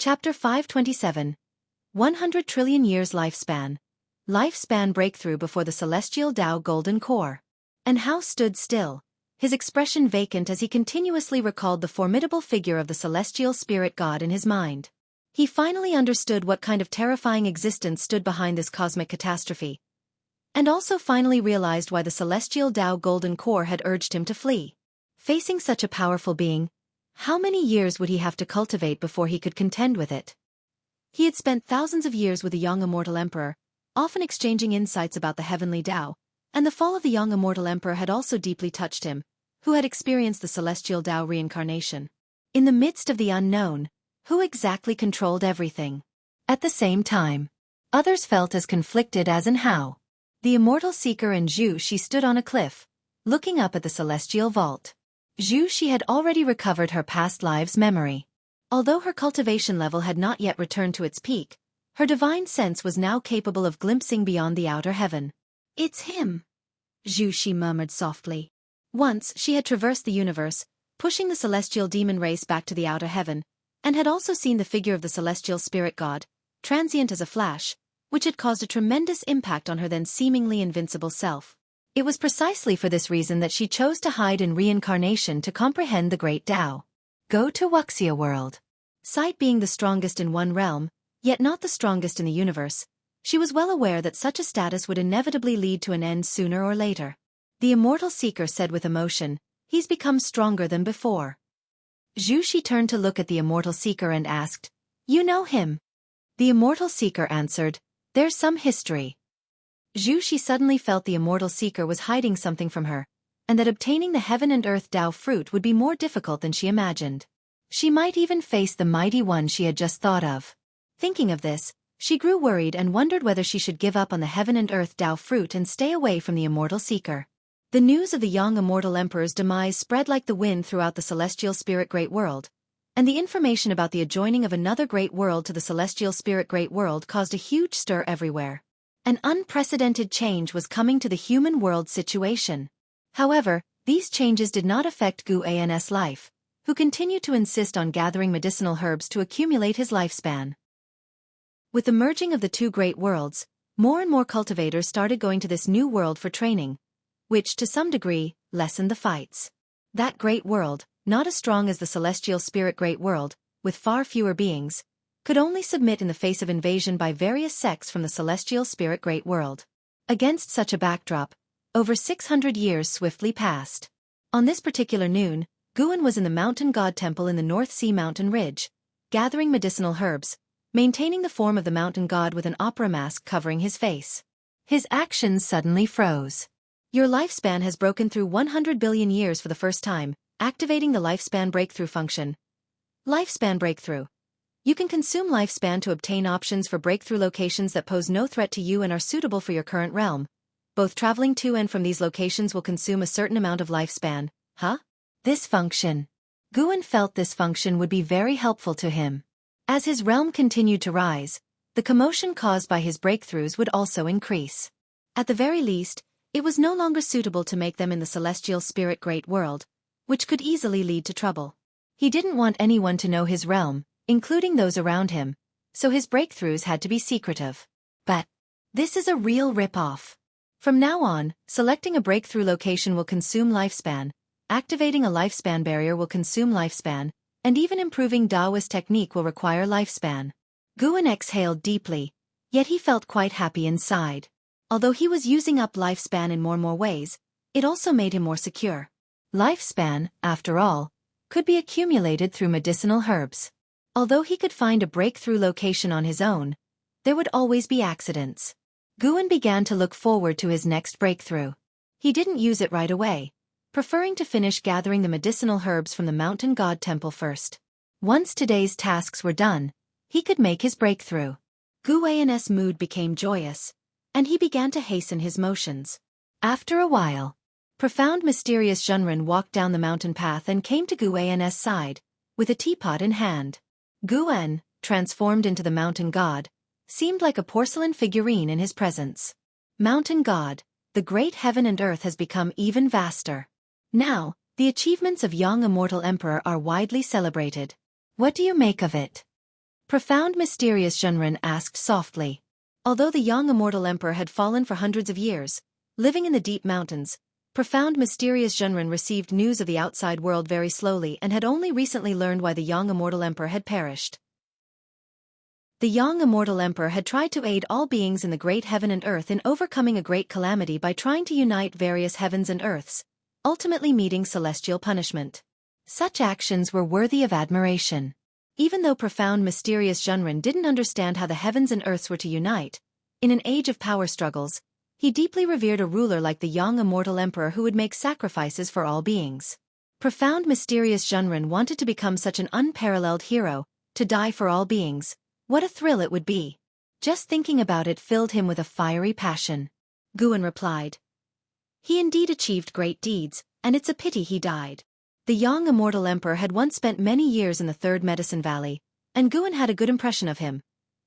Chapter 527. 100 Trillion Years Lifespan. Lifespan Breakthrough Before the Celestial Tao Golden Core. And Hao stood still, his expression vacant as he continuously recalled the formidable figure of the celestial spirit god in his mind. He finally understood what kind of terrifying existence stood behind this cosmic catastrophe, and also finally realized why the celestial Tao Golden Core had urged him to flee. Facing such a powerful being, how many years would he have to cultivate before he could contend with it? He had spent thousands of years with the young immortal emperor, often exchanging insights about the heavenly Tao, and the fall of the young immortal emperor had also deeply touched him, who had experienced the celestial Tao reincarnation. In the midst of the unknown, who exactly controlled everything? At the same time, others felt as conflicted as in Hao. The immortal seeker and Xianxia stood on a cliff, looking up at the celestial vault. Xianxia had already recovered her past lives' memory. Although her cultivation level had not yet returned to its peak, her divine sense was now capable of glimpsing beyond the outer heaven. "It's him," Xianxia murmured softly. Once she had traversed the universe, pushing the celestial demon race back to the outer heaven, and had also seen the figure of the celestial spirit god, transient as a flash, which had caused a tremendous impact on her then seemingly invincible self. It was precisely for this reason that she chose to hide in reincarnation to comprehend the great Tao. Go to Wuxia world. Sight being the strongest in one realm, yet not the strongest in the universe, she was well aware that such a status would inevitably lead to an end sooner or later. The immortal seeker said with emotion, "He's become stronger than before." Xianxia turned to look at the immortal seeker and asked, "You know him?" The immortal seeker answered, "There's some history." Xianxia suddenly felt the immortal seeker was hiding something from her, and that obtaining the heaven and earth Tao fruit would be more difficult than she imagined. She might even face the mighty one she had just thought of. Thinking of this, she grew worried and wondered whether she should give up on the heaven and earth Tao fruit and stay away from the immortal seeker. The news of the young immortal emperor's demise spread like the wind throughout the celestial spirit great world, and the information about the adjoining of another great world to the celestial spirit great world caused a huge stir everywhere. An unprecedented change was coming to the human world situation. However, these changes did not affect Guan's life, who continued to insist on gathering medicinal herbs to accumulate his lifespan. With the merging of the two great worlds, more and more cultivators started going to this new world for training, which, to some degree, lessened the fights. That great world, not as strong as the celestial spirit great world, with far fewer beings, could only submit in the face of invasion by various sects from the celestial spirit great world. Against such a backdrop, over 600 years swiftly passed. On this particular noon, Guan was in the mountain god temple in the North Sea mountain ridge, gathering medicinal herbs, maintaining the form of the mountain god with an opera mask covering his face. His actions suddenly froze. Your lifespan has broken through 100 billion years for the first time, activating the lifespan breakthrough function. Lifespan breakthrough. You can consume lifespan to obtain options for breakthrough locations that pose no threat to you and are suitable for your current realm. Both traveling to and from these locations will consume a certain amount of lifespan. Huh? This function. Guan felt this function would be very helpful to him. As his realm continued to rise, the commotion caused by his breakthroughs would also increase. At the very least, it was no longer suitable to make them in the celestial spirit great world, which could easily lead to trouble. He didn't want anyone to know his realm, including those around him, so his breakthroughs had to be secretive. But this is a real rip-off. From now on, selecting a breakthrough location will consume lifespan, activating a lifespan barrier will consume lifespan, and even improving Taoist technique will require lifespan. Guan exhaled deeply, yet he felt quite happy inside. Although he was using up lifespan in more ways, it also made him more secure. Lifespan, after all, could be accumulated through medicinal herbs. Although he could find a breakthrough location on his own, there would always be accidents. Guan began to look forward to his next breakthrough. He didn't use it right away, preferring to finish gathering the medicinal herbs from the mountain god temple first. Once today's tasks were done, he could make his breakthrough. Guan's mood became joyous, and he began to hasten his motions. After a while, profound mysterious Zhenren walked down the mountain path and came to Guan's side, with a teapot in hand. Guan, transformed into the mountain god, seemed like a porcelain figurine in his presence. Mountain god, the great heaven and earth has become even vaster. Now, the achievements of young immortal emperor are widely celebrated. What do you make of it? Profound mysterious Zhenren asked softly. Although the young immortal emperor had fallen for hundreds of years, living in the deep mountains, profound mysterious Zhenren received news of the outside world very slowly and had only recently learned why the young immortal emperor had perished. The young immortal emperor had tried to aid all beings in the great heaven and earth in overcoming a great calamity by trying to unite various heavens and earths, ultimately meeting celestial punishment. Such actions were worthy of admiration. Even though profound mysterious Zhenren didn't understand how the heavens and earths were to unite, in an age of power struggles, he deeply revered a ruler like the young immortal emperor who would make sacrifices for all beings. Profound mysterious Zhenren wanted to become such an unparalleled hero, to die for all beings. What a thrill it would be. Just thinking about it filled him with a fiery passion. Guan replied. He indeed achieved great deeds, and it's a pity he died. The young immortal emperor had once spent many years in the Third Medicine Valley, and Guan had a good impression of him.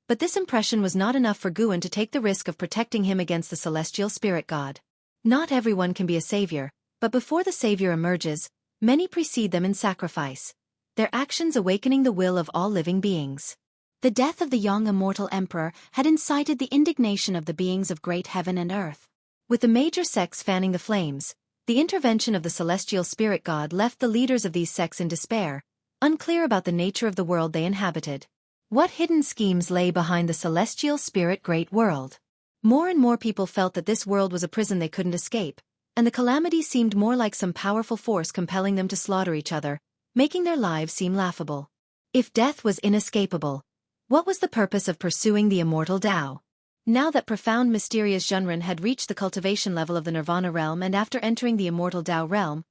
But this impression was not enough for Guan to take the risk of protecting him against the celestial spirit god. Not everyone can be a savior, but before the savior emerges, many precede them in sacrifice, their actions awakening the will of all living beings. The death of the young immortal emperor had incited the indignation of the beings of great heaven and earth. With the major sects fanning the flames, the intervention of the celestial spirit god left the leaders of these sects in despair, unclear about the nature of the world they inhabited. What hidden schemes lay behind the celestial spirit great world? More and more people felt that this world was a prison they couldn't escape, and the calamity seemed more like some powerful force compelling them to slaughter each other, making their lives seem laughable. If death was inescapable, what was the purpose of pursuing the immortal Tao? Now that profound mysterious Zhenren had reached the cultivation level of the Nirvana realm and after entering the immortal Tao realm,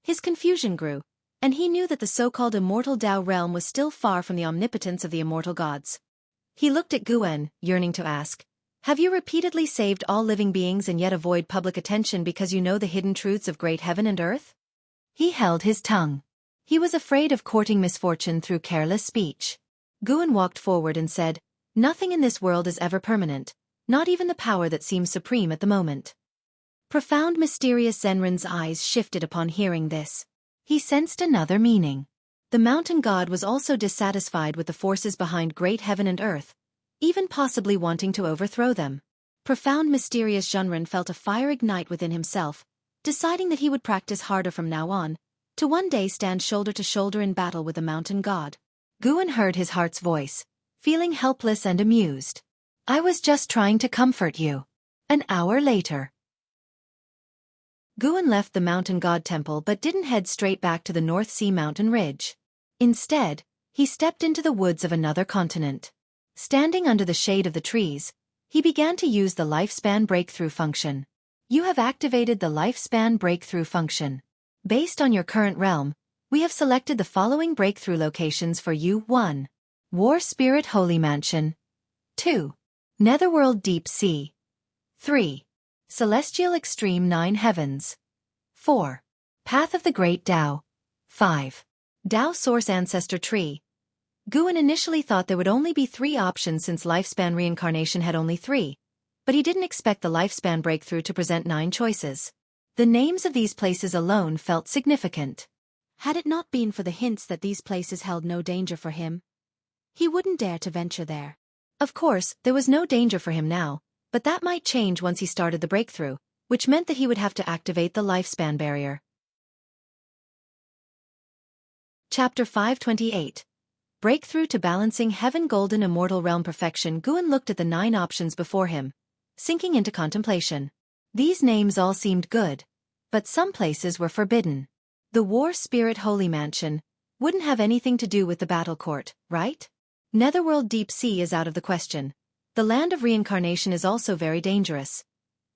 his confusion grew, and he knew that the so-called immortal Tao realm was still far from the omnipotence of the immortal gods. He looked at Guan, yearning to ask, "Have you repeatedly saved all living beings and yet avoid public attention because you know the hidden truths of great heaven and earth?" He held his tongue. He was afraid of courting misfortune through careless speech. Guan walked forward and said, "Nothing in this world is ever permanent, not even the power that seems supreme at the moment." Profound mysterious Zhenren's eyes shifted upon hearing this. He sensed another meaning. The mountain god was also dissatisfied with the forces behind great heaven and earth, even possibly wanting to overthrow them. Profound mysterious Zhenren felt a fire ignite within himself, deciding that he would practice harder from now on, to one day stand shoulder to shoulder in battle with the mountain god. Guan heard his heart's voice, feeling helpless and amused. "I was just trying to comfort you." An hour later, Guan left the mountain god temple but didn't head straight back to the North Sea mountain ridge. Instead, he stepped into the woods of another continent. Standing under the shade of the trees, he began to use the lifespan breakthrough function. You have activated the lifespan breakthrough function. Based on your current realm, we have selected the following breakthrough locations for you. 1. War Spirit Holy Mansion. 2. Netherworld Deep Sea. 3. Celestial Extreme 9 Heavens. 4. Path of the Great Tao. 5. Tao Source Ancestor Tree. Guan initially thought there would only be 3 options since lifespan reincarnation had only 3, but he didn't expect the lifespan breakthrough to present 9 choices. The names of these places alone felt significant. Had it not been for the hints that these places held no danger for him, he wouldn't dare to venture there. Of course, there was no danger for him now, but that might change once he started the breakthrough, which meant that he would have to activate the lifespan barrier. Chapter 528. Breakthrough to Balancing Heaven Golden Immortal Realm Perfection. Guan looked at the 9 options before him, sinking into contemplation. These names all seemed good, but some places were forbidden. The War Spirit Holy Mansion wouldn't have anything to do with the battle court, right? Netherworld Deep Sea is out of the question. The land of reincarnation is also very dangerous.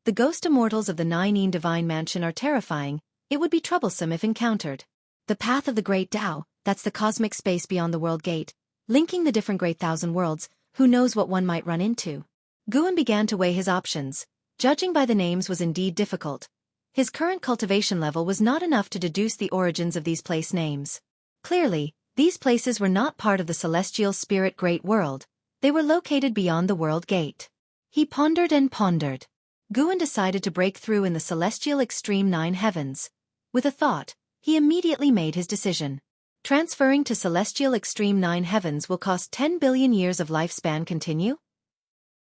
The ghost immortals of the 9 Divine Mansion are terrifying. It would be troublesome if encountered. The Path of the Great Tao, that's the cosmic space beyond the world gate, linking the different great thousand worlds, who knows what one might run into. Guan began to weigh his options. Judging by the names was indeed difficult. His current cultivation level was not enough to deduce the origins of these place names. Clearly, these places were not part of the celestial spirit great world. They were located beyond the world gate. He pondered and pondered. Guan decided to break through in the celestial extreme 9 heavens. With a thought, he immediately made his decision. Transferring to Celestial Extreme 9 Heavens will cost 10 billion years of lifespan. Continue?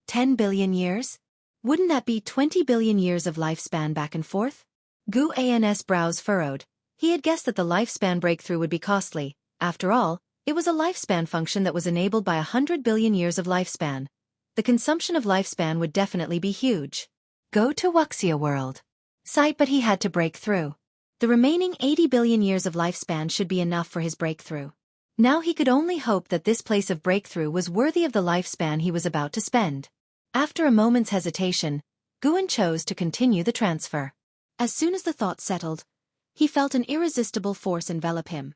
10 billion years? Wouldn't that be 20 billion years of lifespan back and forth? Guan's brows furrowed. He had guessed that the lifespan breakthrough would be costly. After all, it was a lifespan function that was enabled by 100 billion years of lifespan. The consumption of lifespan would definitely be huge. Go to Wuxia world. Sight, but he had to break through. The remaining 80 billion years of lifespan should be enough for his breakthrough. Now he could only hope that this place of breakthrough was worthy of the lifespan he was about to spend. After a moment's hesitation, Guan chose to continue the transfer. As soon as the thought settled, he felt an irresistible force envelop him.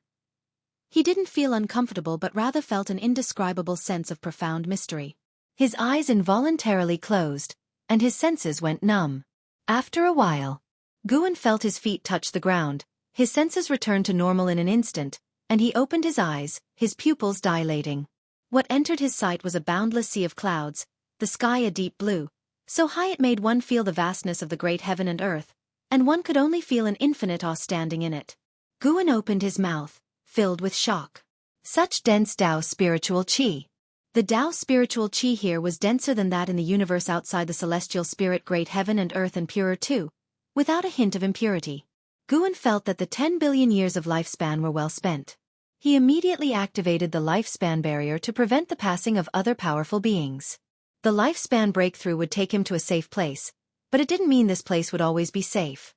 He didn't feel uncomfortable but rather felt an indescribable sense of profound mystery. His eyes involuntarily closed, and his senses went numb. After a while, Guan felt his feet touch the ground, his senses returned to normal in an instant, and he opened his eyes, his pupils dilating. What entered his sight was a boundless sea of clouds, the sky a deep blue, so high it made one feel the vastness of the great heaven and earth, and one could only feel an infinite awe standing in it. Guan opened his mouth, filled with shock. Such dense Tao spiritual qi. The Tao spiritual qi here was denser than that in the universe outside the celestial spirit great heaven and earth, and purer too, without a hint of impurity. Guan felt that the 10 billion years of lifespan were well spent. He immediately activated the lifespan barrier to prevent the passing of other powerful beings. The lifespan breakthrough would take him to a safe place, but it didn't mean this place would always be safe.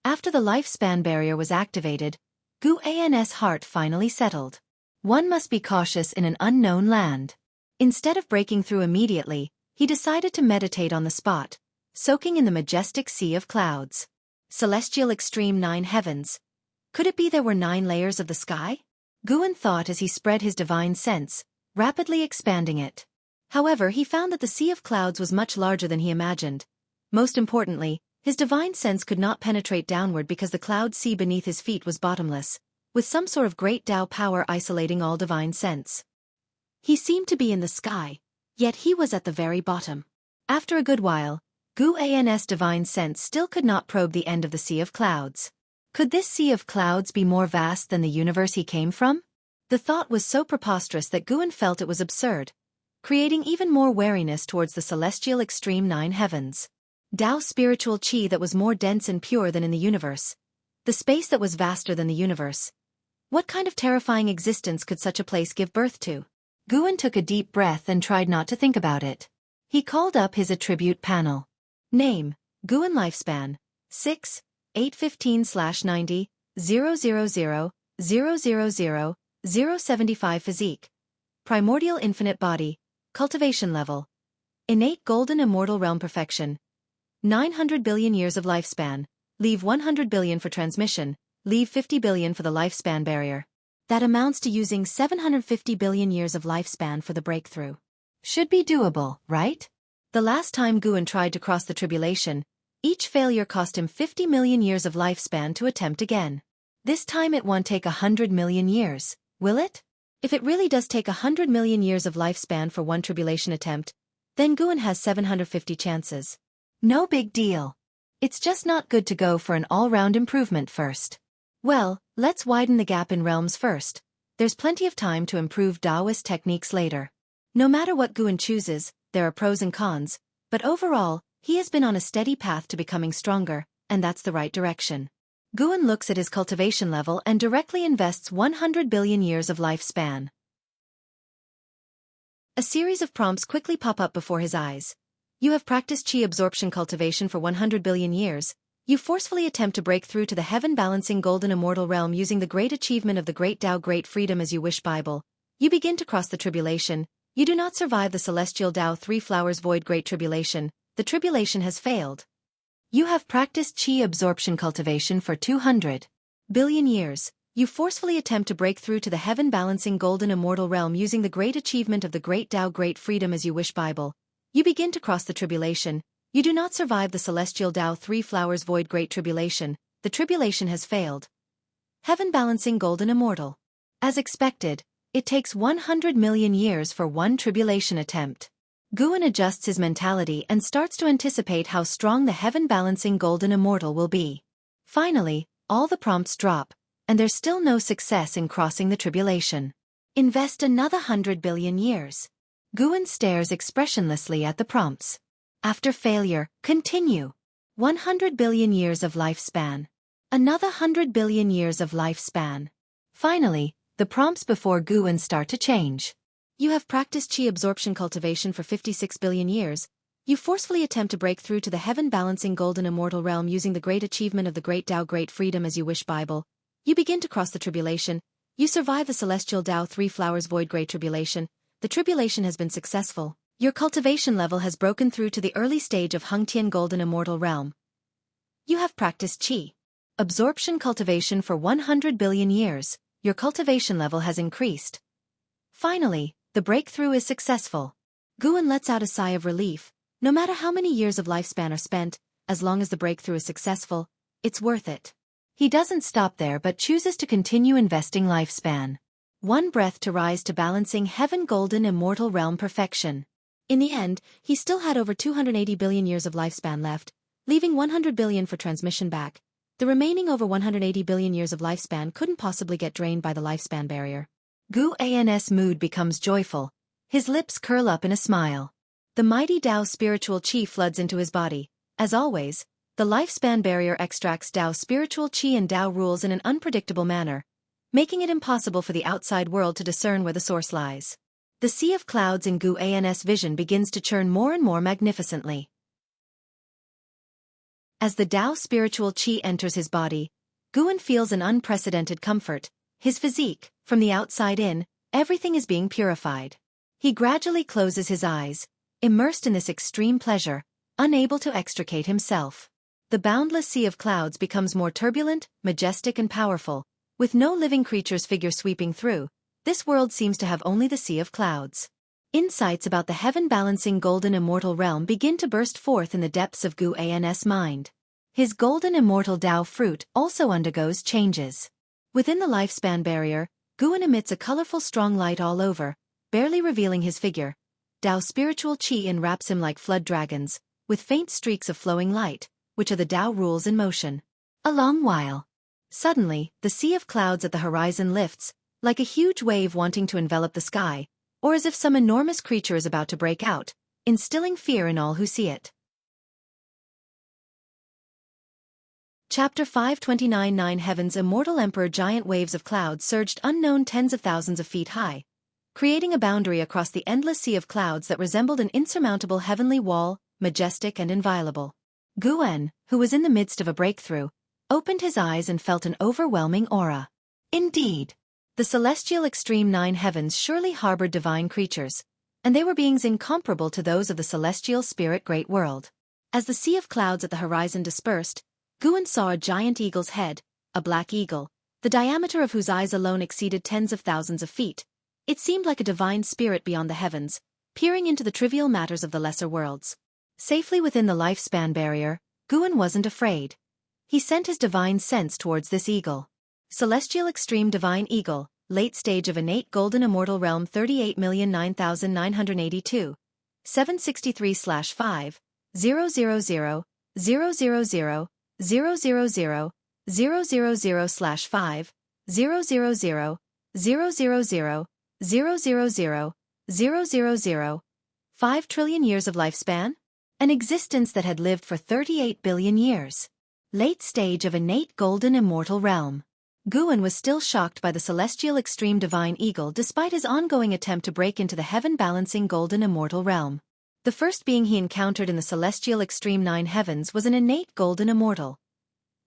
After the lifespan barrier was activated, Guan's heart finally settled. One must be cautious in an unknown land. Instead of breaking through immediately, he decided to meditate on the spot, soaking in the majestic sea of clouds. Celestial Extreme 9 Heavens. Could it be there were 9 layers of the sky? Guan thought as he spread his divine sense, rapidly expanding it. However, he found that the sea of clouds was much larger than he imagined. Most importantly, his divine sense could not penetrate downward because the cloud sea beneath his feet was bottomless, with some sort of great Tao power isolating all divine sense. He seemed to be in the sky, yet he was at the very bottom. After a good while, Guan's divine sense still could not probe the end of the sea of clouds. Could this sea of clouds be more vast than the universe he came from? The thought was so preposterous that Guan felt it was absurd, creating even more wariness towards the celestial extreme 9 heavens. Tao spiritual qi that was more dense and pure than in the universe. The space that was vaster than the universe. What kind of terrifying existence could such a place give birth to? Guan took a deep breath and tried not to think about it. He called up his attribute panel. Name, Guan lifespan, 6, 815/90, 000, 000, 075 physique. Primordial infinite body, cultivation level. Innate golden immortal realm perfection. 900 billion years of lifespan, leave 100 billion for transmission, leave 50 billion for the lifespan barrier. That amounts to using 750 billion years of lifespan for the breakthrough. Should be doable, right? The last time Guan tried to cross the tribulation, each failure cost him 50 million years of lifespan to attempt again. This time it won't take 100 million years, will it? If it really does take 100 million years of lifespan for one tribulation attempt, then Guan has 750 chances. No big deal. It's just not good to go for an all-round improvement first. Well, let's widen the gap in realms first. There's plenty of time to improve Taoist techniques later. No matter what Guan chooses, there are pros and cons, but overall, he has been on a steady path to becoming stronger, and that's the right direction. Guan looks at his cultivation level and directly invests 100 billion years of lifespan. A series of prompts quickly pop up before his eyes. You have practiced qi absorption cultivation for 100 billion years. You forcefully attempt to break through to the heaven-balancing golden immortal realm using the great achievement of the great Tao great freedom as you wish Bible. You begin to cross the tribulation. You do not survive the celestial Tao 3 flowers void great tribulation. The tribulation has failed. You have practiced qi absorption cultivation for 200 billion years. You forcefully attempt to break through to the heaven-balancing golden immortal realm using the great achievement of the great Tao great freedom as you wish Bible. You begin to cross the tribulation. You do not survive the celestial Tao 3 flowers void great tribulation. The tribulation has failed. Heaven balancing golden immortal. As expected, it takes 100 million years for one tribulation attempt. Guan adjusts his mentality and starts to anticipate how strong the heaven balancing golden immortal will be. Finally, all the prompts drop, and there's still no success in crossing the tribulation. Invest another 100 billion years. Guan stares expressionlessly at the prompts. After failure, continue. 100 billion years of lifespan. Another 100 billion years of lifespan. Finally, the prompts before Guan start to change. You have practiced Qi absorption cultivation for 56 billion years. You forcefully attempt to break through to the heaven-balancing golden immortal realm using the great achievement of the great Tao, great freedom as you wish Bible. You begin to cross the tribulation. You survive the celestial Tao 3 flowers void great tribulation. The tribulation has been successful. Your cultivation level has broken through to the early stage of Hengtian golden immortal realm. You have practiced Qi absorption cultivation for 100 billion years. Your cultivation level has increased. Finally, the breakthrough is successful. Guan lets out a sigh of relief. No matter how many years of lifespan are spent, as long as the breakthrough is successful, it's worth it. He doesn't stop there but chooses to continue investing lifespan. One breath to rise to balancing heaven golden immortal realm perfection. In the end, he still had over 280 billion years of lifespan left, leaving 100 billion for transmission back. The remaining over 180 billion years of lifespan couldn't possibly get drained by the lifespan barrier. Guan's mood becomes joyful. His lips curl up in a smile. The mighty Tao spiritual Qi floods into his body. As always, the lifespan barrier extracts Tao spiritual Qi and Tao rules in an unpredictable manner, making it impossible for the outside world to discern where the source lies. The sea of clouds in Guan's vision begins to churn more and more magnificently. As the Tao spiritual Qi enters his body, Guan feels an unprecedented comfort. His physique, from the outside in, everything is being purified. He gradually closes his eyes, immersed in this extreme pleasure, unable to extricate himself. The boundless sea of clouds becomes more turbulent, majestic and powerful. With no living creature's figure sweeping through, this world seems to have only the sea of clouds. Insights about the heaven-balancing golden immortal realm begin to burst forth in the depths of Guan's mind. His golden immortal Tao fruit also undergoes changes. Within the lifespan barrier, Guan emits a colorful strong light all over, barely revealing his figure. Tao spiritual Qi enwraps him like flood dragons, with faint streaks of flowing light, which are the Tao rules in motion. A long while. Suddenly, the sea of clouds at the horizon lifts, like a huge wave wanting to envelop the sky, or as if some enormous creature is about to break out, instilling fear in all who see it. Chapter 529 9 Heaven's immortal emperor. Giant waves of clouds surged unknown tens of thousands of feet high, creating a boundary across the endless sea of clouds that resembled an insurmountable heavenly wall, majestic and inviolable. Guan, who was in the midst of a breakthrough, opened his eyes and felt an overwhelming aura. Indeed, the celestial extreme 9 heavens surely harbored divine creatures, and they were beings incomparable to those of the celestial spirit great world. As the sea of clouds at the horizon dispersed, Guan saw a giant eagle's head, a black eagle, the diameter of whose eyes alone exceeded tens of thousands of feet. It seemed like a divine spirit beyond the heavens, peering into the trivial matters of the lesser worlds. Safely within the lifespan barrier, Guan wasn't afraid. He sent his divine sense towards this eagle. Celestial extreme divine eagle, late stage of innate golden immortal realm 38,009,982. 763/5, 000, 000, 000, 000, 000/5, 000, 000, 000, 000, 5 trillion years of lifespan? An existence that had lived for 38 billion years. Late stage of innate golden immortal realm. Guan was still shocked by the celestial extreme divine eagle despite his ongoing attempt to break into the heaven-balancing golden immortal realm. The first being he encountered in the celestial extreme 9 heavens was an innate golden immortal.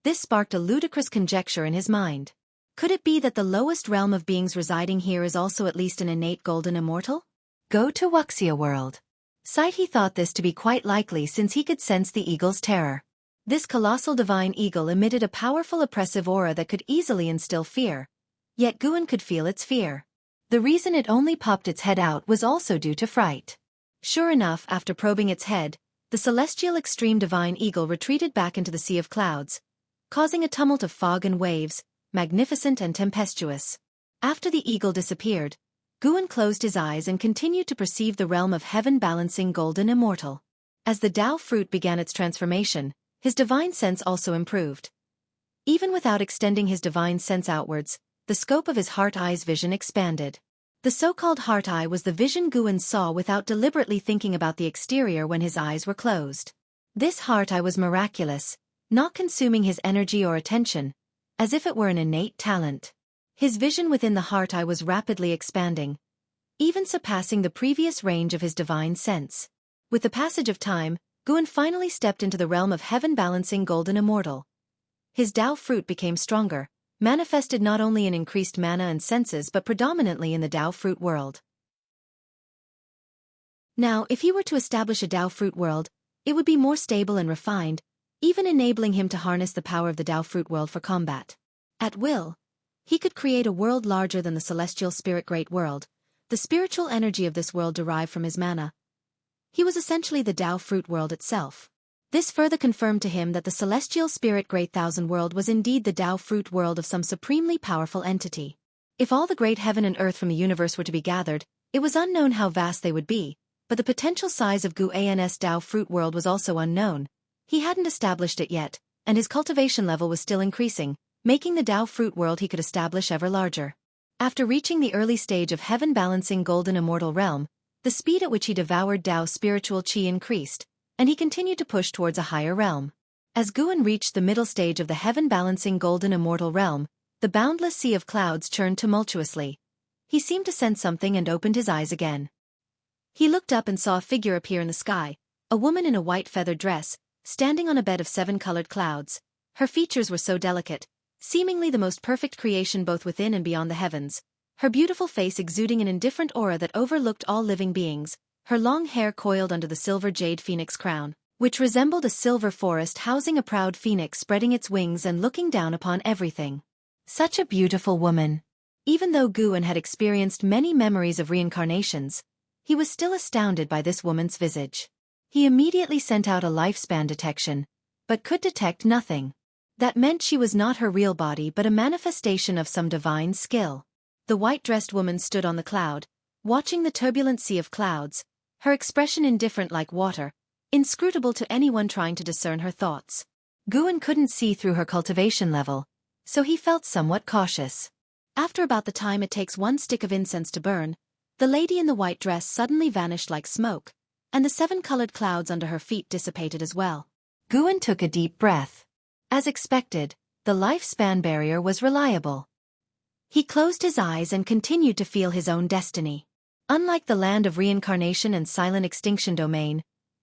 This sparked a ludicrous conjecture in his mind. Could it be that the lowest realm of beings residing here is also at least an innate golden immortal? Go to Wuxia world. Sight he thought this to be quite likely since he could sense the eagle's terror. This colossal divine eagle emitted a powerful oppressive aura that could easily instill fear. Yet Guan could feel its fear. The reason it only popped its head out was also due to fright. Sure enough, after probing its head, the celestial extreme divine eagle retreated back into the sea of clouds, causing a tumult of fog and waves, magnificent and tempestuous. After the eagle disappeared, Guan closed his eyes and continued to perceive the realm of heaven-balancing golden immortal. As the Tao fruit began its transformation, his divine sense also improved. Even without extending his divine sense outwards, the scope of his heart-eye's vision expanded. The so-called heart eye was the vision Guan saw without deliberately thinking about the exterior when his eyes were closed. This heart eye was miraculous, not consuming his energy or attention, as if it were an innate talent. His vision within the heart eye was rapidly expanding, even surpassing the previous range of his divine sense. With the passage of time, Guan finally stepped into the realm of heaven-balancing golden immortal. His Tao fruit became stronger, manifested not only in increased mana and senses but predominantly in the Tao fruit world. Now, if he were to establish a Tao fruit world, it would be more stable and refined, even enabling him to harness the power of the Tao fruit world for combat. At will, he could create a world larger than the celestial spirit great world. The spiritual energy of this world derived from his mana. He was essentially the Tao fruit world itself. This further confirmed to him that the celestial spirit great thousand world was indeed the Tao fruit world of some supremely powerful entity. If all the great heaven and earth from the universe were to be gathered, it was unknown how vast they would be, but the potential size of Guan's Tao fruit world was also unknown. He hadn't established it yet, and his cultivation level was still increasing, making the Tao fruit world he could establish ever larger. After reaching the early stage of heaven-balancing golden immortal realm, the speed at which he devoured Tao spiritual qi increased, and he continued to push towards a higher realm. As Guan reached the middle stage of the heaven-balancing golden immortal realm, the boundless sea of clouds churned tumultuously. He seemed to sense something and opened his eyes again. He looked up and saw a figure appear in the sky, a woman in a white feathered dress, standing on a bed of 7-colored clouds. Her features were so delicate, seemingly the most perfect creation both within and beyond the heavens, her beautiful face exuding an indifferent aura that overlooked all living beings, her long hair coiled under the silver jade phoenix crown, which resembled a silver forest housing a proud phoenix spreading its wings and looking down upon everything. Such a beautiful woman. Even though Guan had experienced many memories of reincarnations, he was still astounded by this woman's visage. He immediately sent out a lifespan detection, but could detect nothing. That meant she was not her real body but a manifestation of some divine skill. The white-dressed woman stood on the cloud, watching the turbulent sea of clouds, her expression indifferent like water, inscrutable to anyone trying to discern her thoughts. Guan couldn't see through her cultivation level, so he felt somewhat cautious. After about the time it takes 1 stick of incense to burn, the lady in the white dress suddenly vanished like smoke, and the 7-colored clouds under her feet dissipated as well. Guan took a deep breath. As expected, the lifespan barrier was reliable. He closed his eyes and continued to feel his own destiny. Unlike the land of reincarnation and silent extinction domain,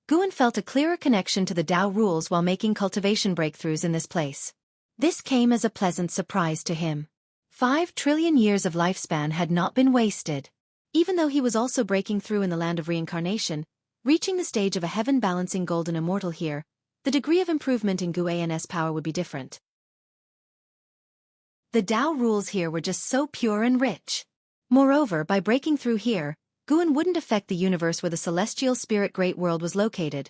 Guan felt a clearer connection to the Tao rules while making cultivation breakthroughs in this place. This came as a pleasant surprise to him. 5 trillion years of lifespan had not been wasted. Even though he was also breaking through in the land of reincarnation, reaching the stage of a heaven-balancing golden immortal here, the degree of improvement in Guan's power would be different. The Tao rules here were just so pure and rich. Moreover, by breaking through here, Guan wouldn't affect the universe where the celestial spirit great world was located,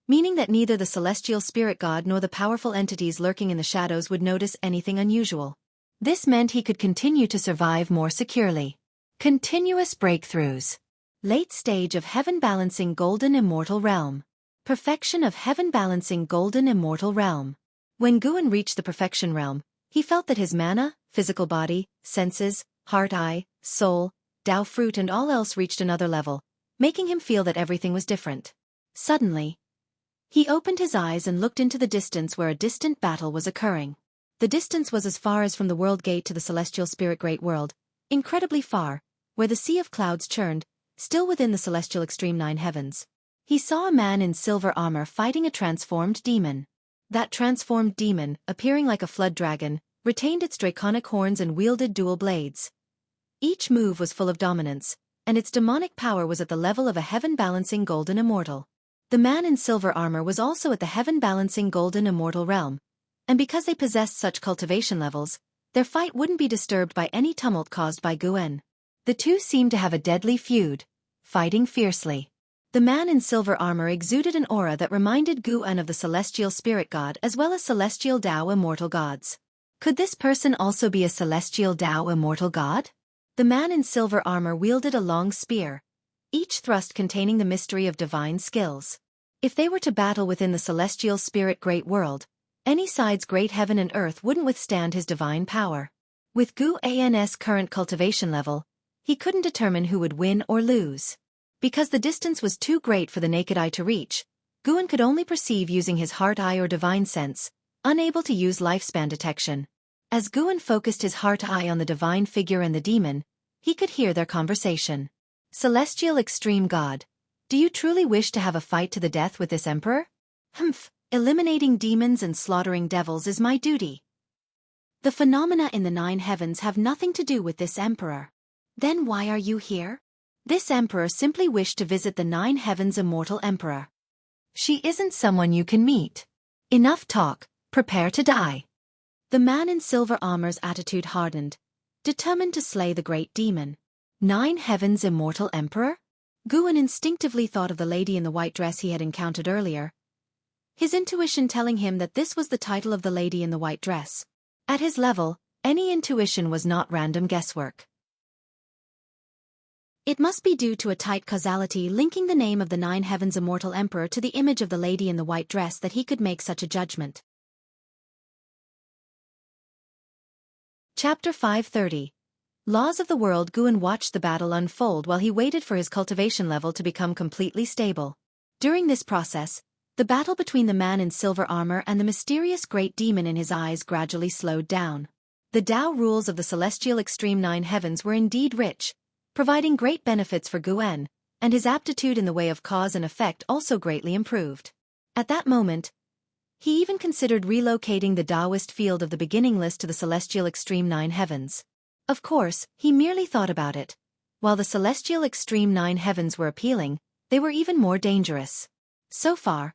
meaning that neither the celestial spirit god nor the powerful entities lurking in the shadows would notice anything unusual. This meant he could continue to survive more securely. Continuous breakthroughs. Late stage of heaven-balancing golden immortal realm. Perfection of heaven-balancing golden immortal realm. When Guan reached the perfection realm, he felt that his mana, physical body, senses, heart-eye, soul, Tao fruit and all else reached another level, making him feel that everything was different. Suddenly, he opened his eyes and looked into the distance where a distant battle was occurring. The distance was as far as from the world gate to the celestial spirit great world, incredibly far, where the sea of clouds churned, still within the celestial extreme 9 heavens. He saw a man in silver armor fighting a transformed demon. That transformed demon, appearing like a flood dragon, retained its draconic horns and wielded dual blades. Each move was full of dominance, and its demonic power was at the level of a heaven-balancing golden immortal. The man in silver armor was also at the heaven-balancing golden immortal realm, and because they possessed such cultivation levels, their fight wouldn't be disturbed by any tumult caused by Guan. The two seemed to have a deadly feud, fighting fiercely. The man in silver armor exuded an aura that reminded Guan of the celestial spirit god as well as celestial Tao immortal gods. Could this person also be a celestial Tao immortal god? The man in silver armor wielded a long spear, each thrust containing the mystery of divine skills. If they were to battle within the celestial spirit great world, Any side's great heaven and earth wouldn't withstand his divine power. With Gu An's current cultivation level, he couldn't determine who would win or lose. Because the distance was too great for the naked eye to reach, Guan could only perceive using his heart eye or divine sense, unable to use lifespan detection. As Guan focused his heart eye on the divine figure and the demon, he could hear their conversation. Celestial Extreme God, do you truly wish to have a fight to the death with this emperor? Humph, eliminating demons and slaughtering devils is my duty. The phenomena in the 9 heavens have nothing to do with this emperor. Then why are you here? This emperor simply wished to visit the 9 heavens' immortal emperor. She isn't someone you can meet. Enough talk, prepare to die. The man in silver armor's attitude hardened, determined to slay the great demon. 9 heavens' immortal emperor? Guan instinctively thought of the lady in the white dress he had encountered earlier, his intuition telling him that this was the title of the lady in the white dress. At his level, any intuition was not random guesswork. It must be due to a tight causality linking the name of the 9 heavens' immortal emperor to the image of the lady in the white dress that he could make such a judgment. Chapter 530. Laws of the World. Guan watched the battle unfold while he waited for his cultivation level to become completely stable. During this process, the battle between the man in silver armor and the mysterious great demon in his eyes gradually slowed down. The Tao rules of the celestial extreme 9 heavens were indeed rich, providing great benefits for Guan, and his aptitude in the way of cause and effect also greatly improved. At that moment, he even considered relocating the Taoist field of the beginningless to the celestial extreme 9 heavens. Of course, he merely thought about it. While the celestial extreme 9 heavens were appealing, they were even more dangerous. So far,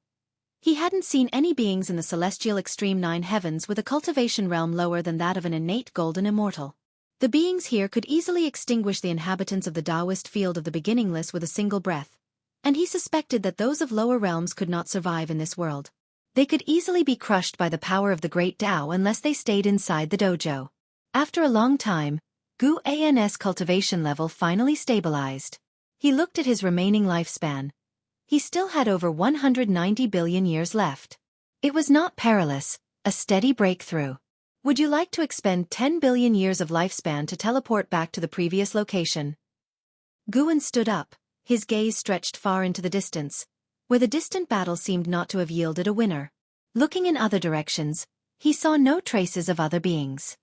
he hadn't seen any beings in the celestial extreme 9 heavens with a cultivation realm lower than that of an innate golden immortal. The beings here could easily extinguish the inhabitants of the Taoist field of the beginningless with a single breath, and he suspected that those of lower realms could not survive in this world. They could easily be crushed by the power of the great Tao unless they stayed inside the dojo. After a long time, Gu An's cultivation level finally stabilized. He looked at his remaining lifespan. He still had over 190 billion years left. It was not perilous, a steady breakthrough. Would you like to expend 10 billion years of lifespan to teleport back to the previous location? Guan stood up, his gaze stretched far into the distance, where the distant battle seemed not to have yielded a winner. Looking in other directions, he saw no traces of other beings.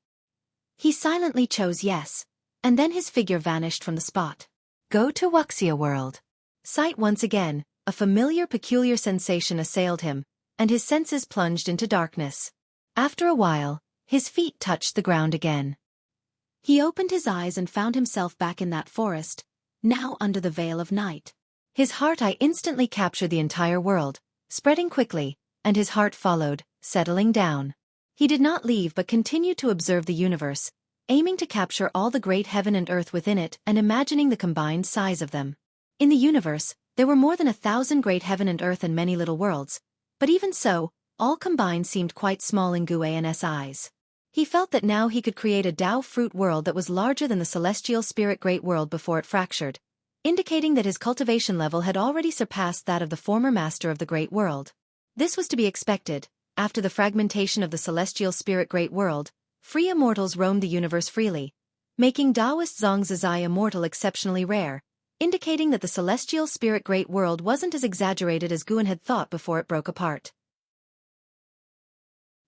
He silently chose yes, and then his figure vanished from the spot. Go to Wuxia world. Sight once again. A familiar peculiar sensation assailed him, and his senses plunged into darkness. After a while, his feet touched the ground again. He opened his eyes and found himself back in that forest, now under the veil of night. His heart eye instantly captured the entire world, spreading quickly, and his heart followed, settling down. He did not leave but continued to observe the universe, aiming to capture all the great heaven and earth within it and imagining the combined size of them. In the universe, there were more than 1,000 great heaven and earth and many little worlds, but even so, all combined seemed quite small in Gu An's eyes. He felt that now he could create a Tao fruit world that was larger than the celestial spirit great world before it fractured, indicating that his cultivation level had already surpassed that of the former master of the great world. This was to be expected. After the fragmentation of the celestial spirit great world, free immortals roamed the universe freely, making Taoist Xianxia immortal exceptionally rare, indicating that the celestial spirit great world wasn't as exaggerated as Guan had thought before it broke apart.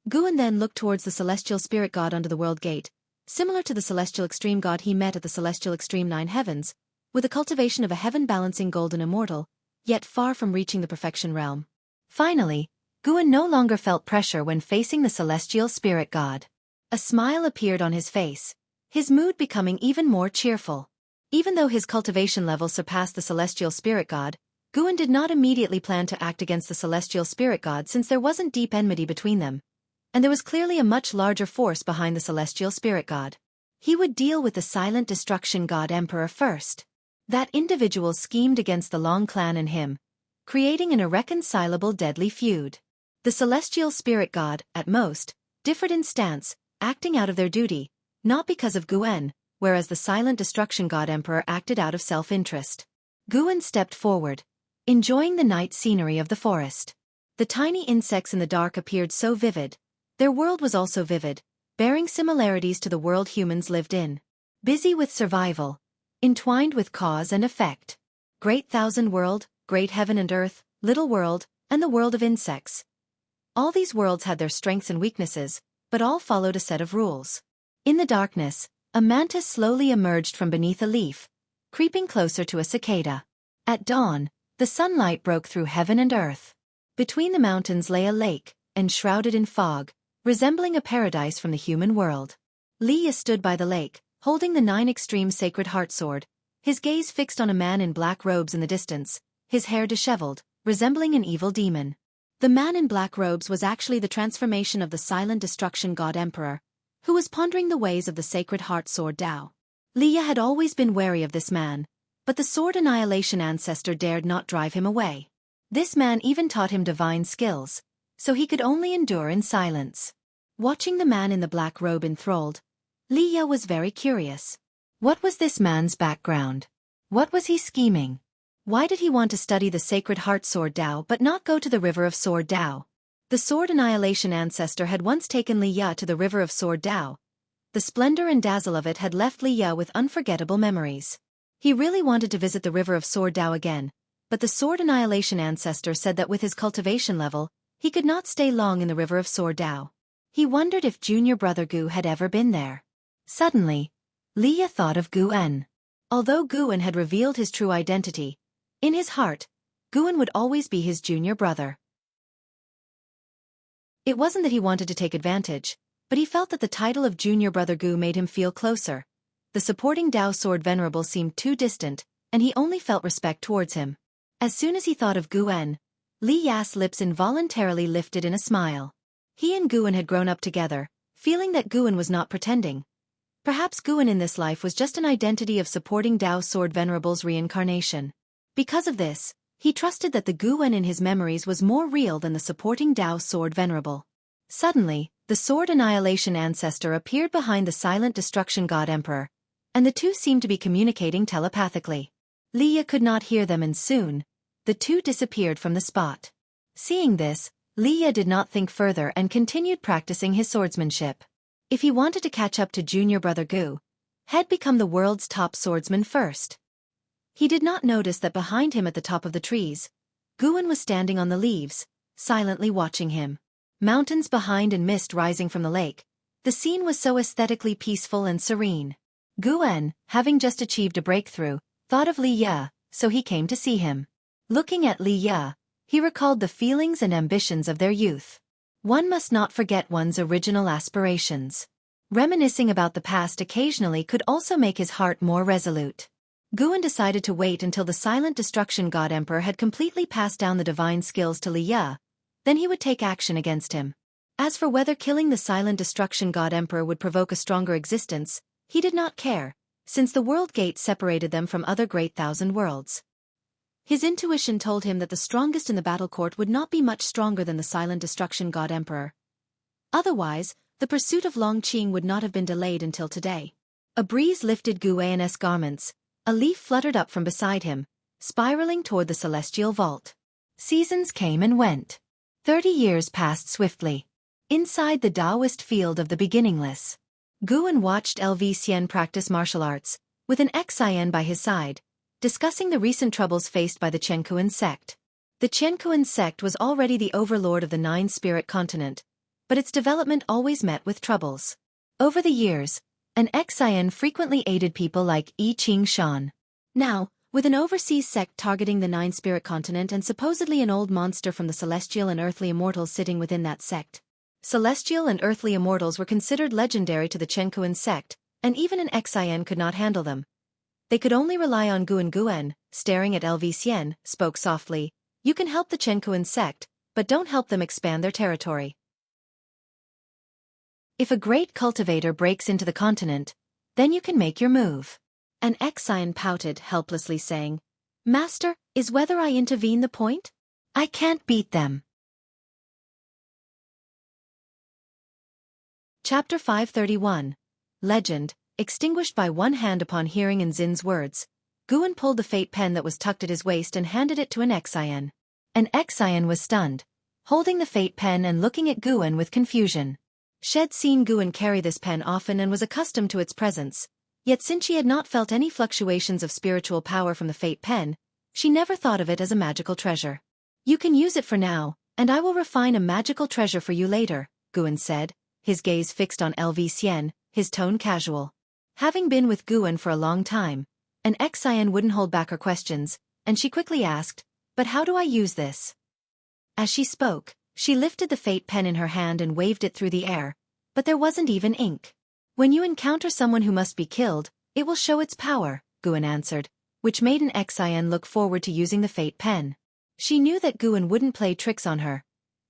Guan then looked towards the celestial spirit god under the world gate, similar to the celestial extreme god he met at the celestial extreme 9 heavens, with a cultivation of a heaven-balancing golden immortal, yet far from reaching the perfection realm. Finally, Guan no longer felt pressure when facing the celestial spirit god. A smile appeared on his face, his mood becoming even more cheerful. Even though his cultivation level surpassed the celestial spirit god, Guan did not immediately plan to act against the celestial spirit god since there wasn't deep enmity between them, and there was clearly a much larger force behind the celestial spirit god. He would deal with the silent destruction god emperor first. That individual schemed against the Long clan and him, creating an irreconcilable deadly feud. The celestial spirit god, at most, differed in stance, acting out of their duty, not because of Guan, whereas the silent destruction god emperor acted out of self-interest. Guan stepped forward, enjoying the night scenery of the forest. The tiny insects in the dark appeared so vivid, Their world was also vivid, bearing similarities to the world humans lived in. Busy with survival, entwined with cause and effect. Great Thousand World, Great Heaven and Earth, Little World, and the world of insects. All these worlds had their strengths and weaknesses, but all followed a set of rules. In the darkness, a mantis slowly emerged from beneath a leaf, creeping closer to a cicada. At dawn, the sunlight broke through heaven and earth. Between the mountains lay a lake, enshrouded in fog, resembling a paradise from the human world. Liya stood by the lake, holding the 9 extreme sacred heart sword, his gaze fixed on a man in black robes in the distance, his hair disheveled, resembling an evil demon. The man in black robes was actually the transformation of the silent destruction god emperor, who was pondering the ways of the sacred heart sword Tao. Liya had always been wary of this man, but the sword annihilation ancestor dared not drive him away. This man even taught him divine skills, so he could only endure in silence. Watching the man in the black robe enthralled, Liya was very curious. What was this man's background? What was he scheming? Why did he want to study the sacred heart sword Tao but not go to the river of sword Tao? The sword annihilation ancestor had once taken Liya to the river of sword Tao. The splendor and dazzle of it had left Liya with unforgettable memories. He really wanted to visit the river of sword Tao again, but the sword annihilation ancestor said that with his cultivation level, he could not stay long in the river of sword Tao. He wondered if junior brother Gu had ever been there. Suddenly, Liya thought of Guan. Although Guan had revealed his true identity, in his heart, Guan would always be his junior brother. It wasn't that he wanted to take advantage, but he felt that the title of junior brother Gu made him feel closer. The supporting Tao sword venerable seemed too distant, and he only felt respect towards him. As soon as he thought of Guan, Liya's lips involuntarily lifted in a smile. He and Guan had grown up together, feeling that Guan was not pretending. Perhaps Guan in this life was just an identity of supporting Tao sword venerable's reincarnation. Because of this, he trusted that the Guan in his memories was more real than the supporting Tao sword venerable. Suddenly, the sword annihilation ancestor appeared behind the silent destruction god emperor, and the two seemed to be communicating telepathically. Liya could not hear them, and soon, the two disappeared from the spot. Seeing this, Liya did not think further and continued practicing his swordsmanship. If he wanted to catch up to junior brother Gu, had become the world's top swordsman first. He did not notice that behind him at the top of the trees, Guan was standing on the leaves, silently watching him. Mountains behind and mist rising from the lake, the scene was so aesthetically peaceful and serene. Guan, having just achieved a breakthrough, thought of Liya, so he came to see him. Looking at Liya, he recalled the feelings and ambitions of their youth. One must not forget one's original aspirations. Reminiscing about the past occasionally could also make his heart more resolute. Guan decided to wait until the silent destruction god emperor had completely passed down the divine skills to Liya, then he would take action against him. As for whether killing the silent destruction god emperor would provoke a stronger existence, he did not care, since the world gate separated them from other great thousand worlds. His intuition told him that the strongest in the battle court would not be much stronger than the silent destruction god emperor. Otherwise, the pursuit of Longqing would not have been delayed until today. A breeze lifted Guan's garments, a leaf fluttered up from beside him, spiraling toward the celestial vault. Seasons came and went. 30 years passed swiftly. Inside the Taoist field of the beginningless, Guan watched Xian practice martial arts, with an Xian by his side, discussing the recent troubles faced by the Jianghu sect. The Jianghu sect was already the overlord of the 9 spirit continent, but its development always met with troubles. Over the years, an Xian frequently aided people like Xianxia. Now, with an overseas sect targeting the 9 spirit continent and supposedly an old monster from the celestial and earthly immortals sitting within that sect. Celestial and earthly immortals were considered legendary to the Jianghu sect, and even an Xian could not handle them. They could only rely on Guan, staring at Xian, spoke softly, "You can help the Jianghu sect, but don't help them expand their territory. If a great cultivator breaks into the continent, then you can make your move." An Xian pouted helplessly, saying, "Master, is whether I intervene the point? I can't beat them." Chapter 531. Legend. Extinguished by one hand upon hearing Nzin's words, Guan pulled the fate pen that was tucked at his waist and handed it to an Xian. An Xian was stunned, holding the fate pen and looking at Guan with confusion. She'd seen Guan carry this pen often and was accustomed to its presence. Yet since she had not felt any fluctuations of spiritual power from the fate pen, she never thought of it as a magical treasure. You can use it for now, and I will refine a magical treasure for you later, Guan said, his gaze fixed on Xian, his tone casual. Having been with Guan for a long time, an Xian wouldn't hold back her questions, and she quickly asked, "But how do I use this?" As she spoke, she lifted the fate pen in her hand and waved it through the air, but there wasn't even ink. "When you encounter someone who must be killed, it will show its power," Guan answered, which made an Xian look forward to using the fate pen. She knew that Guan wouldn't play tricks on her.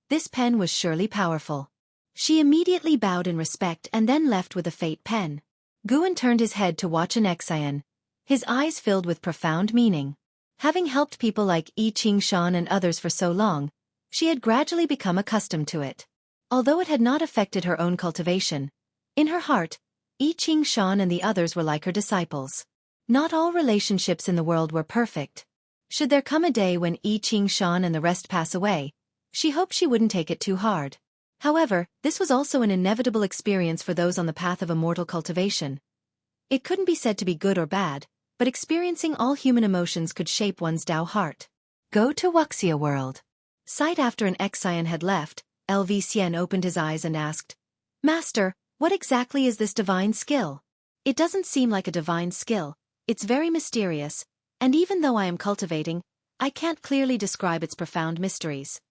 This pen was surely powerful. She immediately bowed in respect and then left with the fate pen. Guan turned his head to watch an Xian, his eyes filled with profound meaning. Having helped people like Xianxia and others for so long, she had gradually become accustomed to it. Although it had not affected her own cultivation, in her heart, Xianxia and the others were like her disciples. Not all relationships in the world were perfect. Should there come a day when Xianxia and the rest pass away, she hoped she wouldn't take it too hard. However, this was also an inevitable experience for those on the path of immortal cultivation. It couldn't be said to be good or bad, but experiencing all human emotions could shape one's Tao heart. Go to Wuxia world. Sight after an Xian had left, Xian opened his eyes and asked, "Master, what exactly is this divine skill?" "It doesn't seem like a divine skill, it's very mysterious, and even though I am cultivating, I can't clearly describe its profound mysteries."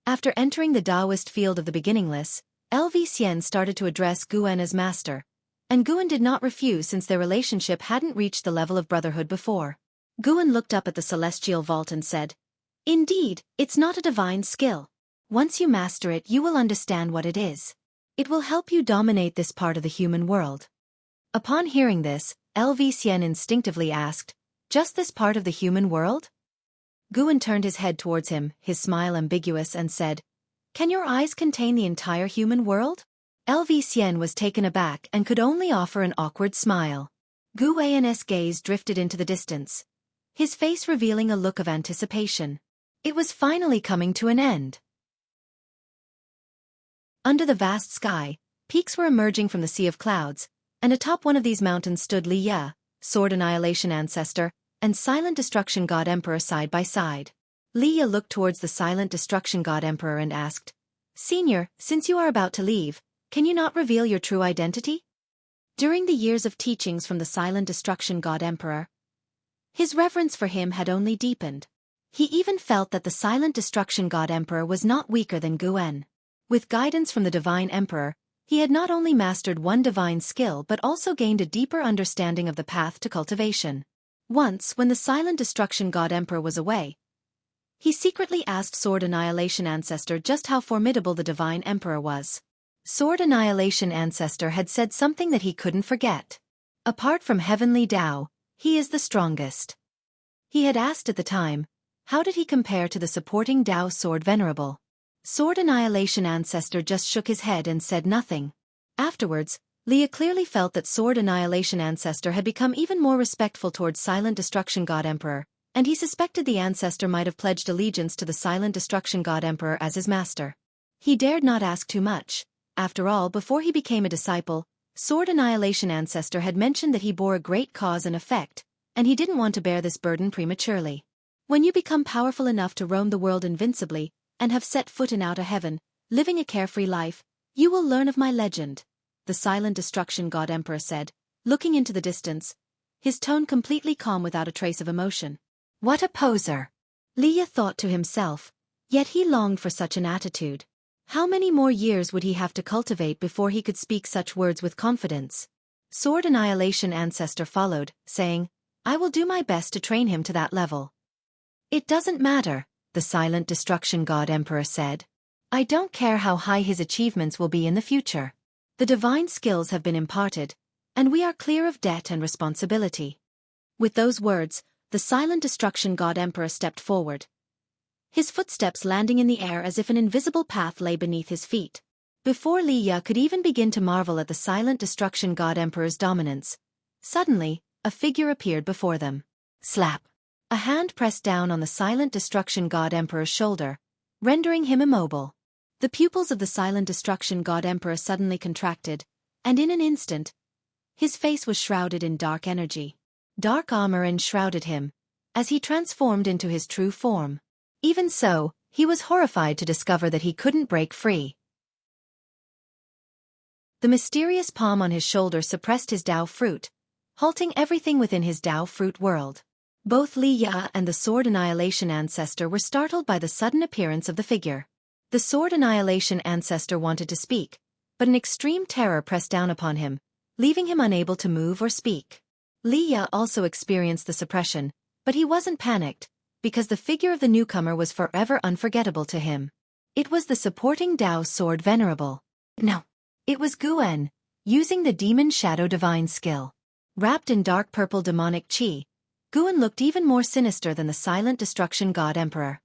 After entering the Taoist field of the beginningless, Xian started to address Guan as master, and Guan did not refuse since their relationship hadn't reached the level of brotherhood before. Guan looked up at the celestial vault and said, "Indeed, it's not a divine skill. Once you master it, you will understand what it is. It will help you dominate this part of the human world." Upon hearing this, Xian instinctively asked, "Just this part of the human world?" Guan turned his head towards him, his smile ambiguous, and said, "Can your eyes contain the entire human world?" Xian was taken aback and could only offer an awkward smile. Guan's gaze drifted into the distance, his face revealing a look of anticipation. It was finally coming to an end. Under the vast sky, peaks were emerging from the sea of clouds, and atop one of these mountains stood Liya, sword annihilation ancestor, and silent destruction god emperor side by side. Liya looked towards the silent destruction god emperor and asked, "Senior, since you are about to leave, can you not reveal your true identity?" During the years of teachings from the silent destruction god emperor, his reverence for him had only deepened. He even felt that the silent destruction god emperor was not weaker than Guan. With guidance from the divine emperor, he had not only mastered one divine skill but also gained a deeper understanding of the path to cultivation. Once, when the silent destruction god emperor was away, he secretly asked Sword Annihilation Ancestor just how formidable the divine emperor was. Sword Annihilation Ancestor had said something that he couldn't forget. "Apart from heavenly Tao, he is the strongest." He had asked at the time, how did he compare to the supporting Tao Sword Venerable? Sword Annihilation Ancestor just shook his head and said nothing. Afterwards, Liya clearly felt that Sword Annihilation Ancestor had become even more respectful towards Silent Destruction God Emperor, and he suspected the ancestor might have pledged allegiance to the Silent Destruction God Emperor as his master. He dared not ask too much. After all, before he became a disciple, Sword Annihilation Ancestor had mentioned that he bore a great cause and effect, and he didn't want to bear this burden prematurely. When you become powerful enough to roam the world invincibly, and have set foot in outer heaven, living a carefree life, you will learn of my legend, the Silent Destruction God Emperor said, looking into the distance, his tone completely calm without a trace of emotion. What a poser! Liya thought to himself, yet he longed for such an attitude. How many more years would he have to cultivate before he could speak such words with confidence? Sword Annihilation Ancestor followed, saying, I will do my best to train him to that level. It doesn't matter, the Silent Destruction God Emperor said. I don't care how high his achievements will be in the future. The divine skills have been imparted, and we are clear of debt and responsibility. With those words, the Silent Destruction God Emperor stepped forward, his footsteps landing in the air as if an invisible path lay beneath his feet. Before Liya could even begin to marvel at the Silent Destruction God Emperor's dominance, suddenly, a figure appeared before them. Slap! A hand pressed down on the Silent Destruction God Emperor's shoulder, rendering him immobile. The pupils of the silent destruction god emperor suddenly contracted, and in an instant, his face was shrouded in dark energy. Dark armor enshrouded him, as he transformed into his true form. Even so, he was horrified to discover that he couldn't break free. The mysterious palm on his shoulder suppressed his Dao fruit, halting everything within his Dao fruit world. Both Li Ya and the Sword Annihilation Ancestor were startled by the sudden appearance of the figure. The Sword Annihilation Ancestor wanted to speak, but an extreme terror pressed down upon him, leaving him unable to move or speak. Li Ya also experienced the suppression, but he wasn't panicked, because the figure of the newcomer was forever unforgettable to him. It was the supporting Dao sword venerable. No. It was Guan, using the Demon Shadow Divine skill. Wrapped in dark purple demonic chi, Guan looked even more sinister than the silent destruction god emperor.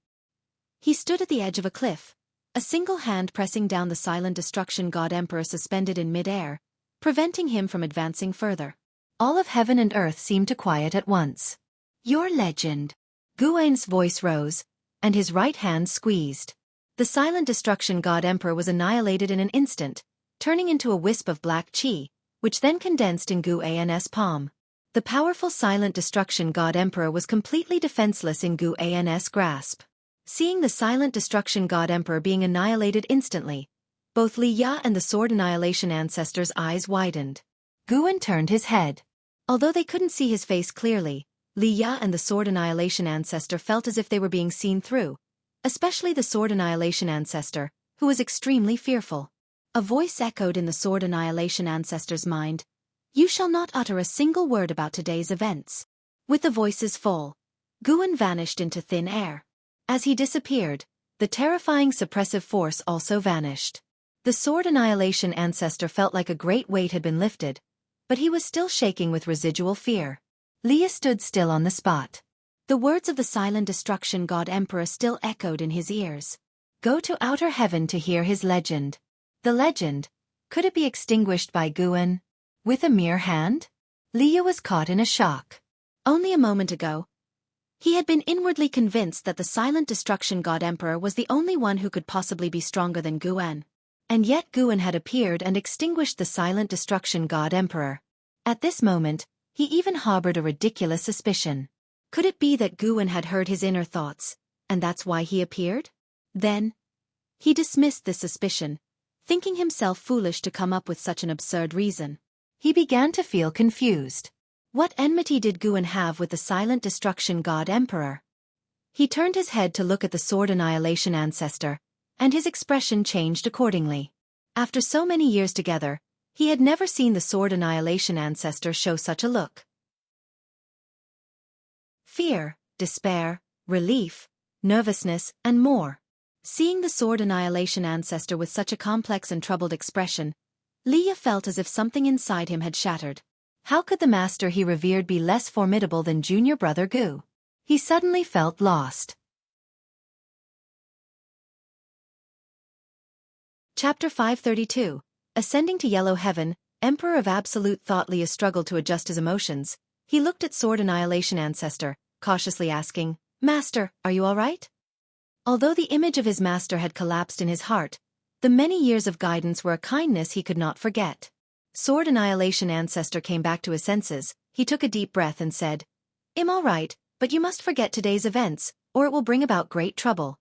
He stood at the edge of a cliff, a single hand pressing down the silent destruction god emperor suspended in mid-air, preventing him from advancing further. All of heaven and earth seemed to quiet at once. Your legend. Guan's voice rose, and his right hand squeezed. The silent destruction god emperor was annihilated in an instant, turning into a wisp of black chi, which then condensed in Guan's palm. The powerful silent destruction god emperor was completely defenseless in Guan's grasp. Seeing the silent destruction god emperor being annihilated instantly, both Li Ya and the Sword Annihilation Ancestor's eyes widened. Guan turned his head. Although they couldn't see his face clearly, Li Ya and the Sword Annihilation Ancestor felt as if they were being seen through, especially the Sword Annihilation Ancestor, who was extremely fearful. A voice echoed in the Sword Annihilation Ancestor's mind. You shall not utter a single word about today's events. With the voices full, Guan vanished into thin air. As he disappeared, the terrifying suppressive force also vanished. The Sword Annihilation Ancestor felt like a great weight had been lifted, but he was still shaking with residual fear. Leah stood still on the spot. The words of the silent destruction god emperor still echoed in his ears. Go to outer heaven to hear his legend. The legend, could it be extinguished by Guan? With a mere hand? Leah was caught in a shock. Only a moment ago, he had been inwardly convinced that the silent destruction god emperor was the only one who could possibly be stronger than Guan. And yet Guan had appeared and extinguished the silent destruction god emperor. At this moment, he even harbored a ridiculous suspicion. Could it be that Guan had heard his inner thoughts, and that's why he appeared? Then, he dismissed this suspicion, thinking himself foolish to come up with such an absurd reason. He began to feel confused. What enmity did Guan have with the silent destruction god emperor? He turned his head to look at the Sword Annihilation Ancestor, and his expression changed accordingly. After so many years together, he had never seen the Sword Annihilation Ancestor show such a look. Fear, despair, relief, nervousness, and more. Seeing the Sword Annihilation Ancestor with such a complex and troubled expression, Leah felt as if something inside him had shattered. How could the master he revered be less formidable than junior brother Gu? He suddenly felt lost. Chapter 532. Ascending to Yellow Heaven, Emperor of Absolute Thought. Leah struggled to adjust his emotions. He looked at Sword Annihilation Ancestor, cautiously asking, Master, are you all right? Although the image of his master had collapsed in his heart, the many years of guidance were a kindness he could not forget. Sword Annihilation Ancestor came back to his senses. He took a deep breath and said, I'm all right, but you must forget today's events, or it will bring about great trouble.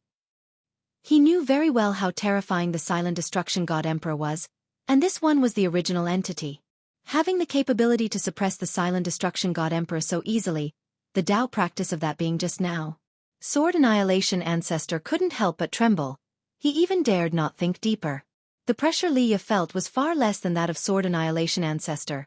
He knew very well how terrifying the silent destruction god emperor was, and this one was the original entity. Having the capability to suppress the silent destruction god emperor so easily, the Tao practice of that being just now. Sword Annihilation Ancestor couldn't help but tremble. He even dared not think deeper. The pressure Leah felt was far less than that of Sword Annihilation Ancestor.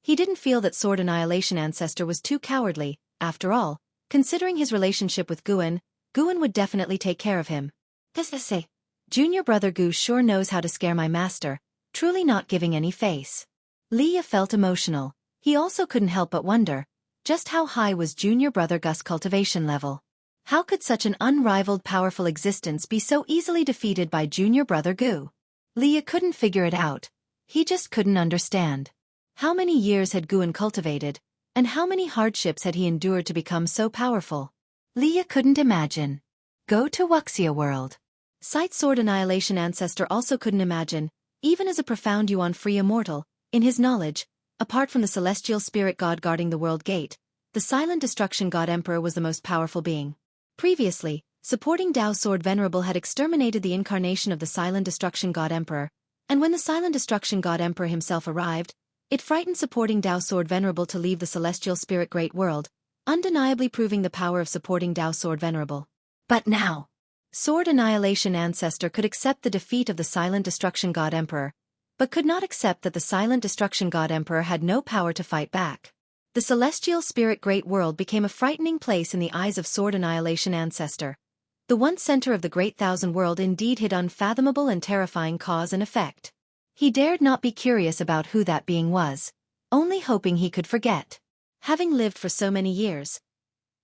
He didn't feel that Sword Annihilation Ancestor was too cowardly. After all, considering his relationship with Guan would definitely take care of him. Say, junior brother Gu sure knows how to scare my master, truly not giving any face. Leah felt emotional. He also couldn't help but wonder, just how high was junior brother Gus's cultivation level? How could such an unrivaled powerful existence be so easily defeated by junior brother Gu? Leah couldn't figure it out. He just couldn't understand. How many years had Guan cultivated, and how many hardships had he endured to become so powerful? Leah couldn't imagine. Go to Wuxia world. Sight Sword Annihilation Ancestor also couldn't imagine, even as a profound Yuan-free immortal, in his knowledge, apart from the celestial spirit god guarding the world gate, the silent destruction god Emperor was the most powerful being. Previously, supporting Dao Sword Venerable had exterminated the incarnation of the silent destruction god Emperor, and when the silent destruction god Emperor himself arrived, it frightened supporting Dao Sword Venerable to leave the celestial spirit great world, undeniably proving the power of supporting Dao Sword Venerable. But now, Sword Annihilation Ancestor could accept the defeat of the silent destruction god Emperor, but could not accept that the silent destruction god Emperor had no power to fight back. The celestial spirit great world became a frightening place in the eyes of Sword Annihilation Ancestor. The once center of the great thousand world indeed hid unfathomable and terrifying cause and effect. He dared not be curious about who that being was, only hoping he could forget. Having lived for so many years,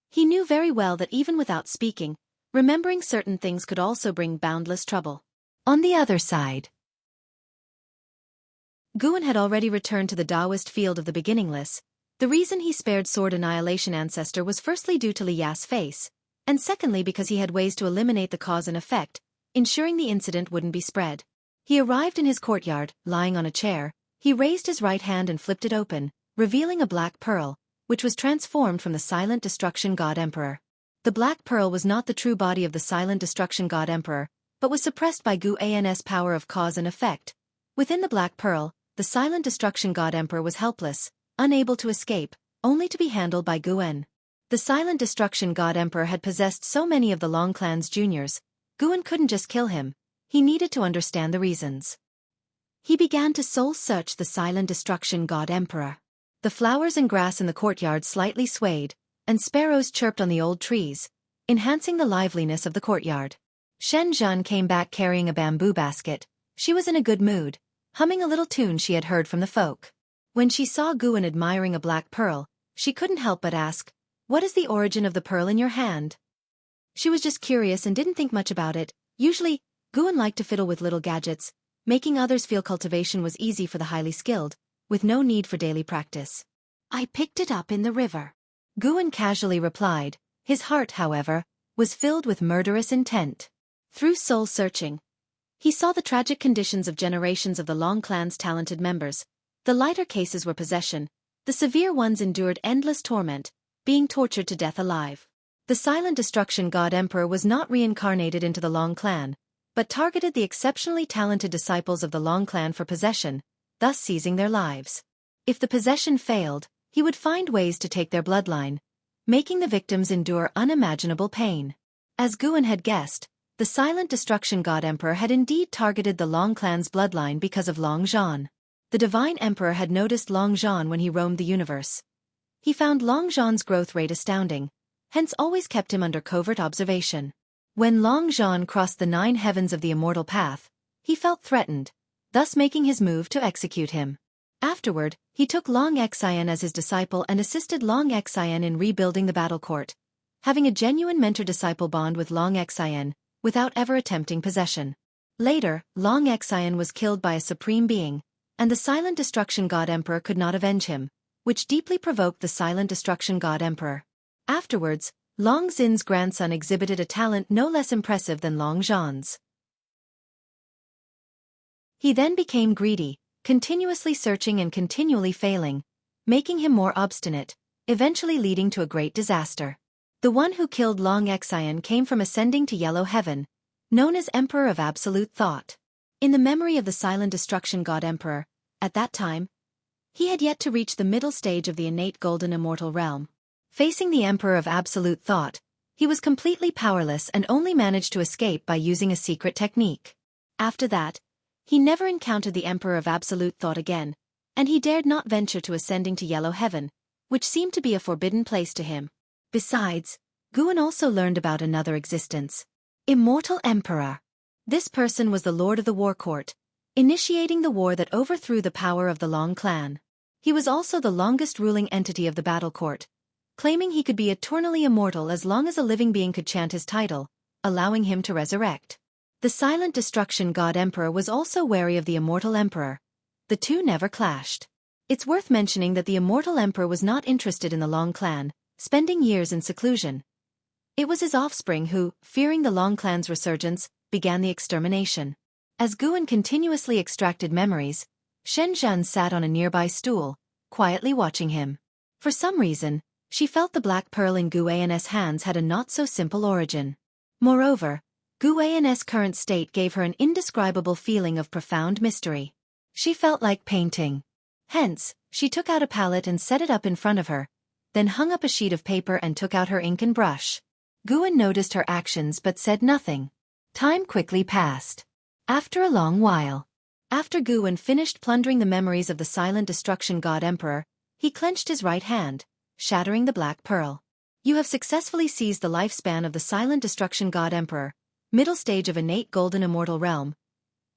he knew very well that even without speaking, remembering certain things could also bring boundless trouble. On the other side, Guan had already returned to the Taoist field of the beginningless. The reason he spared Sword Annihilation Ancestor was firstly due to Li Ya's face, and secondly because he had ways to eliminate the cause and effect, ensuring the incident wouldn't be spread. He arrived in his courtyard, lying on a chair. He raised his right hand and flipped it open, revealing a black pearl, which was transformed from the silent destruction god Emperor. The black pearl was not the true body of the silent destruction god Emperor, but was suppressed by Gu An's power of cause and effect. Within the black pearl, the silent destruction god Emperor was helpless, unable to escape, only to be handled by Guan. The silent destruction god Emperor had possessed so many of the Long Clan's juniors, Guan couldn't just kill him, he needed to understand the reasons. He began to soul-search the silent destruction god Emperor. The flowers and grass in the courtyard slightly swayed, and sparrows chirped on the old trees, enhancing the liveliness of the courtyard. Shen Zhan came back carrying a bamboo basket. She was in a good mood, humming a little tune she had heard from the folk. When she saw Guan admiring a black pearl, she couldn't help but ask, "What is the origin of the pearl in your hand?" She was just curious and didn't think much about it. Usually, Guan liked to fiddle with little gadgets, making others feel cultivation was easy for the highly skilled, with no need for daily practice. "I picked it up in the river," Guan casually replied. His heart, however, was filled with murderous intent. Through soul-searching, he saw the tragic conditions of generations of the Long Clan's talented members. The lighter cases were possession, the severe ones endured endless torment, being tortured to death alive. The silent destruction god Emperor was not reincarnated into the Long Clan, but targeted the exceptionally talented disciples of the Long Clan for possession, thus seizing their lives. If the possession failed, he would find ways to take their bloodline, making the victims endure unimaginable pain. As Guan had guessed, the silent destruction god Emperor had indeed targeted the Long Clan's bloodline because of Long Zhan. The divine emperor had noticed Long Zhan when he roamed the universe. He found Long Zhan's growth rate astounding, hence always kept him under covert observation. When Long Zhan crossed the 9 heavens of the immortal path, he felt threatened, thus making his move to execute him. Afterward, he took Long Xian as his disciple and assisted Long Xian in rebuilding the battle court, having a genuine mentor-disciple bond with Long Xian, without ever attempting possession. Later, Long Xian was killed by a supreme being, and the silent destruction god Emperor could not avenge him, which deeply provoked the silent destruction god Emperor. Afterwards, Long Xin's grandson exhibited a talent no less impressive than Long Zhan's. He then became greedy, continuously searching and continually failing, making him more obstinate, eventually leading to a great disaster. The one who killed Long Xian came from ascending to Yellow Heaven, known as Emperor of Absolute Thought. In the memory of the silent destruction god Emperor, at that time, he had yet to reach the middle stage of the innate golden immortal realm. Facing the Emperor of Absolute Thought, he was completely powerless and only managed to escape by using a secret technique. After that, he never encountered the Emperor of Absolute Thought again, and he dared not venture to ascending to Yellow Heaven, which seemed to be a forbidden place to him. Besides, Guan also learned about another existence. Immortal Emperor. This person was the Lord of the War Court, initiating the war that overthrew the power of the Long Clan. He was also the longest ruling entity of the battle court, claiming he could be eternally immortal as long as a living being could chant his title, allowing him to resurrect. The silent destruction god Emperor was also wary of the immortal Emperor. The two never clashed. It's worth mentioning that the immortal Emperor was not interested in the Long Clan, spending years in seclusion. It was his offspring who, fearing the Long Clan's resurgence, began the extermination. As Guan continuously extracted memories, Xianxia sat on a nearby stool, quietly watching him. For some reason, she felt the black pearl in Guan's hands had a not-so-simple origin. Moreover, Guan's current state gave her an indescribable feeling of profound mystery. She felt like painting. Hence, she took out a palette and set it up in front of her, then hung up a sheet of paper and took out her ink and brush. Guan noticed her actions but said nothing. Time quickly passed. After a long while, after Guan finished plundering the memories of the silent destruction god emperor, he clenched his right hand, shattering the black pearl. You have successfully seized the lifespan of the silent destruction god emperor, middle stage of innate golden immortal realm.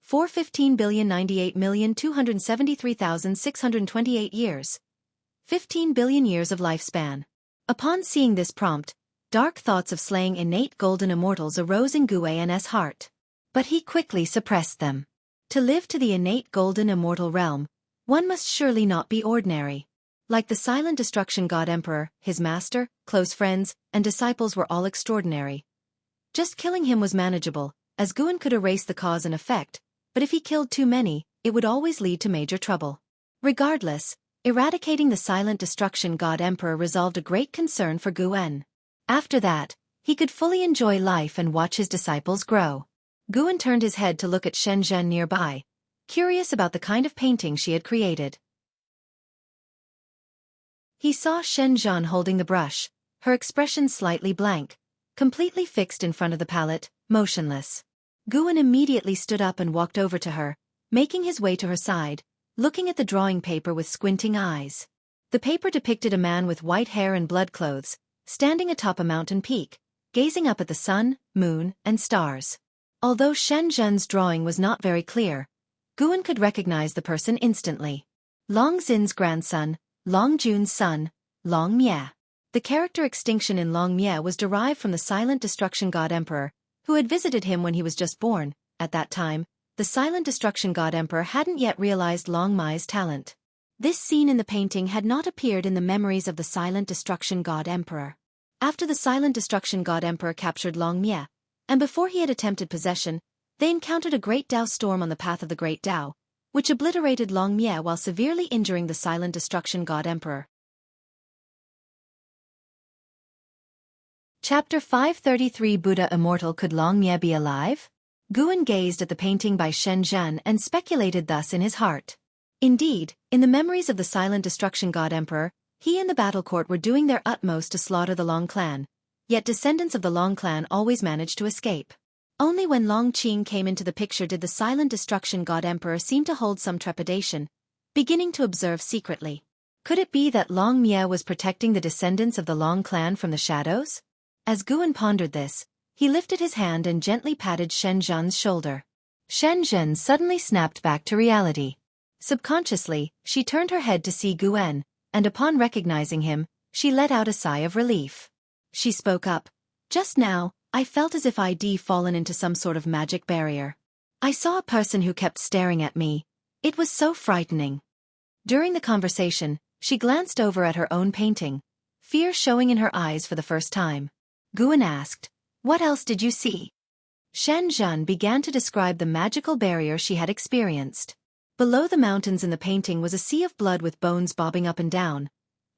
415,098,273,628 years. 15 billion years of lifespan. Upon seeing this prompt, dark thoughts of slaying innate golden immortals arose in Guan's heart. But he quickly suppressed them. To live to the innate golden immortal realm, one must surely not be ordinary. Like the silent destruction god emperor, his master, close friends, and disciples were all extraordinary. Just killing him was manageable, as Guan could erase the cause and effect, but if he killed too many, it would always lead to major trouble. Regardless, eradicating the silent destruction god emperor resolved a great concern for Guan. After that, he could fully enjoy life and watch his disciples grow. Guan turned his head to look at Xianxia nearby, curious about the kind of painting she had created. He saw Xianxia holding the brush, her expression slightly blank, completely fixed in front of the palette, motionless. Guan immediately stood up and walked over to her, making his way to her side, looking at the drawing paper with squinting eyes. The paper depicted a man with white hair and blood clothes, standing atop a mountain peak, gazing up at the sun, moon, and stars. Although Xianxia's drawing was not very clear, Guan could recognize the person instantly. Long Xin's grandson, Long Jun's son, Long Mie. The character extinction in Long Mie was derived from the silent destruction god emperor, who had visited him when he was just born. At that time, the silent destruction god emperor hadn't yet realized Long Mie's talent. This scene in the painting had not appeared in the memories of the silent destruction god emperor. After the silent destruction god emperor captured Long Mie, and before he had attempted possession, they encountered a great Dao storm on the path of the great Dao, which obliterated Long Mie while severely injuring the silent destruction god emperor. Chapter 533 Buddha Immortal. Could Long Mie be alive? Guan gazed at the painting by Xianxia and speculated thus in his heart. Indeed, in the memories of the silent destruction god emperor, he and the battle court were doing their utmost to slaughter the Long clan, yet descendants of the Long clan always managed to escape. Only when Long Qing came into the picture did the silent destruction god emperor seem to hold some trepidation, beginning to observe secretly. Could it be that Long Mie was protecting the descendants of the Long clan from the shadows? As Guan pondered this, he lifted his hand and gently patted Xianxia's shoulder. Xianxia suddenly snapped back to reality. Subconsciously, she turned her head to see Guan, and upon recognizing him, she let out a sigh of relief. She spoke up. Just now, I felt as if I'd fallen into some sort of magic barrier. I saw a person who kept staring at me. It was so frightening. During the conversation, she glanced over at her own painting, fear showing in her eyes for the first time. Guan asked, "What else did you see?" Xianxia began to describe the magical barrier she had experienced. Below the mountains in the painting was a sea of blood with bones bobbing up and down,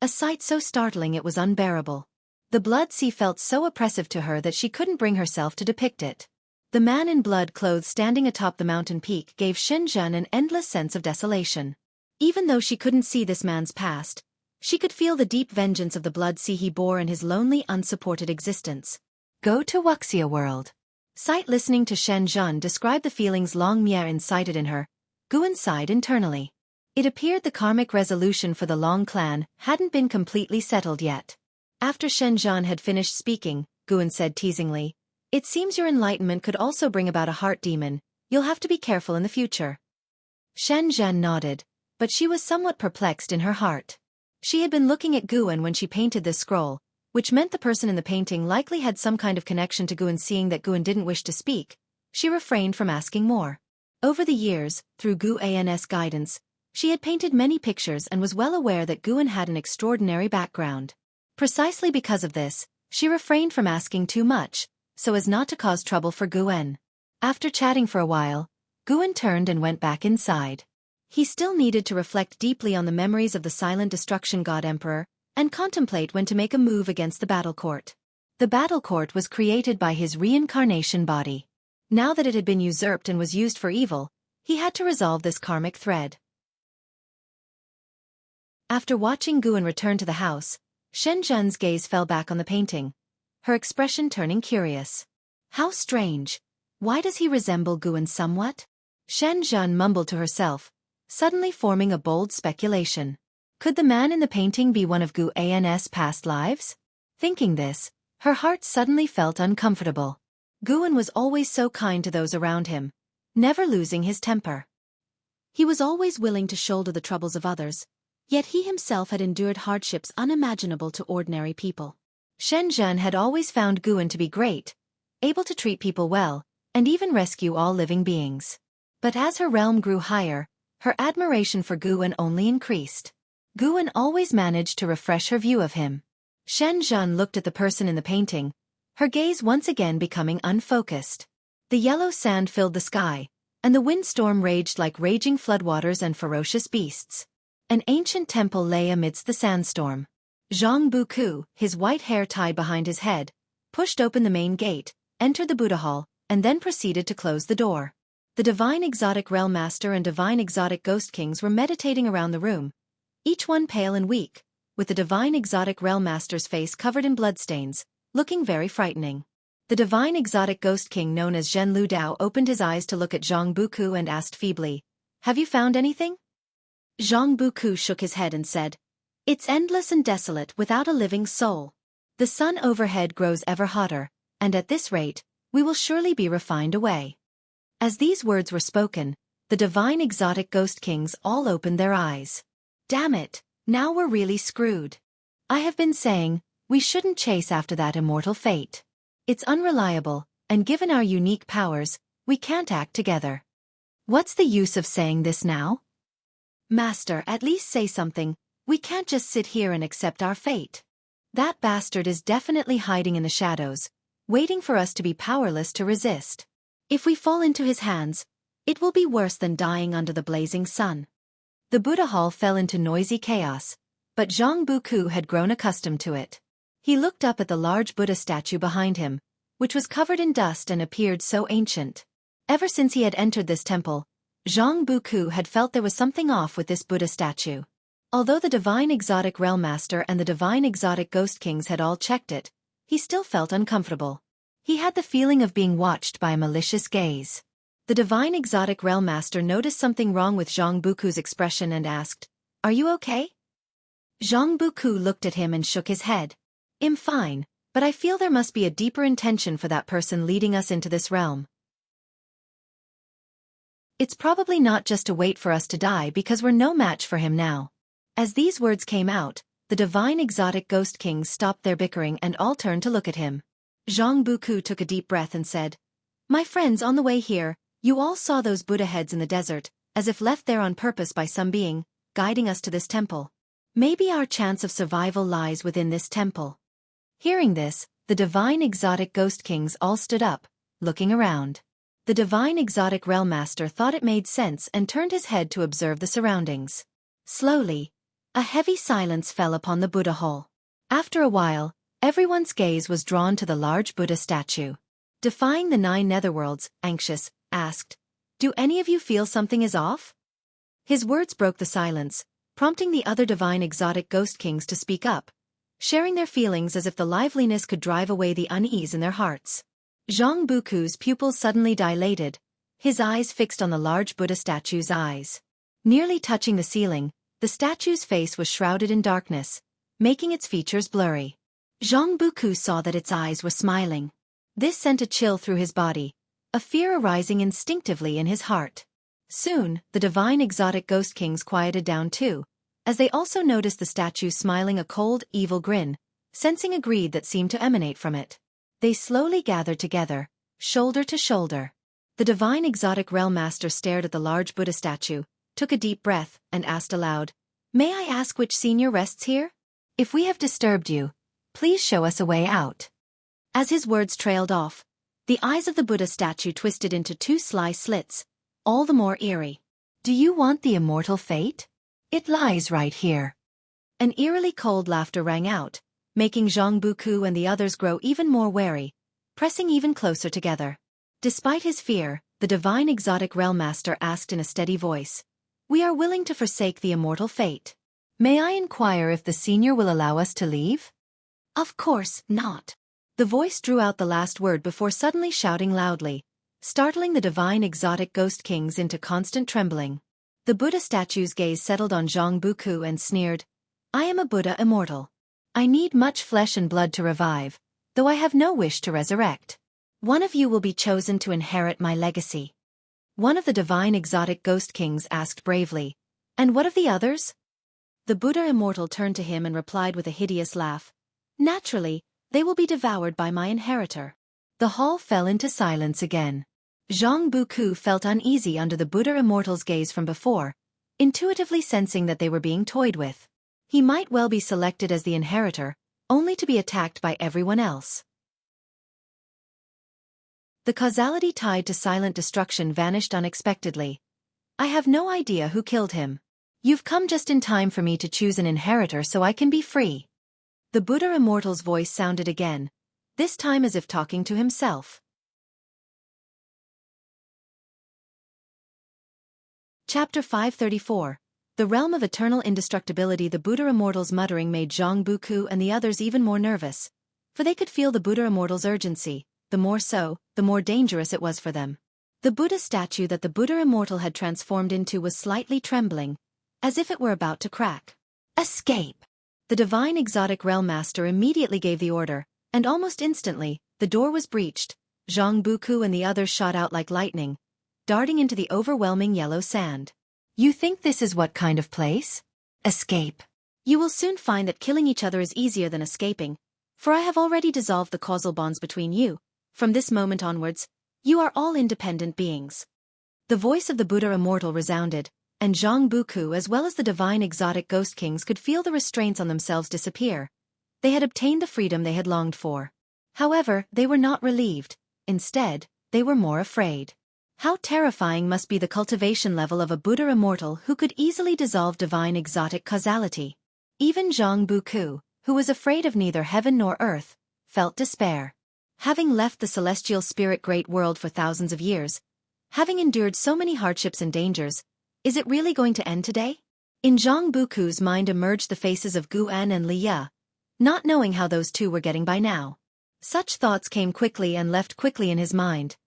a sight so startling it was unbearable. The blood sea felt so oppressive to her that she couldn't bring herself to depict it. The man in blood clothes standing atop the mountain peak gave Xianxia an endless sense of desolation. Even though she couldn't see this man's past, she could feel the deep vengeance of the blood sea he bore in his lonely, unsupported existence. Go to Wuxia world. Sight listening to Xianxia describe the feelings Long Mie incited in her, Guan sighed internally. It appeared the karmic resolution for the Long clan hadn't been completely settled yet. After Xianxia had finished speaking, Guan said teasingly, "It seems your enlightenment could also bring about a heart demon. You'll have to be careful in the future." Xianxia nodded, but she was somewhat perplexed in her heart. She had been looking at Guan when she painted this scroll, which meant the person in the painting likely had some kind of connection to Guan. Seeing that Guan didn't wish to speak, she refrained from asking more. Over the years, through Guan's guidance, she had painted many pictures and was well aware that Guan had an extraordinary background. Precisely because of this, she refrained from asking too much, so as not to cause trouble for Guan. After chatting for a while, Guan turned and went back inside. He still needed to reflect deeply on the memories of the silent destruction god emperor, and contemplate when to make a move against the battle court. The battle court was created by his reincarnation body. Now that it had been usurped and was used for evil, he had to resolve this karmic thread. After watching Guan return to the house, Shen Zhen's gaze fell back on the painting, her expression turning curious. How strange. Why does he resemble Guan somewhat? Shen Zhen mumbled to herself, suddenly forming a bold speculation. Could the man in the painting be one of Guan's past lives? Thinking this, her heart suddenly felt uncomfortable. Guan was always so kind to those around him, never losing his temper. He was always willing to shoulder the troubles of others, yet he himself had endured hardships unimaginable to ordinary people. Shen Zhen had always found Guan to be great, able to treat people well, and even rescue all living beings. But as her realm grew higher, her admiration for Guan only increased. Guan always managed to refresh her view of him. Shen Zhen looked at the person in the painting, her gaze once again becoming unfocused. The yellow sand filled the sky, and the windstorm raged like raging floodwaters and ferocious beasts. An ancient temple lay amidst the sandstorm. Jianghu, his white hair tied behind his head, pushed open the main gate, entered the Buddha hall, and then proceeded to close the door. The divine exotic realm master and divine exotic ghost kings were meditating around the room, each one pale and weak, with the divine exotic realm master's face covered in bloodstains, looking very frightening. The divine exotic ghost king known as Zhen Lu Dao opened his eyes to look at Zhang Buku and asked feebly, "Have you found anything?" Zhang Buku shook his head and said, "It's endless and desolate without a living soul. The sun overhead grows ever hotter, and at this rate, we will surely be refined away." As these words were spoken, the divine exotic ghost kings all opened their eyes. Damn it, now we're really screwed. I have been saying, we shouldn't chase after that immortal fate. It's unreliable, and given our unique powers, we can't act together. What's the use of saying this now? Master, at least say something. We can't just sit here and accept our fate. That bastard is definitely hiding in the shadows, waiting for us to be powerless to resist. If we fall into his hands, it will be worse than dying under the blazing sun. The Buddha hall fell into noisy chaos, but Zhang Buku had grown accustomed to it. He looked up at the large Buddha statue behind him, which was covered in dust and appeared so ancient. Ever since he had entered this temple, Zhang Buku had felt there was something off with this Buddha statue. Although the divine exotic realm master and the divine exotic ghost kings had all checked it, he still felt uncomfortable. He had the feeling of being watched by a malicious gaze. The divine exotic realm master noticed something wrong with Zhang Buku's expression and asked, "Are you okay?" Zhang Buku looked at him and shook his head. "I'm fine, but I feel there must be a deeper intention for that person leading us into this realm. It's probably not just to wait for us to die because we're no match for him now." As these words came out, the divine exotic ghost kings stopped their bickering and all turned to look at him. Zhang Buku took a deep breath and said, "My friends, on the way here, you all saw those Buddha heads in the desert, as if left there on purpose by some being, guiding us to this temple. Maybe our chance of survival lies within this temple." Hearing this, the divine exotic ghost kings all stood up, looking around. The divine exotic realm master thought it made sense and turned his head to observe the surroundings. Slowly, a heavy silence fell upon the Buddha hall. After a while, everyone's gaze was drawn to the large Buddha statue. Defying the 9 netherworlds, Xianxia asked, "Do any of you feel something is off?" His words broke the silence, prompting the other divine exotic ghost kings to speak up, sharing their feelings as if the liveliness could drive away the unease in their hearts. Zhang Buku's pupils suddenly dilated, his eyes fixed on the large Buddha statue's eyes. Nearly touching the ceiling, the statue's face was shrouded in darkness, making its features blurry. Zhang Buku saw that its eyes were smiling. This sent a chill through his body, a fear arising instinctively in his heart. Soon, the divine exotic ghost kings quieted down too, as they also noticed the statue smiling a cold, evil grin, sensing a greed that seemed to emanate from it. They slowly gathered together, shoulder to shoulder. The divine exotic realm master stared at the large Buddha statue, took a deep breath, and asked aloud, "May I ask which senior rests here? If we have disturbed you, please show us a way out." As his words trailed off, The eyes of the Buddha statue twisted into two sly slits, all the more eerie. Do you want the immortal fate? It lies right here. An eerily cold laughter rang out, making Jianghu and the others grow even more wary, pressing even closer together. Despite his fear, the divine exotic realm master asked in a steady voice, "We are willing to forsake the immortal fate. May I inquire if the senior will allow us to leave?" "Of course not." The voice drew out the last word before suddenly shouting loudly, startling the divine exotic ghost kings into constant trembling. The Buddha statue's gaze settled on Jianghu and sneered, "I am a Buddha immortal. I need much flesh and blood to revive, though I have no wish to resurrect. One of you will be chosen to inherit my legacy." One of the divine exotic ghost kings asked bravely, "And what of the others?" The Buddha immortal turned to him and replied with a hideous laugh, "Naturally, they will be devoured by my inheritor." The hall fell into silence again. Jianghu felt uneasy under the Buddha immortal's gaze from before, intuitively sensing that they were being toyed with. He might well be selected as the inheritor, only to be attacked by everyone else. The causality tied to silent destruction vanished unexpectedly. "I have no idea who killed him. You've come just in time for me to choose an inheritor so I can be free." The Buddha immortal's voice sounded again, this time as if talking to himself. Chapter 534. The Realm of Eternal Indestructibility. The Buddha immortal's muttering made Jianghu and the others even more nervous, for they could feel the Buddha immortal's urgency. The more so, the more dangerous it was for them. The Buddha statue that the Buddha immortal had transformed into was slightly trembling, as if it were about to crack. "Escape!" The divine exotic realm master immediately gave the order, and almost instantly, the door was breached. Jianghu and the others shot out like lightning, darting into the overwhelming yellow sand. "You think this is what kind of place? Escape. You will soon find that killing each other is easier than escaping, for I have already dissolved the causal bonds between you. From this moment onwards, you are all independent beings." The voice of the Buddha immortal resounded, and Jianghu as well as the divine exotic ghost kings could feel the restraints on themselves disappear. They had obtained the freedom they had longed for. However, they were not relieved. Instead, they were more afraid. How terrifying must be the cultivation level of a Buddha immortal who could easily dissolve divine exotic causality. Even Jianghu, who was afraid of neither heaven nor earth, felt despair. Having left the celestial spirit great world for thousands of years, having endured so many hardships and dangers, is it really going to end today? In Jianghu's mind emerged the faces of Guan and Liya, not knowing how those two were getting by now. Such thoughts came quickly and left quickly in his mind.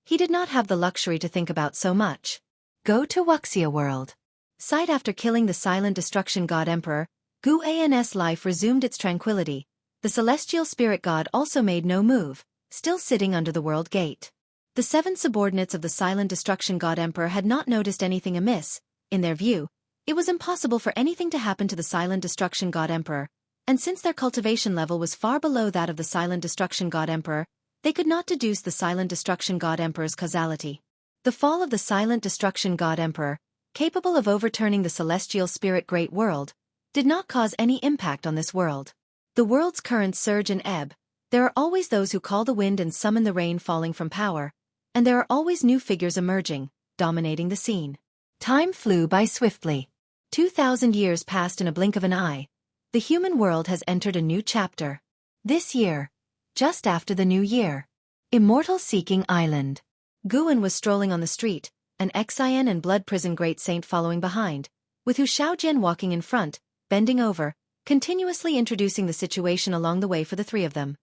He did not have the luxury to think about so much. Go to Wuxia world. Sight after killing the silent destruction god emperor, Guan's life resumed its tranquility. The celestial spirit god also made no move, still sitting under the world gate. The 7 subordinates of the silent destruction god emperor had not noticed anything amiss. In their view, it was impossible for anything to happen to the silent destruction god emperor, and since their cultivation level was far below that of the silent destruction god emperor, they could not deduce the silent destruction god emperor's causality. The fall of the silent destruction god emperor, capable of overturning the celestial spirit great world, did not cause any impact on this world. The world's currents surge and ebb. There are always those who call the wind and summon the rain falling from power, and there are always new figures emerging, dominating the scene. Time flew by swiftly. 2,000 years passed in a blink of an eye. The human world has entered a new chapter. This year, just after the new year. Immortal Seeking Island. Guan was strolling on the street, an Xian and blood prison great saint following behind, with Xianxia walking in front, bending over, continuously introducing the situation along the way for the 3 of them.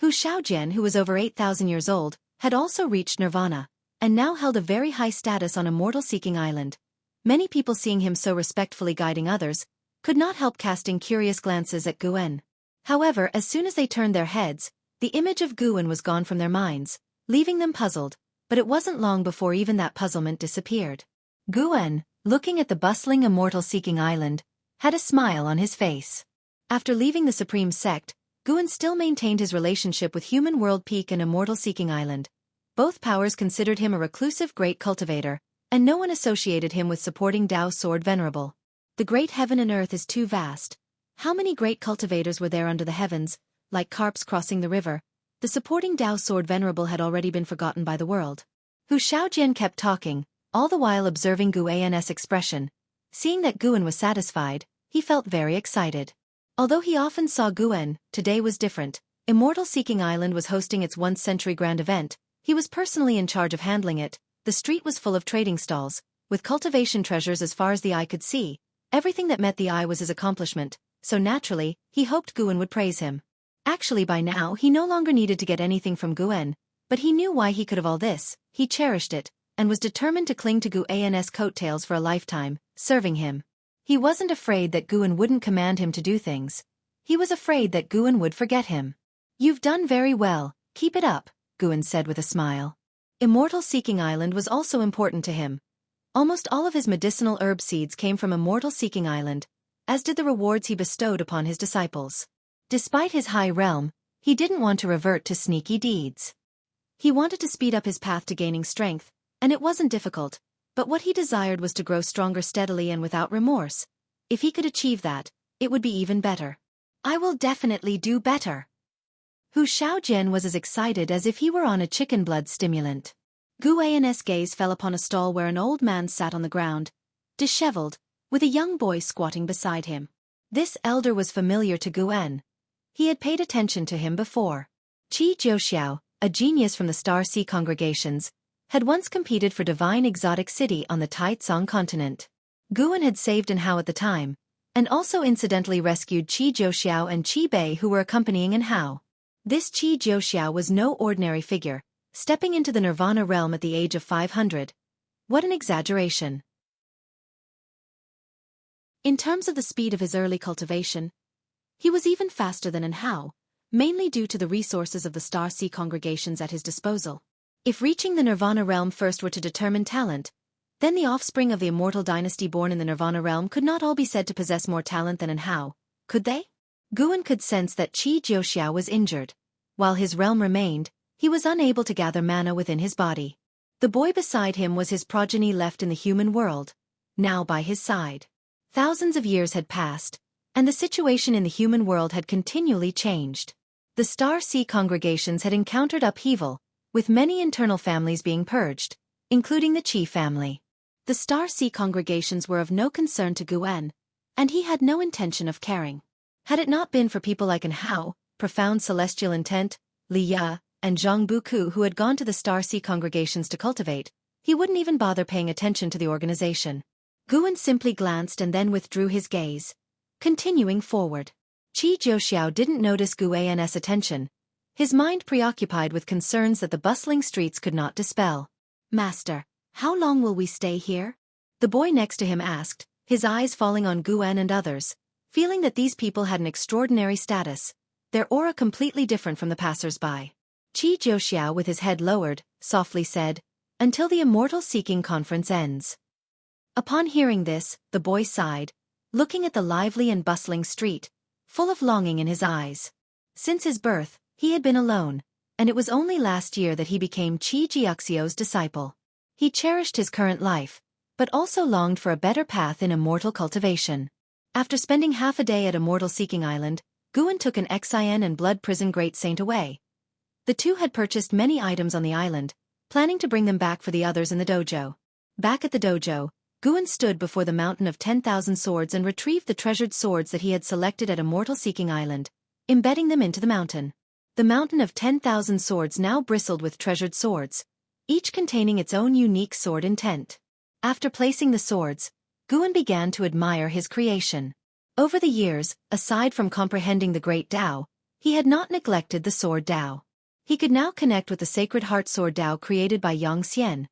Xianxia, who was over 8,000 years old, had also reached nirvana, and now held a very high status on Immortal Seeking Island. Many people seeing him so respectfully guiding others, could not help casting curious glances at Guan. However, as soon as they turned their heads, the image of Guan was gone from their minds, leaving them puzzled, but it wasn't long before even that puzzlement disappeared. Guan, looking at the bustling Immortal Seeking Island, had a smile on his face. After leaving the Supreme Sect, Guan still maintained his relationship with Human World Peak and Immortal Seeking Island. Both powers considered him a reclusive great cultivator, and no one associated him with supporting Tao Sword Venerable. The great heaven and earth is too vast. How many great cultivators were there under the heavens, like carps crossing the river, The supporting Dao sword venerable had already been forgotten by the world. Hu Shaojian kept talking, all the while observing Gu An's expression. Seeing that Guan was satisfied, he felt very excited. Although he often saw Guan, today was different. Immortal Seeking Island was hosting its once-century grand event. He was personally in charge of handling it. The street was full of trading stalls, with cultivation treasures as far as the eye could see. Everything that met the eye was his accomplishment, so naturally, he hoped Guan would praise him. Actually by now he no longer needed to get anything from Guan, but he knew why he could have all this. He cherished it, and was determined to cling to Guan's coattails for a lifetime, serving him. He wasn't afraid that Guan wouldn't command him to do things. He was afraid that Guan would forget him. "You've done very well, keep it up," Guan said with a smile. Immortal Seeking Island was also important to him. Almost all of his medicinal herb seeds came from Immortal Seeking Island, as did the rewards he bestowed upon his disciples. Despite his high realm, he didn't want to revert to sneaky deeds. He wanted to speed up his path to gaining strength, and it wasn't difficult, but what he desired was to grow stronger steadily and without remorse. If he could achieve that, it would be even better. "I will definitely do better." Hu Shaojian was as excited as if he were on a chicken blood stimulant. Gu An's gaze fell upon a stall where an old man sat on the ground, disheveled, with a young boy squatting beside him. This elder was familiar to Guan. He had paid attention to him before. Qi Jiuxiao, a genius from the Star Sea congregations, had once competed for Divine Exotic City on the Taitsong continent. Guan had saved Anhao at the time, and also incidentally rescued Qi Jiuxiao and Qi Bei who were accompanying Anhao. This Qi Jiuxiao was no ordinary figure, stepping into the Nirvana realm at the age of 500. What an exaggeration. In terms of the speed of his early cultivation, he was even faster than Anhao, mainly due to the resources of the Star Sea congregations at his disposal. If reaching the Nirvana realm first were to determine talent, then the offspring of the immortal dynasty born in the Nirvana realm could not all be said to possess more talent than Anhao, could they? Guan could sense that Qi Jiuxiao was injured. While his realm remained, he was unable to gather mana within his body. The boy beside him was his progeny left in the human world, now by his side. Thousands of years had passed, and the situation in the human world had continually changed. The Star Sea congregations had encountered upheaval, with many internal families being purged, including the Qi family. The Star Sea congregations were of no concern to Guan, and he had no intention of caring. Had it not been for people like Anhao, Profound Celestial Intent, Li Ya, and Zhang Buku who had gone to the Star Sea congregations to cultivate, he wouldn't even bother paying attention to the organization. Guan simply glanced and then withdrew his gaze, continuing forward. Qi Jiuxiao didn't notice Guan's attention, his mind preoccupied with concerns that the bustling streets could not dispel. "Master, how long will we stay here?" the boy next to him asked, his eyes falling on Guan and others, feeling that these people had an extraordinary status, their aura completely different from the passers-by. Qi Jiuxiao with his head lowered, softly said, "Until the Immortal Seeking Conference ends." Upon hearing this, the boy sighed, looking at the lively and bustling street, full of longing in his eyes. Since his birth, he had been alone, and it was only last year that he became Qi Jiuxiao's disciple. He cherished his current life, but also longed for a better path in immortal cultivation. After spending half a day at Immortal Seeking Island, Guan took an Xian and Blood Prison Great Saint away. The two had purchased many items on the island, planning to bring them back for the others in the dojo. Back at the dojo, Guan stood before the mountain of 10,000 swords and retrieved the treasured swords that he had selected at Immortal Seeking Island, embedding them into the mountain. The mountain of 10,000 swords now bristled with treasured swords, each containing its own unique sword intent. After placing the swords, Guan began to admire his creation. Over the years, aside from comprehending the great Tao, he had not neglected the sword Tao. He could now connect with the Sacred Heart Sword Tao created by Xianxia.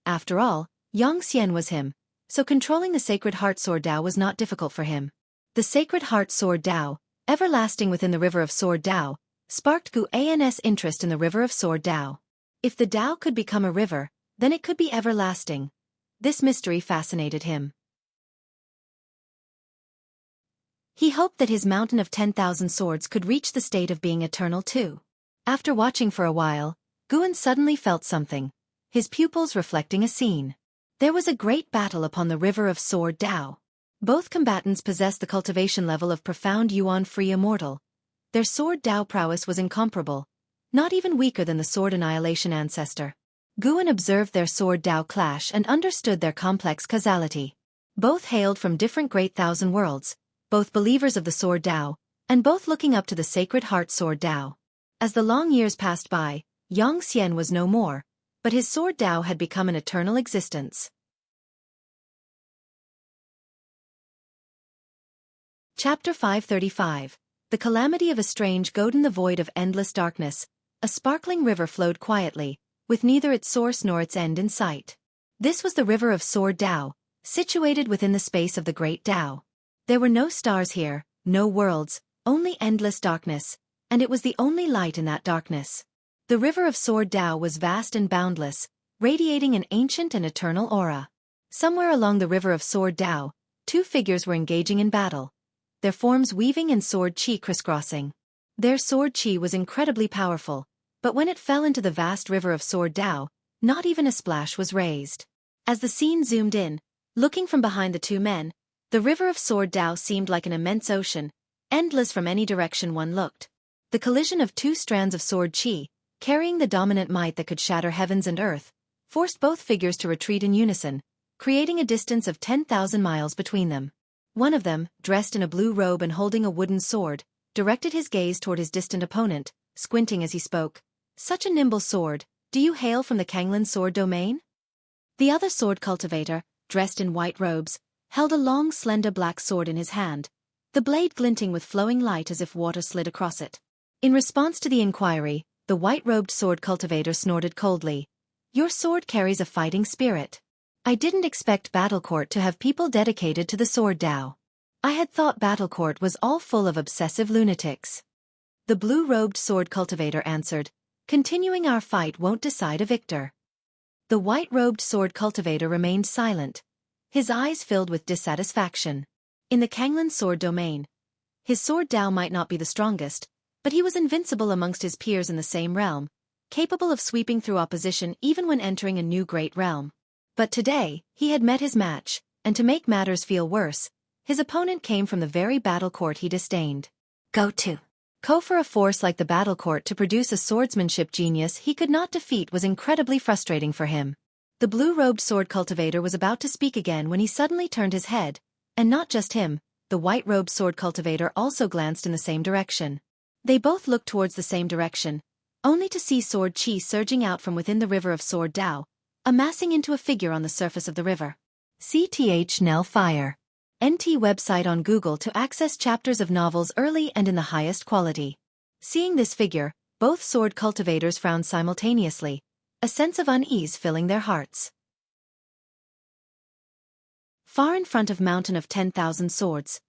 After all, Xianxia was him, so controlling the Sacred Heart Sword Tao was not difficult for him. The Sacred Heart Sword Tao, everlasting within the River of Sword Tao, sparked Guan's interest in the River of Sword Tao. If the Tao could become a river, then it could be everlasting. This mystery fascinated him. He hoped that his mountain of 10,000 swords could reach the state of being eternal too. After watching for a while, Guan suddenly felt something, his pupils reflecting a scene. There was a great battle upon the River of Sword Tao. Both combatants possessed the cultivation level of profound Yuan-free immortal. Their sword Tao prowess was incomparable. not even weaker than the sword annihilation ancestor. Guan observed their sword Dao clash and understood their complex causality. Both hailed from different great thousand worlds, both believers of the sword Dao, and both looking up to the sacred heart sword Dao. As the long years passed by, Xianxia was no more, but his sword Dao had become an eternal existence. Chapter 535. The Calamity of a Strange God. In the void of endless darkness, a sparkling river flowed quietly, with neither its source nor its end in sight. This was the river of Sword Dao, situated within the space of the great Dao. There were no stars here, no worlds, only endless darkness, and it was the only light in that darkness. The river of Sword Dao was vast and boundless, radiating an ancient and eternal aura. Somewhere along the river of Sword Dao, two figures were engaging in battle, their forms weaving and sword chi crisscrossing. Their sword chi was incredibly powerful, but when it fell into the vast river of Sword Dao, not even a splash was raised. As the scene zoomed in, looking from behind the two men, the river of Sword Dao seemed like an immense ocean, endless from any direction one looked. The collision of two strands of sword chi, carrying the dominant might that could shatter heavens and earth, forced both figures to retreat in unison, creating a distance of 10,000 miles between them. One of them, dressed in a blue robe and holding a wooden sword, directed his gaze toward his distant opponent, squinting as he spoke. "Such a nimble sword, do you hail from the Kanglan sword domain?" The other sword cultivator, dressed in white robes, held a long slender black sword in his hand, the blade glinting with flowing light as if water slid across it. In response to the inquiry, the white-robed sword cultivator snorted coldly. "Your sword carries a fighting spirit. I didn't expect Battlecourt to have people dedicated to the sword Dao. I had thought Battlecourt was all full of obsessive lunatics." The blue-robed sword cultivator answered, "Continuing our fight won't decide a victor." The white-robed sword cultivator remained silent, his eyes filled with dissatisfaction. In the Kanglan sword domain, his sword Dao might not be the strongest, but he was invincible amongst his peers in the same realm, capable of sweeping through opposition even when entering a new great realm. But today, he had met his match, and to make matters feel worse, his opponent came from the very battle court he disdained. For a force like the battle court to produce a swordsmanship genius he could not defeat was incredibly frustrating for him. The blue-robed sword cultivator was about to speak again when he suddenly turned his head, and not just him, the white-robed sword cultivator also glanced in the same direction. They both looked towards the same direction, only to see sword chi surging out from within the river of Sword Dao, amassing into a figure on the surface of the river. CTH Nell Fire. NT website on Google to access chapters of novels early and in the highest quality. Seeing this figure, both sword cultivators frowned simultaneously, a sense of unease filling their hearts. Far in front of Mountain of 10,000 Swords,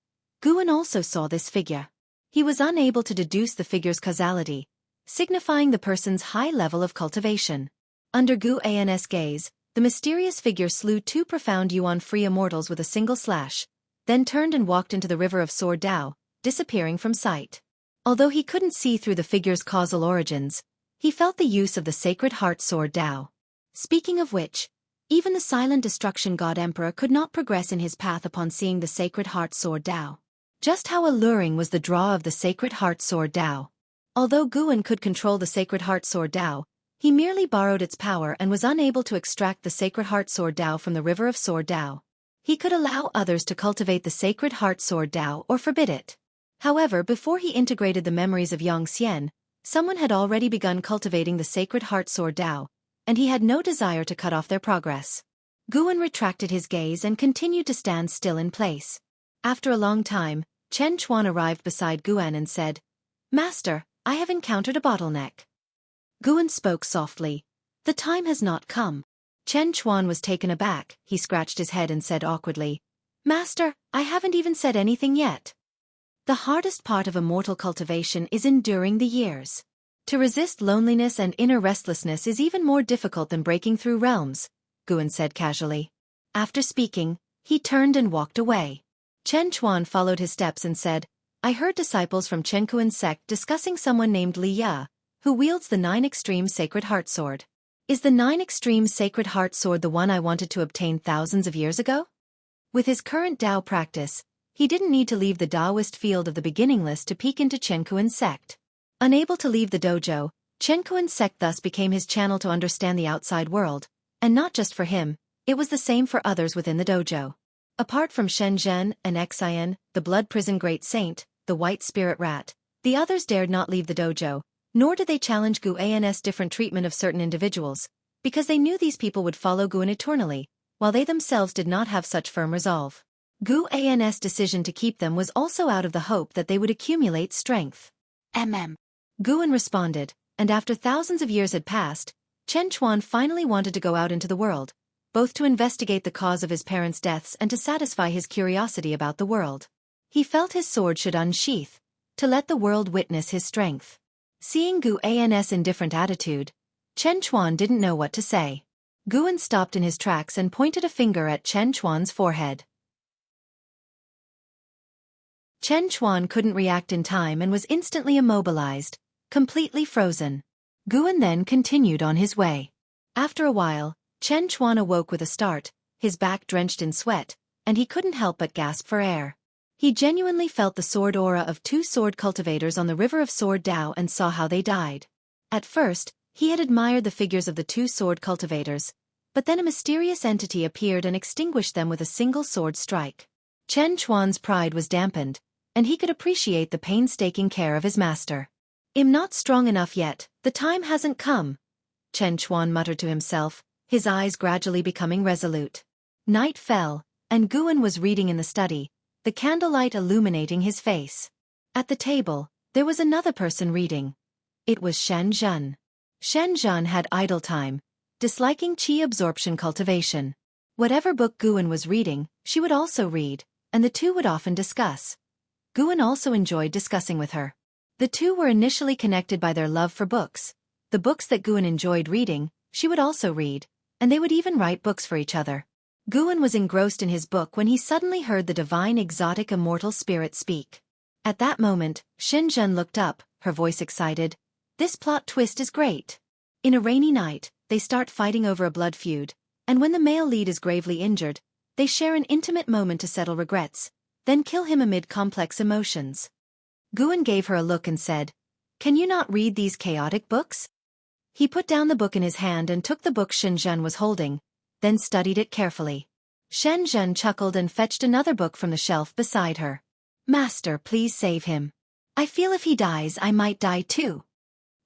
Guan also saw this figure. He was unable to deduce the figure's causality, signifying the person's high level of cultivation. Under Guan's gaze, the mysterious figure slew two profound yuan-free immortals with a single slash, then turned and walked into the river of Sword Dao, disappearing from sight. Although he couldn't see through the figure's causal origins, he felt the use of the sacred heart sword Dao. Speaking of which, even the silent destruction god emperor could not progress in his path upon seeing the sacred heart sword Dao. Just how alluring was the draw of the sacred heart sword Dao. Although Guan could control the sacred heart sword Dao, he merely borrowed its power and was unable to extract the sacred heart sword Dao from the river of Sword Dao. He could allow others to cultivate the sacred heart sword Dao or forbid it. However, before he integrated the memories of Xianxia, someone had already begun cultivating the sacred heart sword Dao, and he had no desire to cut off their progress. Guan retracted his gaze and continued to stand still in place. After a long time, Chen Chuan arrived beside Guan and said, "Master, I have encountered a bottleneck." Guan spoke softly. "The time has not come." Chen Chuan was taken aback. He scratched his head and said awkwardly, "Master, I haven't even said anything yet." The hardest part of immortal cultivation is enduring the years. To resist loneliness and inner restlessness is even more difficult than breaking through realms, Guan said casually. After speaking, he turned and walked away. Chen Chuan followed his steps and said, "I heard disciples from Chen Kuan's sect discussing someone named Li Ya, who wields the 9 Extreme Sacred Heart Sword. Is the 9 Extreme Sacred Heart Sword the one I wanted to obtain thousands of years ago?" With his current Dao practice, he didn't need to leave the Daoist field of the beginning list to peek into Chen Kuan's sect. Unable to leave the dojo, Chen Kuan's sect thus became his channel to understand the outside world, and not just for him, it was the same for others within the dojo. Apart from Shen Zhen and Xian, the blood prison great saint, the white spirit rat, the others dared not leave the dojo, nor did they challenge Gu An's different treatment of certain individuals, because they knew these people would follow Guan eternally, while they themselves did not have such firm resolve. Gu An's decision to keep them was also out of the hope that they would accumulate strength. Guan responded, and after thousands of years had passed, Chen Chuan finally wanted to go out into the world, both to investigate the cause of his parents' deaths and to satisfy his curiosity about the world. He felt his sword should unsheath, to let the world witness his strength. Seeing Gu An's indifferent attitude, Chen Chuan didn't know what to say. Guan stopped in his tracks and pointed a finger at Chen Chuan's forehead. Chen Chuan couldn't react in time and was instantly immobilized, completely frozen. Guan then continued on his way. After a while, Chen Chuan awoke with a start, his back drenched in sweat, and he couldn't help but gasp for air. He genuinely felt the sword aura of two sword cultivators on the river of Sword Dao and saw how they died. At first, he had admired the figures of the two sword cultivators, but then a mysterious entity appeared and extinguished them with a single sword strike. Chen Chuan's pride was dampened, and he could appreciate the painstaking care of his master. "I'm not strong enough yet, the time hasn't come," Chen Chuan muttered to himself, his eyes gradually becoming resolute. Night fell, and Guan was reading in the study, the candlelight illuminating his face. At the table, there was another person reading. It was Shen Zhen. Shen Zhen had idle time, disliking qi absorption cultivation. Whatever book Guan was reading, she would also read, and the two would often discuss. Guan also enjoyed discussing with her. The two were initially connected by their love for books. The books that Guan enjoyed reading, she would also read, and they would even write books for each other. Guan was engrossed in his book when he suddenly heard the divine exotic immortal spirit speak. At that moment, Shen Zhen looked up, her voice excited. "This plot twist is great. In a rainy night, they start fighting over a blood feud, and when the male lead is gravely injured, they share an intimate moment to settle regrets, then kill him amid complex emotions." Guan gave her a look and said, "Can you not read these chaotic books?" He put down the book in his hand and took the book Shen Zhen was holding, then studied it carefully. Shen Zhen chuckled and fetched another book from the shelf beside her. "Master, please save him. I feel if he dies I might die too."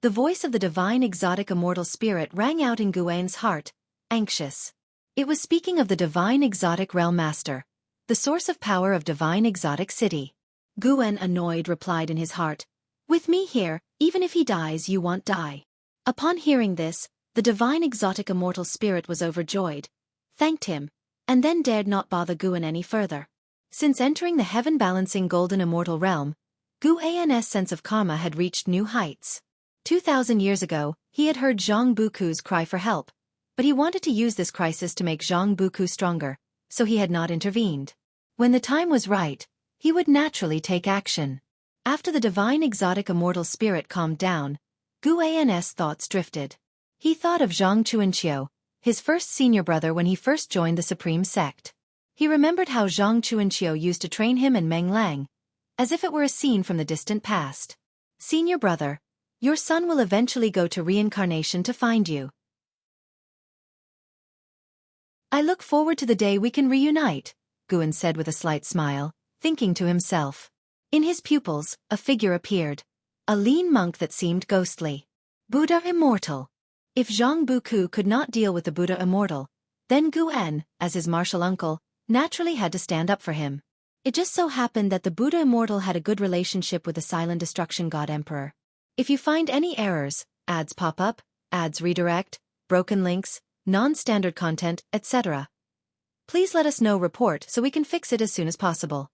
The voice of the divine exotic immortal spirit rang out in Guan's heart, anxious. It was speaking of the divine exotic realm master, the source of power of divine exotic city. Guan, annoyed, replied in his heart, "With me here, even if he dies you won't die." Upon hearing this, the divine exotic immortal spirit was overjoyed, thanked him, and then dared not bother Guan any further. Since entering the heaven-balancing golden immortal realm, Gu An's sense of karma had reached new heights. 2,000 years ago, he had heard Zhang Buku's cry for help, but he wanted to use this crisis to make Zhang Buku stronger, so he had not intervened. When the time was right, he would naturally take action. After the divine exotic immortal spirit calmed down, Gu An's thoughts drifted. He thought of Zhang Chuanqiu, his first senior brother when he first joined the Supreme Sect. He remembered how Zhang Chuanqiu used to train him and Meng Lang, as if it were a scene from the distant past. "Senior brother, your son will eventually go to reincarnation to find you. I look forward to the day we can reunite," Guan said with a slight smile, thinking to himself. In his pupils, a figure appeared, a lean monk that seemed ghostly. Buddha immortal. If Zhang Buku could not deal with the Buddha immortal, then Guan, as his martial uncle, naturally had to stand up for him. It just so happened that the Buddha immortal had a good relationship with the silent destruction god emperor. If you find any errors, ads pop up, ads redirect, broken links, non-standard content, etc., please let us know, report, so we can fix it as soon as possible.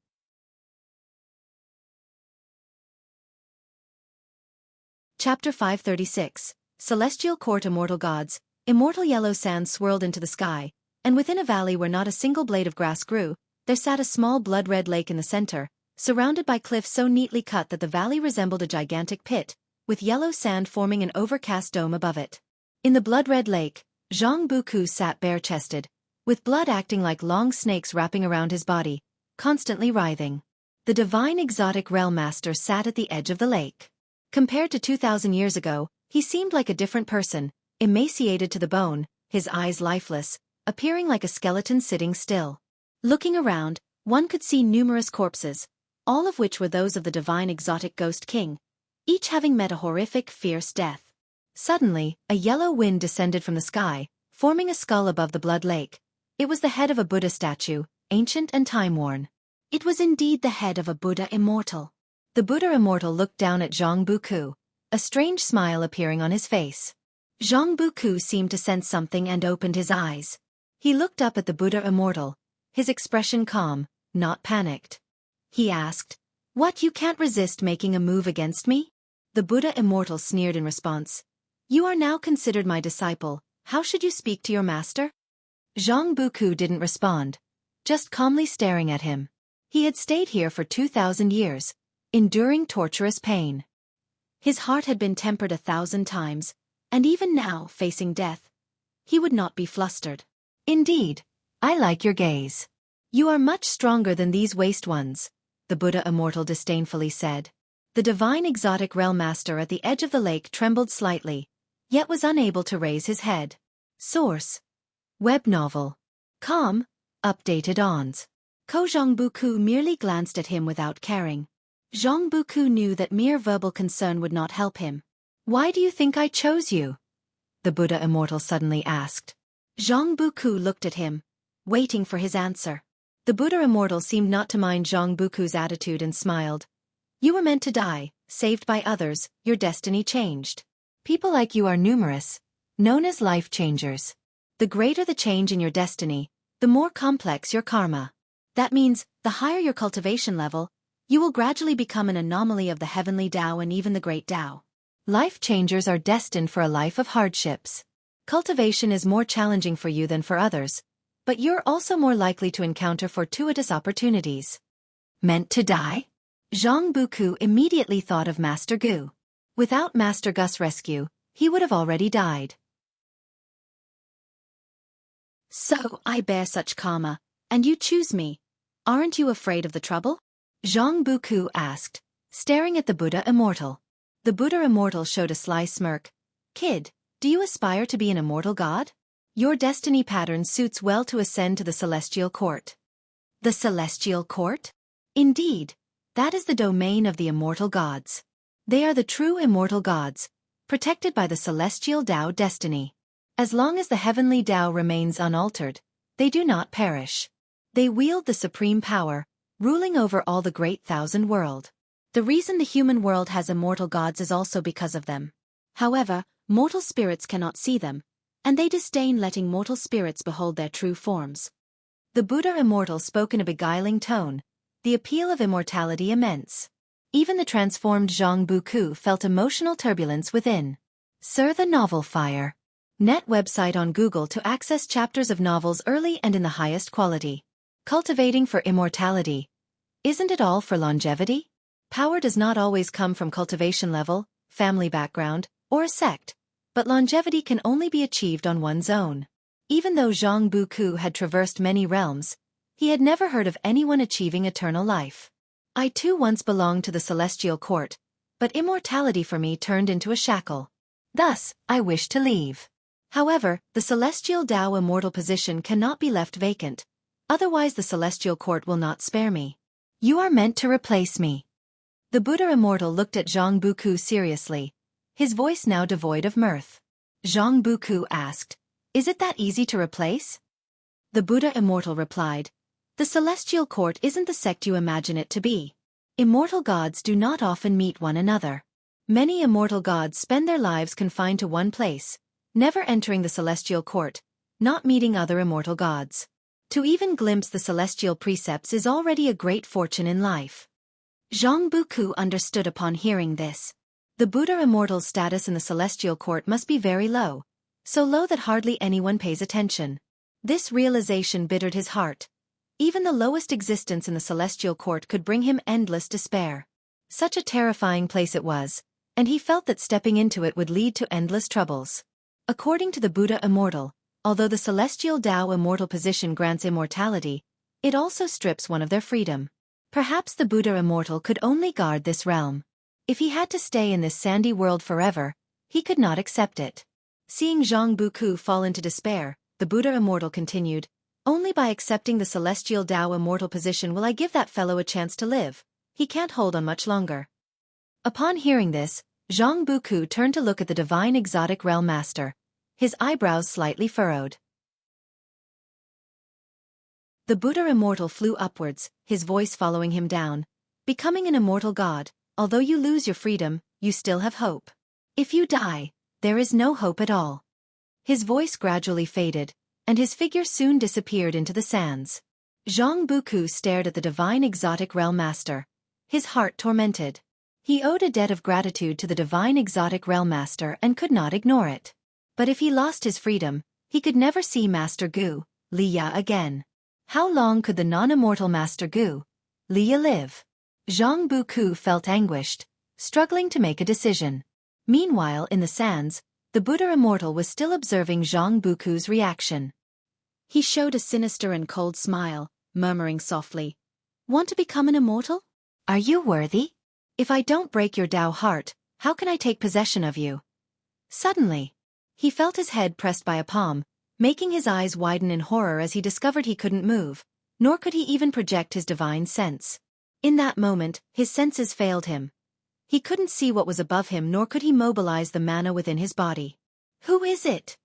Chapter 536, Celestial Court. Immortal gods. Immortal yellow sand swirled into the sky, and within a valley where not a single blade of grass grew, there sat a small blood-red lake in the center, surrounded by cliffs so neatly cut that the valley resembled a gigantic pit, with yellow sand forming an overcast dome above it. In the blood-red lake, Zhang Buku sat bare-chested, with blood acting like long snakes wrapping around his body, constantly writhing. The divine exotic realm master sat at the edge of the lake. Compared to 2,000 years ago, He seemed like a different person, emaciated to the bone, his eyes lifeless, appearing like a skeleton sitting still. Looking around, one could see numerous corpses, all of which were those of the divine exotic ghost king, each having met a horrific, fierce death. Suddenly, a yellow wind descended from the sky, forming a skull above the blood lake. It was the head of a Buddha statue, ancient and time-worn. It was indeed the head of a Buddha immortal. The Buddha immortal looked down at Jianghu, a strange smile appearing on his face. Jianghu seemed to sense something and opened his eyes. He looked up at the Buddha immortal, his expression calm, not panicked. He asked, "What, you can't resist making a move against me?" The Buddha immortal sneered in response. "You are now considered my disciple, how should you speak to your master?" Jianghu didn't respond, just calmly staring at him. He had stayed here for 2,000 years, enduring torturous pain. His heart had been tempered 1,000 times, and even now, facing death, he would not be flustered. "Indeed, I like your gaze. You are much stronger than these waste ones," the Buddha immortal disdainfully said. The divine exotic realm master at the edge of the lake trembled slightly, yet was unable to raise his head. Source: Web novel. Com. Updated ons. Jianghu merely glanced at him without caring. Jianghu knew that mere verbal concern would not help him. "Why do you think I chose you?" the Buddha immortal suddenly asked. Jianghu looked at him, waiting for his answer. The Buddha immortal seemed not to mind Jianghu's attitude and smiled. "You were meant to die, saved by others, your destiny changed. People like you are numerous, known as life changers. The greater the change in your destiny, the more complex your karma. That means, the higher your cultivation level, you will gradually become an anomaly of the heavenly Tao and even the great Tao. Life changers are destined for a life of hardships. Cultivation is more challenging for you than for others, but you're also more likely to encounter fortuitous opportunities." Meant to die? Jianghu immediately thought of Master Gu. Without Master Gu's rescue, he would have already died. "So I bear such karma, and you choose me. Aren't you afraid of the trouble?" Jianghu asked, staring at the Buddha immortal. The Buddha immortal showed a sly smirk. "Kid, do you aspire to be an immortal god? Your destiny pattern suits well to ascend to the celestial court." "The celestial court?" "Indeed, that is the domain of the immortal gods. They are the true immortal gods, protected by the celestial Tao destiny. As long as the heavenly Tao remains unaltered, they do not perish. They wield the supreme power, ruling over all the great thousand world. The reason the human world has immortal gods is also because of them. However, mortal spirits cannot see them, and they disdain letting mortal spirits behold their true forms." The Buddha immortal spoke in a beguiling tone, the appeal of immortality immense. Even the transformed Jianghu felt emotional turbulence within. Sir, the novel Fire. Net website on Google to access chapters of novels early and in the highest quality. Cultivating for immortality. Isn't it all for longevity? Power does not always come from cultivation level, family background, or a sect, but longevity can only be achieved on one's own. Even though Jianghu had traversed many realms, he had never heard of anyone achieving eternal life. "I too once belonged to the celestial court, but immortality for me turned into a shackle. Thus, I wish to leave. However, the celestial Tao immortal position cannot be left vacant, otherwise the celestial court will not spare me. You are meant to replace me." The Buddha immortal looked at Jianghu seriously, his voice now devoid of mirth. Jianghu asked, "Is it that easy to replace?" The Buddha immortal replied, "The celestial court isn't the sect you imagine it to be. Immortal gods do not often meet one another. Many immortal gods spend their lives confined to one place, never entering the celestial court, not meeting other immortal gods. To even glimpse the celestial precepts is already a great fortune in life." Jianghu understood upon hearing this. The Buddha immortal's status in the celestial court must be very low, so low that hardly anyone pays attention. This realization bittered his heart. Even the lowest existence in the celestial court could bring him endless despair. Such a terrifying place it was, and he felt that stepping into it would lead to endless troubles. According to the Buddha immortal, although the celestial Tao immortal position grants immortality, it also strips one of their freedom. Perhaps the Buddha immortal could only guard this realm. If he had to stay in this sandy world forever, He could not accept it. Seeing Zhang Buku fall into despair, the Buddha Immortal continued, "Only by accepting the celestial Tao immortal position will I give that fellow a chance to live. He can't hold on much longer." Upon hearing this, Zhang Buku turned to look at the divine exotic realm master, his eyebrows slightly furrowed. The Buddha Immortal flew upwards, his voice following him down. "Becoming an immortal god, although you lose your freedom, you still have hope. If you die, there is no hope at all." His voice gradually faded, and his figure soon disappeared into the sands. Zhang Buku stared at the divine exotic realm master, his heart tormented. He owed a debt of gratitude to the divine exotic realm master and could not ignore it. But if he lost his freedom, he could never see Master Gu, Liya again. How long could the non-immortal Master Gu, Liya live? Zhang Buku felt anguished, struggling to make a decision. Meanwhile, in the sands, the Buddha Immortal was still observing Zhang Buku's reaction. He showed a sinister and cold smile, murmuring softly, "Want to become an immortal? Are you worthy? If I don't break your Tao heart, how can I take possession of you?" Suddenly, he felt his head pressed by a palm, making his eyes widen in horror as he discovered he couldn't move, nor could he even project his divine sense. In that moment, his senses failed him. He couldn't see what was above him, nor could he mobilize the mana within his body. "Who is it?"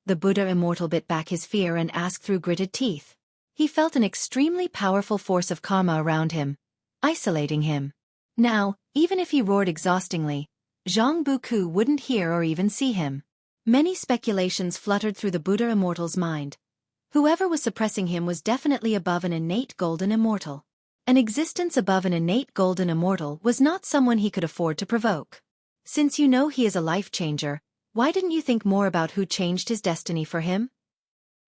The Buddha Immortal bit back his fear and asked through gritted teeth. He felt an extremely powerful force of karma around him, isolating him. Now, even if he roared exhaustingly, Zhang Buku wouldn't hear or even see him. Many speculations fluttered through the Buddha Immortal's mind. Whoever was suppressing him was definitely above an innate golden immortal. An existence above an innate golden immortal was not someone he could afford to provoke. Since you know he is a life-changer, why didn't you think more about who changed his destiny for him?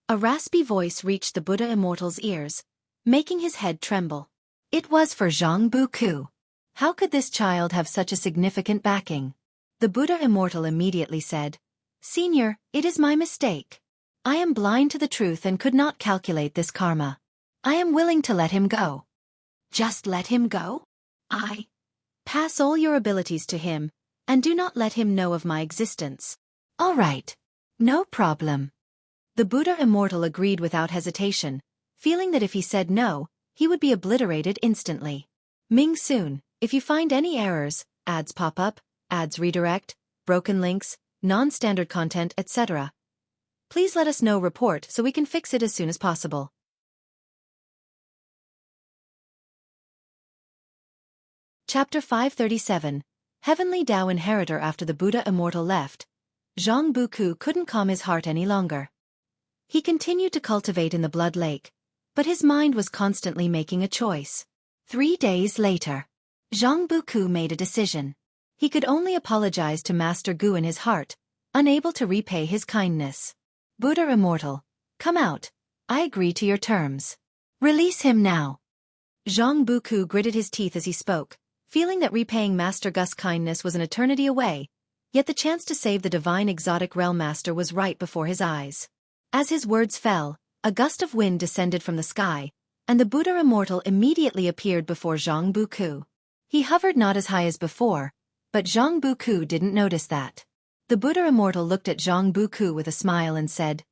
A raspy voice reached the Buddha Immortal's ears, making his head tremble. It was for Zhang Buku. How could this child have such a significant backing? The Buddha Immortal immediately said, "Senior, it is my mistake. I am blind to the truth and could not calculate this karma. I am willing to let him go." "Just let him go? I pass all your abilities to him, and do not let him know of my existence." "All right. No problem." The Buddha Immortal agreed without hesitation, feeling that if he said no, he would be obliterated instantly. "Ming soon, if you find any errors, ads pop up, ads redirect, broken links, non-standard content, etc. Please let us know report so we can fix it as soon as possible." Chapter 537, Heavenly Tao Inheritor. After the Buddha Immortal left, Zhang Buku couldn't calm his heart any longer. He continued to cultivate in the Blood Lake, but his mind was constantly making a choice. 3 days later, Zhang Buku made a decision. He could only apologize to Master Gu in his heart, unable to repay his kindness. "Buddha Immortal, come out. I agree to your terms. Release him now." Zhang Buku gritted his teeth as he spoke, feeling that repaying Master Gu's kindness was an eternity away, yet the chance to save the divine exotic realm master was right before his eyes. As his words fell, a gust of wind descended from the sky, and the Buddha Immortal immediately appeared before Zhang Buku. He hovered not as high as before, but Zhang Buku didn't notice that. The Buddha Immortal looked at Zhang Buku with a smile and said,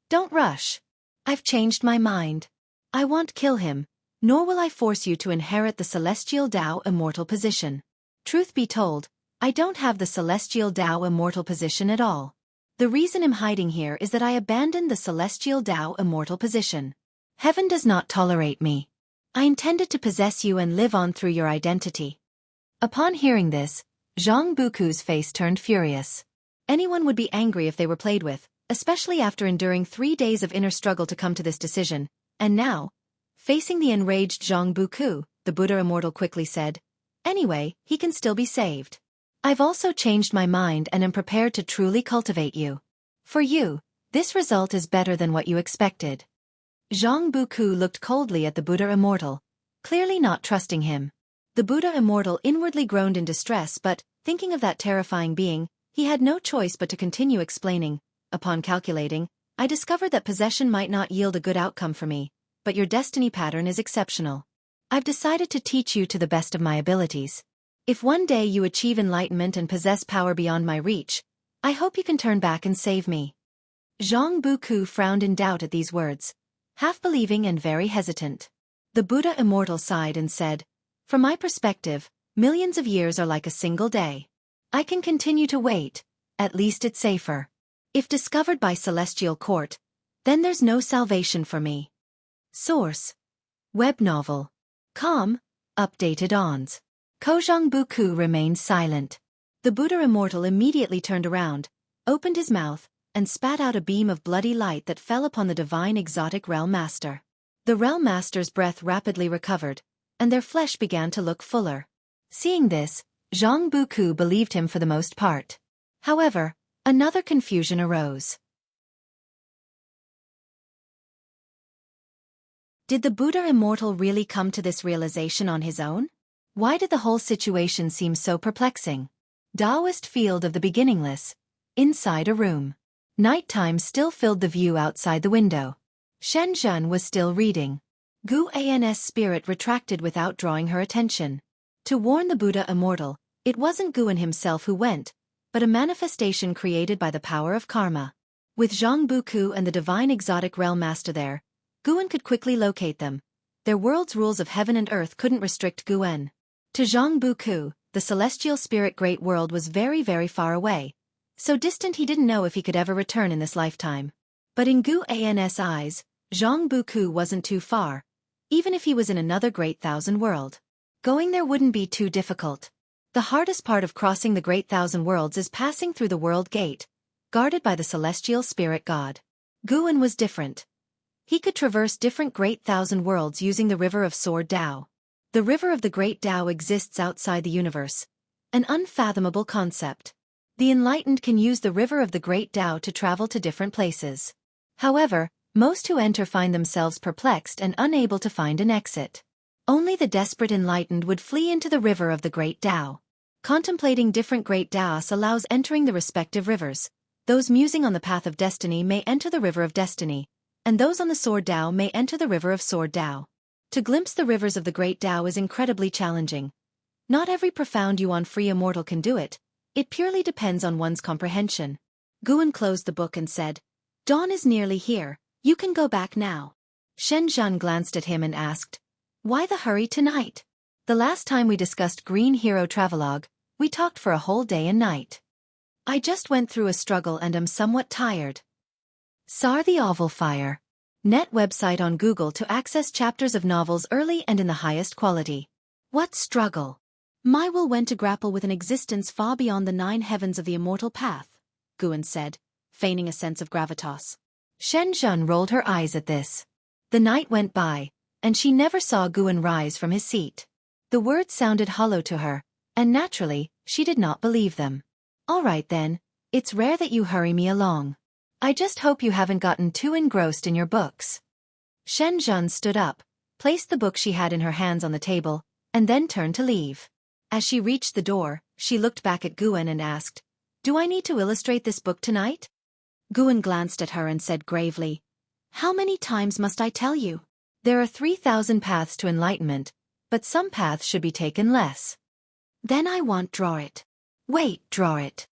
"Don't rush. I've changed my mind. I won't kill him, nor will I force you to inherit the celestial Tao immortal position. Truth be told, I don't have the celestial Tao immortal position at all. The reason I'm hiding here is that I abandoned the celestial Tao immortal position. Heaven does not tolerate me. I intended to possess you and live on through your identity." Upon hearing this, Zhang Buku's face turned furious. Anyone would be angry if they were played with, especially after enduring 3 days of inner struggle to come to this decision, and now, facing the enraged Zhang Buku, the Buddha Immortal quickly said, "Anyway, he can still be saved. I've also changed my mind and am prepared to truly cultivate you. For you, this result is better than what you expected." Zhang Buku looked coldly at the Buddha Immortal, clearly not trusting him. The Buddha Immortal inwardly groaned in distress, but, thinking of that terrifying being, he had no choice but to continue explaining. "Upon calculating, I discovered that possession might not yield a good outcome for me, but your destiny pattern is exceptional. I've decided to teach you to the best of my abilities. If one day you achieve enlightenment and possess power beyond my reach, I hope you can turn back and save me. Jianghu frowned in doubt at these words, half believing and very hesitant. The Buddha immortal sighed and said, "From my perspective, millions of years are like a single day. I can continue to wait, at least it's safer. If discovered by Celestial Court, then there's no salvation for me." Source: Web novel. Com. Updated ons. Jianghu remained silent. The Buddha immortal immediately turned around, opened his mouth, and spat out a beam of bloody light that fell upon the divine exotic realm master. The realm master's breath rapidly recovered, and their flesh began to look fuller. Seeing this, Jianghu believed him for the most part. However, another confusion arose. Did the Buddha immortal really come to this realization on his own? Why did the whole situation seem so perplexing? Taoist field of the beginningless. Inside a room. Nighttime still filled the view outside the window. Xianxia was still reading. Guan's spirit retracted without drawing her attention. To warn the Buddha immortal, it wasn't Guan himself who went, but a manifestation created by the power of karma. With Jianghu and the divine exotic realm master there, Guan could quickly locate them. Their world's rules of heaven and earth couldn't restrict Guan. To Jianghu, the celestial spirit great world was very, very far away, so distant he didn't know if he could ever return in this lifetime. But in Guan's eyes, Jianghu wasn't too far, even if he was in another great thousand world. Going there wouldn't be too difficult. The hardest part of crossing the great thousand worlds is passing through the world gate, guarded by the celestial spirit god. Guan was different. He could traverse different great thousand worlds using the river of sword Tao. The river of the great Tao exists outside the universe, an unfathomable concept. The enlightened can use the river of the great Tao to travel to different places. However, most who enter find themselves perplexed and unable to find an exit. Only the desperate enlightened would flee into the river of the great Tao. Contemplating different great Taos allows entering the respective rivers. Those musing on the path of destiny may enter the river of destiny, and those on the sword Tao may enter the river of sword Tao. To glimpse the rivers of the great Tao is incredibly challenging. Not every profound yuan-free immortal can do it. It purely depends on one's comprehension. Guan closed the book and said, "Dawn is nearly here, you can go back now." Xianxia glanced at him and asked, "Why the hurry tonight? The last time we discussed Green Hero Travelogue, we talked for a whole day and night. I just went through a struggle and am somewhat tired." Sar the Oval Fire. Net website on Google to access chapters of novels early and in the highest quality. What struggle? My will went to grapple with an existence far beyond the 9 heavens of the immortal path, Guan said, feigning a sense of gravitas. Xianxia rolled her eyes at this. The night went by, and she never saw Guan rise from his seat. The words sounded hollow to her, and naturally, she did not believe them. "All right then, it's rare that you hurry me along. I just hope you haven't gotten too engrossed in your books." Xianxia stood up, placed the book she had in her hands on the table, and then turned to leave. As she reached the door, she looked back at Guan and asked, "Do I need to illustrate this book tonight?" Guan glanced at her and said gravely, "How many times must I tell you? There are 3,000 paths to enlightenment, but some paths should be taken less." "Then I want draw it." "Wait, draw it.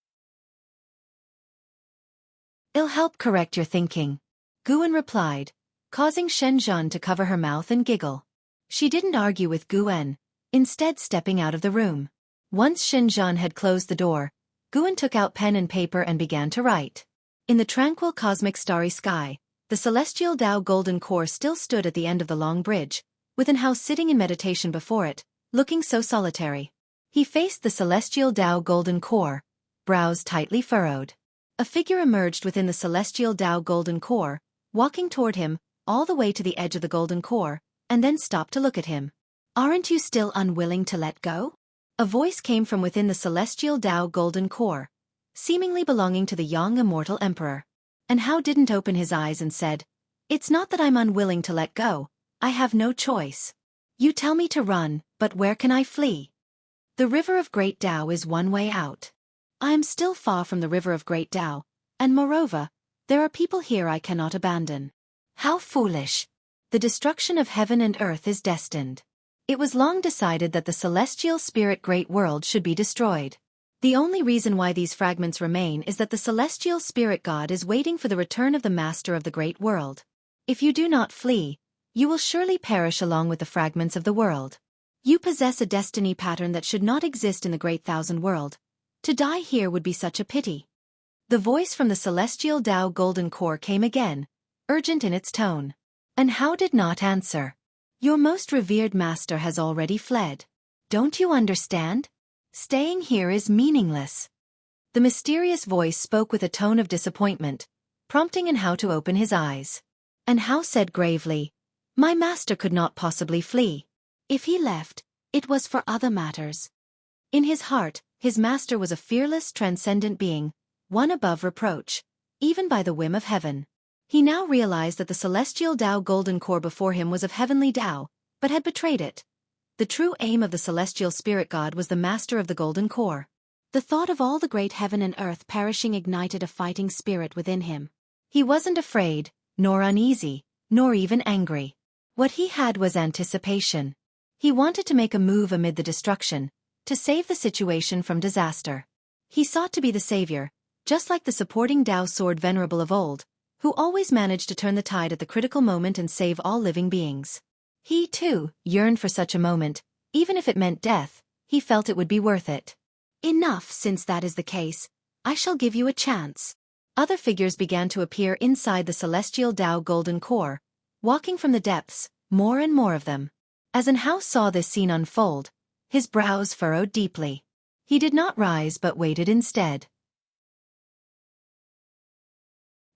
It'll help correct your thinking," Guan replied, causing Xianxia to cover her mouth and giggle. She didn't argue with Guan, instead stepping out of the room. Once Xianxia had closed the door, Guan took out pen and paper and began to write. In the tranquil cosmic starry sky, the celestial Tao golden core still stood at the end of the long bridge, with an house sitting in meditation before it, looking so solitary. He faced the celestial Tao golden core, brows tightly furrowed. A figure emerged within the celestial Tao golden core, walking toward him, all the way to the edge of the golden core, and then stopped to look at him. "Aren't you still unwilling to let go?" A voice came from within the celestial Tao golden core, seemingly belonging to the young immortal emperor. And Hao didn't open his eyes and said, "It's not that I'm unwilling to let go, I have no choice. You tell me to run, but where can I flee? The river of great Tao is one way out. I am still far from the river of great Tao, and moreover, there are people here I cannot abandon." How foolish! The destruction of heaven and earth is destined. It was long decided that the celestial spirit great world should be destroyed. The only reason why these fragments remain is that the celestial spirit god is waiting for the return of the master of the great world. If you do not flee, you will surely perish along with the fragments of the world. You possess a destiny pattern that should not exist in the great thousand world. To die here would be such a pity. The voice from the celestial Tao golden core came again, urgent in its tone. And how did not answer? Your most revered master has already fled. Don't you understand? Staying here is meaningless. The mysterious voice spoke with a tone of disappointment, prompting Anhao to open his eyes. Anhao said gravely, "My master could not possibly flee. If he left, it was for other matters." In his heart, his master was a fearless, transcendent being, one above reproach, even by the whim of heaven. He now realized that the celestial Tao golden core before him was of heavenly Tao, but had betrayed it. The true aim of the celestial spirit god was the master of the golden core. The thought of all the great heaven and earth perishing ignited a fighting spirit within him. He wasn't afraid, nor uneasy, nor even angry. What he had was anticipation. He wanted to make a move amid the destruction, to save the situation from disaster. He sought to be the savior, just like the supporting Tao sword venerable of old, who always managed to turn the tide at the critical moment and save all living beings. He, too, yearned for such a moment. Even if it meant death, he felt it would be worth it. Enough, since that is the case. I shall give you a chance. Other figures began to appear inside the celestial Tao golden core, walking from the depths, more and more of them. As Anhao saw this scene unfold, his brows furrowed deeply. He did not rise but waited instead.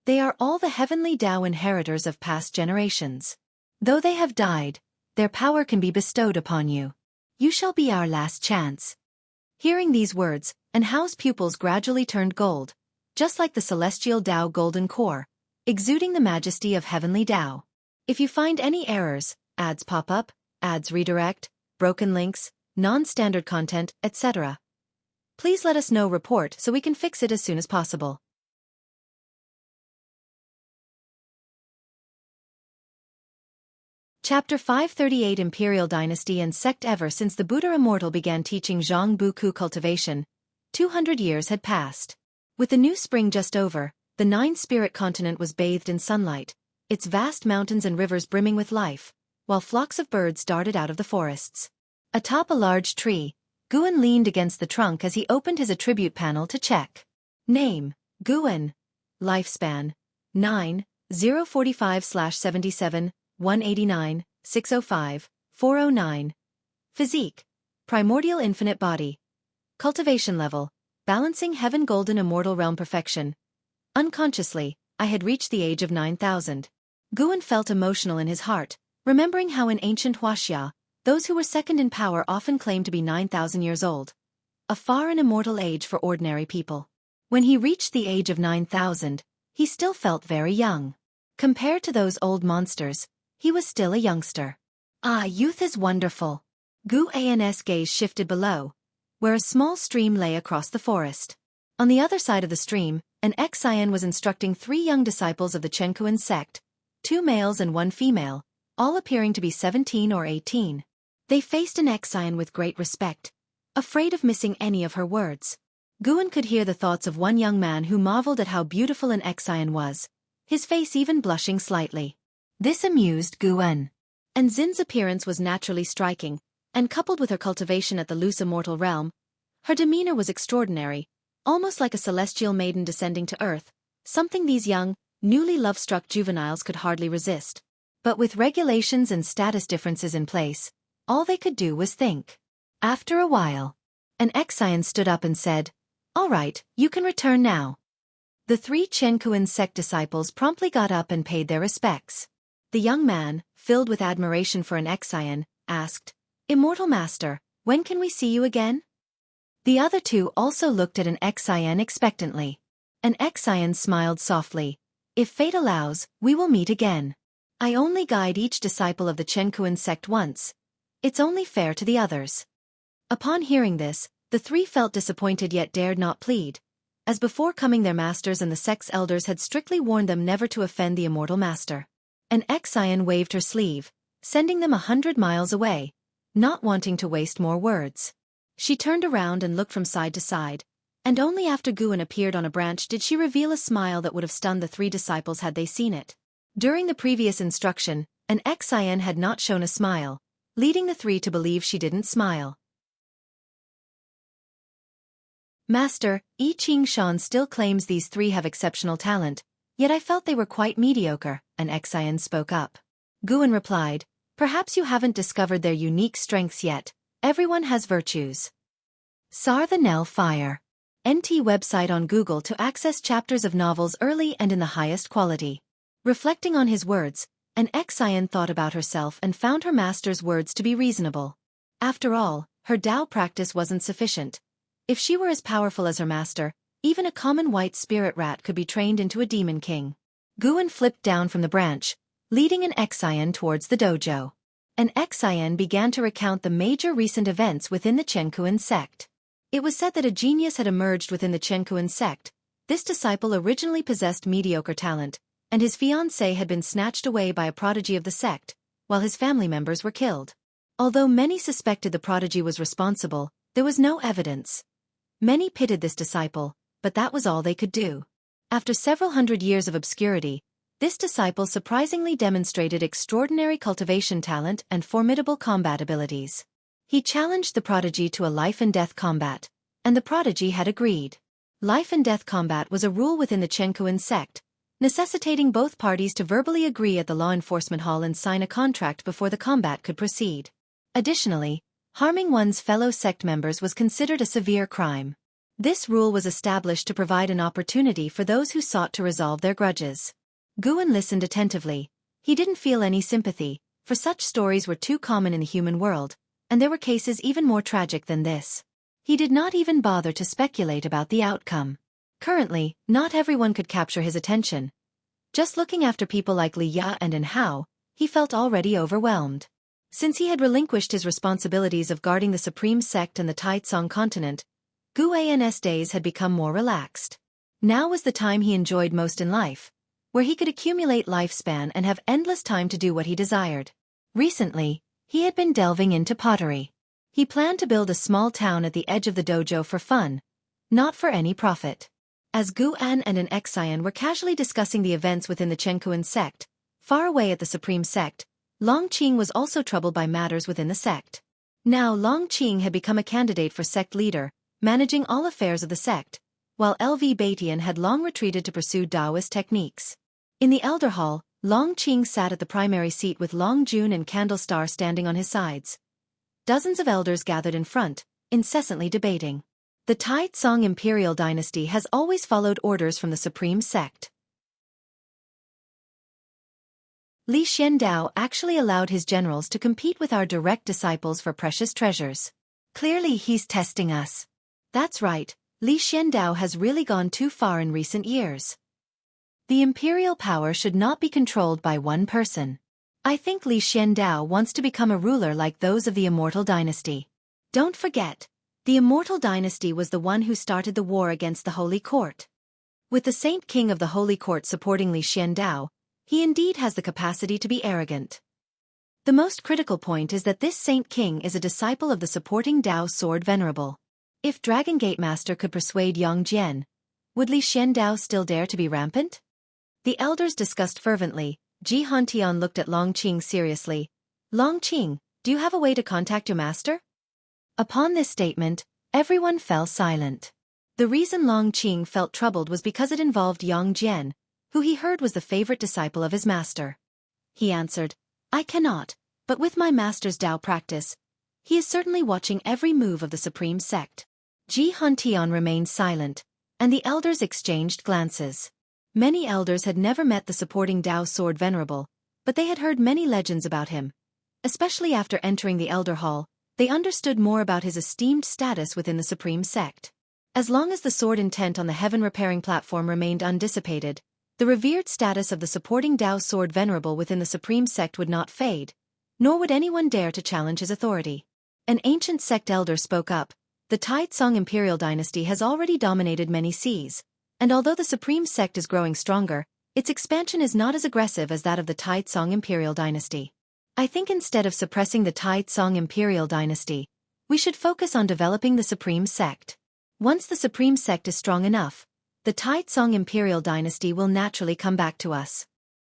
They are all the heavenly Tao inheritors of past generations. Though they have died, their power can be bestowed upon you. You shall be our last chance. Hearing these words, Anhao's pupils gradually turned gold, just like the celestial Tao golden core, exuding the majesty of heavenly Tao. If you find any errors, ads pop up, ads redirect, broken links, non-standard content, etc., please let us know. Report so we can fix it as soon as possible. Chapter 538 Imperial Dynasty and Sect. Ever since the Buddha Immortal began teaching Jianghu cultivation, 200 years had passed. With the new spring just over, the nine-spirit continent was bathed in sunlight, its vast mountains and rivers brimming with life, while flocks of birds darted out of the forests. Atop a large tree, Guan leaned against the trunk as he opened his attribute panel to check. Name, Guan. Lifespan, 9, 045/77, 189, 605, 409. Physique, primordial infinite body. Cultivation level, balancing heaven golden immortal realm perfection. Unconsciously, I had reached the age of 9,000. Guan felt emotional in his heart, remembering how in ancient Wuxia, those who were second in power often claimed to be 9,000 years old. A far and immortal age for ordinary people. When he reached the age of 9,000, he still felt very young. Compared to those old monsters, he was still a youngster. Ah, youth is wonderful. Guan's gaze shifted below, where a small stream lay across the forest. On the other side of the stream, an Xian was instructing 3 young disciples of the Jianghu sect, 2 males and 1 female, all appearing to be 17 or 18. They faced an Xian with great respect, afraid of missing any of her words. Guan could hear the thoughts of one young man who marveled at how beautiful an Xian was, his face even blushing slightly. This amused Guan. And Xin's appearance was naturally striking, and coupled with her cultivation at the loose immortal realm, her demeanor was extraordinary, almost like a celestial maiden descending to earth, something these young, newly love-struck juveniles could hardly resist. But with regulations and status differences in place, all they could do was think. After a while, an Xian stood up and said, "All right, you can return now." The 3 Jianghu sect disciples promptly got up and paid their respects. The young man, filled with admiration for an Xian, asked, "Immortal Master, when can we see you again?" The other 2 also looked at an Xian expectantly. An Xian smiled softly. "If fate allows, we will meet again. I only guide each disciple of the Jianghu sect once. It's only fair to the others." Upon hearing this, the 3 felt disappointed yet dared not plead. As before coming, their masters and the sect's elders had strictly warned them never to offend the immortal master. An Xian waved her sleeve, sending them 100 miles away, not wanting to waste more words. She turned around and looked from side to side, And only after Guan appeared on a branch did she reveal a smile that would have stunned the 3 disciples had they seen it. During the previous instruction, an Xian had not shown a smile, leading the 3 to believe she didn't smile. Master, Xianxia still claims these 3 have exceptional talent, yet I felt they were quite mediocre, an Xian spoke up. Guan replied, perhaps you haven't discovered their unique strengths yet, everyone has virtues. Sar the Nell Fire. NT website on Google to access chapters of novels early and in the highest quality. Reflecting on his words, an Xian thought about herself and found her master's words to be reasonable. After all, her Tao practice wasn't sufficient. If she were as powerful as her master, even a common white spirit rat could be trained into a demon king. Guan flipped down from the branch, leading an Xian towards the dojo. An Xian began to recount the major recent events within the Jianghu sect. It was said that a genius had emerged within the Jianghu sect. This disciple originally possessed mediocre talent, and his fiancée had been snatched away by a prodigy of the sect, while his family members were killed. Although many suspected the prodigy was responsible, there was no evidence. Many pitied this disciple, but that was all they could do. After several hundred years of obscurity, this disciple surprisingly demonstrated extraordinary cultivation talent and formidable combat abilities. He challenged the prodigy to a life-and-death combat, and the prodigy had agreed. Life-and-death combat was a rule within the Jianghu sect, necessitating both parties to verbally agree at the law enforcement hall and sign a contract before the combat could proceed. Additionally, harming one's fellow sect members was considered a severe crime. This rule was established to provide an opportunity for those who sought to resolve their grudges. Guan listened attentively. He didn't feel any sympathy, for such stories were too common in the human world, and there were cases even more tragic than this. He did not even bother to speculate about the outcome. Currently, not everyone could capture his attention. Just looking after people like Li Ya and Hao, he felt already overwhelmed. Since he had relinquished his responsibilities of guarding the Supreme Sect and the Taitsong continent, Guan's days had become more relaxed. Now was the time he enjoyed most in life, where he could accumulate lifespan and have endless time to do what he desired. Recently, he had been delving into pottery. He planned to build a small town at the edge of the dojo for fun, not for any profit. As Guan and an Xian were casually discussing the events within the Jianghu sect, far away at the Supreme Sect, Longqing was also troubled by matters within the sect. Now Longqing had become a candidate for sect leader, managing all affairs of the sect, while LV Batian had long retreated to pursue Taoist techniques. In the Elder Hall, Longqing sat at the primary seat with Long Jun and Candlestar standing on his sides. Dozens of elders gathered in front, incessantly debating. The Taitsong imperial dynasty has always followed orders from the Supreme Sect. Li Xiandao actually allowed his generals to compete with our direct disciples for precious treasures. Clearly he's testing us. That's right, Li Xiandao has really gone too far in recent years. The imperial power should not be controlled by one person. I think Li Xiandao wants to become a ruler like those of the Immortal Dynasty. Don't forget, the Immortal Dynasty was the one who started the war against the Holy Court. With the Saint King of the Holy Court supporting Li Xiandao, he indeed has the capacity to be arrogant. The most critical point is that this Saint King is a disciple of the supporting Dao Sword Venerable. If Dragon Gate Master could persuade Yang Jian, would Li Xiandao still dare to be rampant? The elders discussed fervently. Jianghu looked at Longqing seriously. Longqing, do you have a way to contact your master? Upon this statement, everyone fell silent. The reason Longqing felt troubled was because it involved Yang Jian, who he heard was the favorite disciple of his master. He answered, I cannot, but with my master's Tao practice, he is certainly watching every move of the Supreme Sect. Jianghu remained silent, and the elders exchanged glances. Many elders had never met the supporting Tao Sword Venerable, but they had heard many legends about him. Especially after entering the Elder Hall, they understood more about his esteemed status within the Supreme Sect. As long as the sword intent on the heaven-repairing platform remained undissipated, the revered status of the supporting Tao Sword Venerable within the Supreme Sect would not fade, nor would anyone dare to challenge his authority. An ancient sect elder spoke up. The Taitsong imperial dynasty has already dominated many seas, and although the Supreme Sect is growing stronger, its expansion is not as aggressive as that of the Taitsong imperial dynasty. I think instead of suppressing the Taitsong imperial dynasty, we should focus on developing the Supreme Sect. Once the supreme sect is strong enough, the Taizong imperial dynasty will naturally come back to us.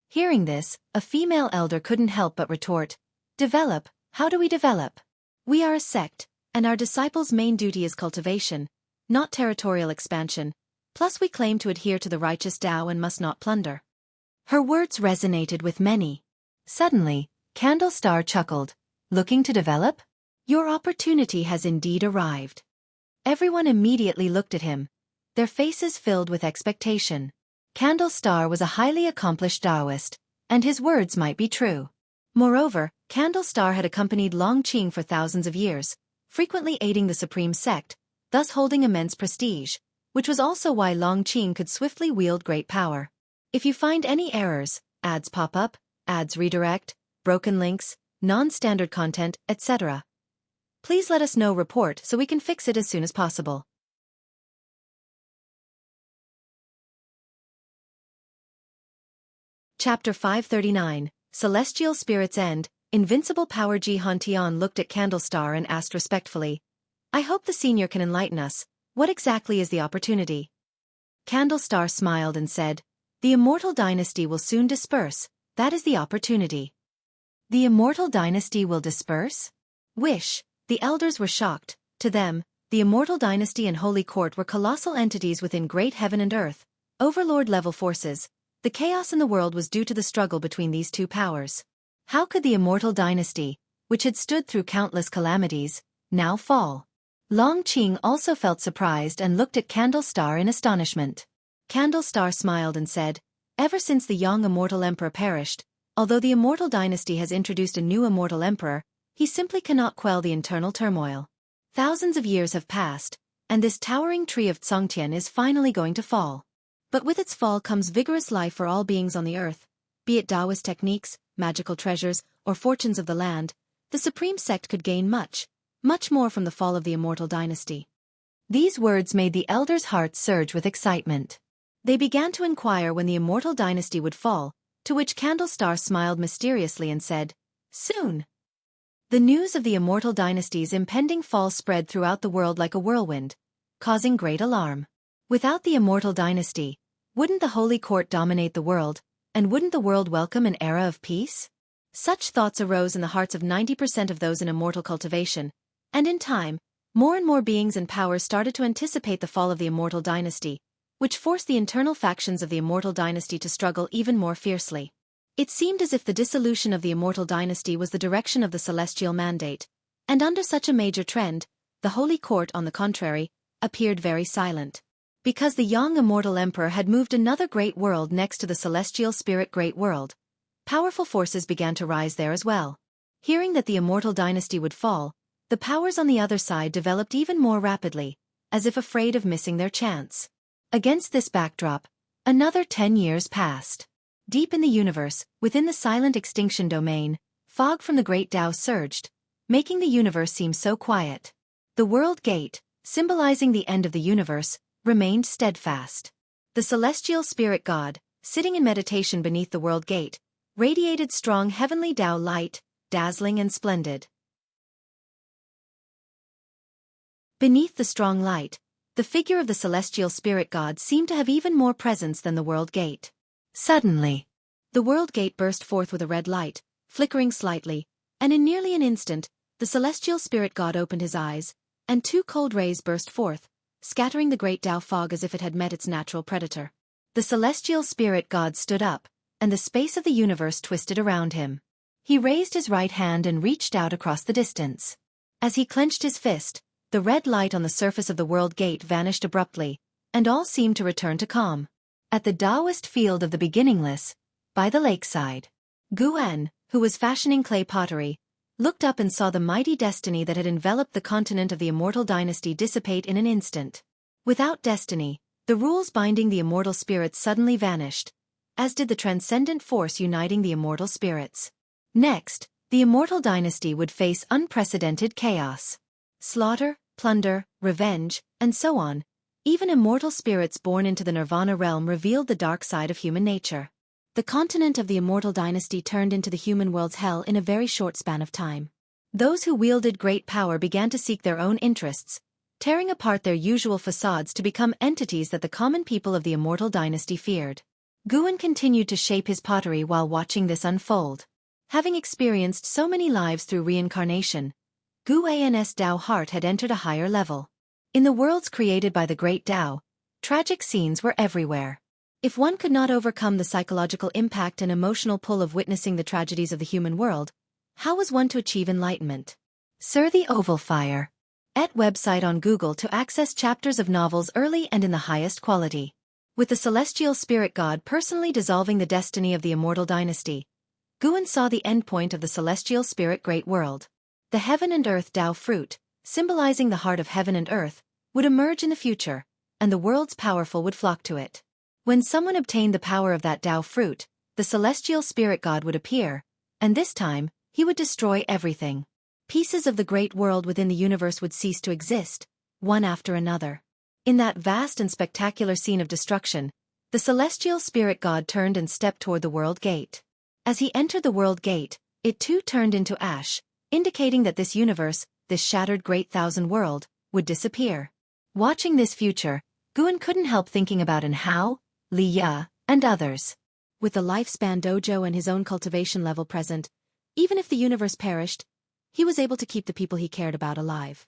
Hearing this, a female elder couldn't help but retort, "Develop? How do we develop? We are a sect, and our disciples' main duty is cultivation, not territorial expansion, plus we claim to adhere to the righteous Tao and must not plunder." Her words resonated with many. Suddenly, Candlestar chuckled, "Looking to develop? Your opportunity has indeed arrived." Everyone immediately looked at him, their faces filled with expectation. Candlestar was a highly accomplished Taoist, and his words might be true. Moreover, Candlestar had accompanied Longqing for thousands of years, frequently aiding the supreme sect, thus holding immense prestige, which was also why Longqing could swiftly wield great power. If you find any errors, ads pop up, ads redirect, broken links, non-standard content, etc., please let us know. Report so we can fix it as soon as possible. Chapter 539, Celestial Spirit's End, Invincible Power. Jihantian looked at Candlestar and asked respectfully, "I hope the senior can enlighten us. What exactly is the opportunity?" Candlestar smiled and said, "The Immortal Dynasty will soon disperse, that is the opportunity." The Immortal Dynasty will disperse? Wish. The elders were shocked. To them, the Immortal Dynasty and Holy Court were colossal entities within great heaven and earth, overlord-level forces. The chaos in the world was due to the struggle between these two powers. How could the Immortal Dynasty, which had stood through countless calamities, now fall? Longqing also felt surprised and looked at Candlestar in astonishment. Candlestar smiled and said, "Ever since the young Immortal Emperor perished, although the Immortal Dynasty has introduced a new Immortal Emperor, he simply cannot quell the internal turmoil. Thousands of years have passed, and this towering tree of Tsongtian is finally going to fall. But with its fall comes vigorous life for all beings on the earth, be it Taoist techniques, magical treasures, or fortunes of the land. The supreme sect could gain much, much more from the fall of the Immortal Dynasty." These words made the elders' hearts surge with excitement. They began to inquire when the Immortal Dynasty would fall, to which Candlestar smiled mysteriously and said, "Soon." The news of the Immortal Dynasty's impending fall spread throughout the world like a whirlwind, causing great alarm. Without the Immortal Dynasty, wouldn't the Holy Court dominate the world, and wouldn't the world welcome an era of peace? Such thoughts arose in the hearts of 90% of those in immortal cultivation, and in time, more and more beings and powers started to anticipate the fall of the Immortal Dynasty, which forced the internal factions of the Immortal Dynasty to struggle even more fiercely. It seemed as if the dissolution of the Immortal Dynasty was the direction of the celestial mandate, and under such a major trend, the Holy Court, on the contrary, appeared very silent. Because the young Immortal Emperor had moved another great world next to the Celestial Spirit Great World, powerful forces began to rise there as well. Hearing that the Immortal Dynasty would fall, the powers on the other side developed even more rapidly, as if afraid of missing their chance. Against this backdrop, another 10 years passed. Deep in the universe, within the silent extinction domain, fog from the great Tao surged, making the universe seem so quiet. The World Gate, symbolizing the end of the universe, remained steadfast. The celestial spirit god, sitting in meditation beneath the World Gate, radiated strong heavenly Tao light, dazzling and splendid. Beneath the strong light, the figure of the celestial spirit god seemed to have even more presence than the World Gate. Suddenly, the World Gate burst forth with a red light, flickering slightly, and in nearly an instant, the celestial spirit god opened his eyes, and 2 cold rays burst forth, scattering the great Tao fog as if it had met its natural predator. The celestial spirit god stood up, and the space of the universe twisted around him. He raised his right hand and reached out across the distance. As he clenched his fist, the red light on the surface of the World Gate vanished abruptly, and all seemed to return to calm. At the Taoist field of the beginningless, by the lakeside, Guan, who was fashioning clay pottery, looked up and saw the mighty destiny that had enveloped the continent of the Immortal Dynasty dissipate in an instant. Without destiny, the rules binding the immortal spirits suddenly vanished, as did the transcendent force uniting the immortal spirits. Next, the Immortal Dynasty would face unprecedented chaos. Slaughter, plunder, revenge, and so on. Even immortal spirits born into the Nirvana realm revealed the dark side of human nature. The continent of the Immortal Dynasty turned into the human world's hell in a very short span of time. Those who wielded great power began to seek their own interests, tearing apart their usual facades to become entities that the common people of the immortal dynasty feared. Guan continued to shape his pottery while watching this unfold. Having experienced so many lives through reincarnation, Guan's Tao heart had entered a higher level. In the worlds created by the great Tao, tragic scenes were everywhere. If one could not overcome the psychological impact and emotional pull of witnessing the tragedies of the human world, how was one to achieve enlightenment? Sir the Oval Fire. At website on Google to access chapters of novels early and in the highest quality. With the celestial spirit god personally dissolving the destiny of the immortal dynasty, Guan saw the endpoint of the celestial spirit great world. The heaven and earth Tao fruit, symbolizing the heart of heaven and earth, would emerge in the future, and the world's powerful would flock to it. When someone obtained the power of that Tao fruit, the celestial spirit god would appear, and this time, he would destroy everything. Pieces of the great world within the universe would cease to exist, one after another. In that vast and spectacular scene of destruction, the celestial spirit god turned and stepped toward the world gate. As he entered the world gate, it too turned into ash, indicating that this universe, this shattered great thousand world, would disappear. Watching this future, Guan couldn't help thinking about Jianghu, Liya, and others. With the lifespan dojo and his own cultivation level present, even if the universe perished, he was able to keep the people he cared about alive.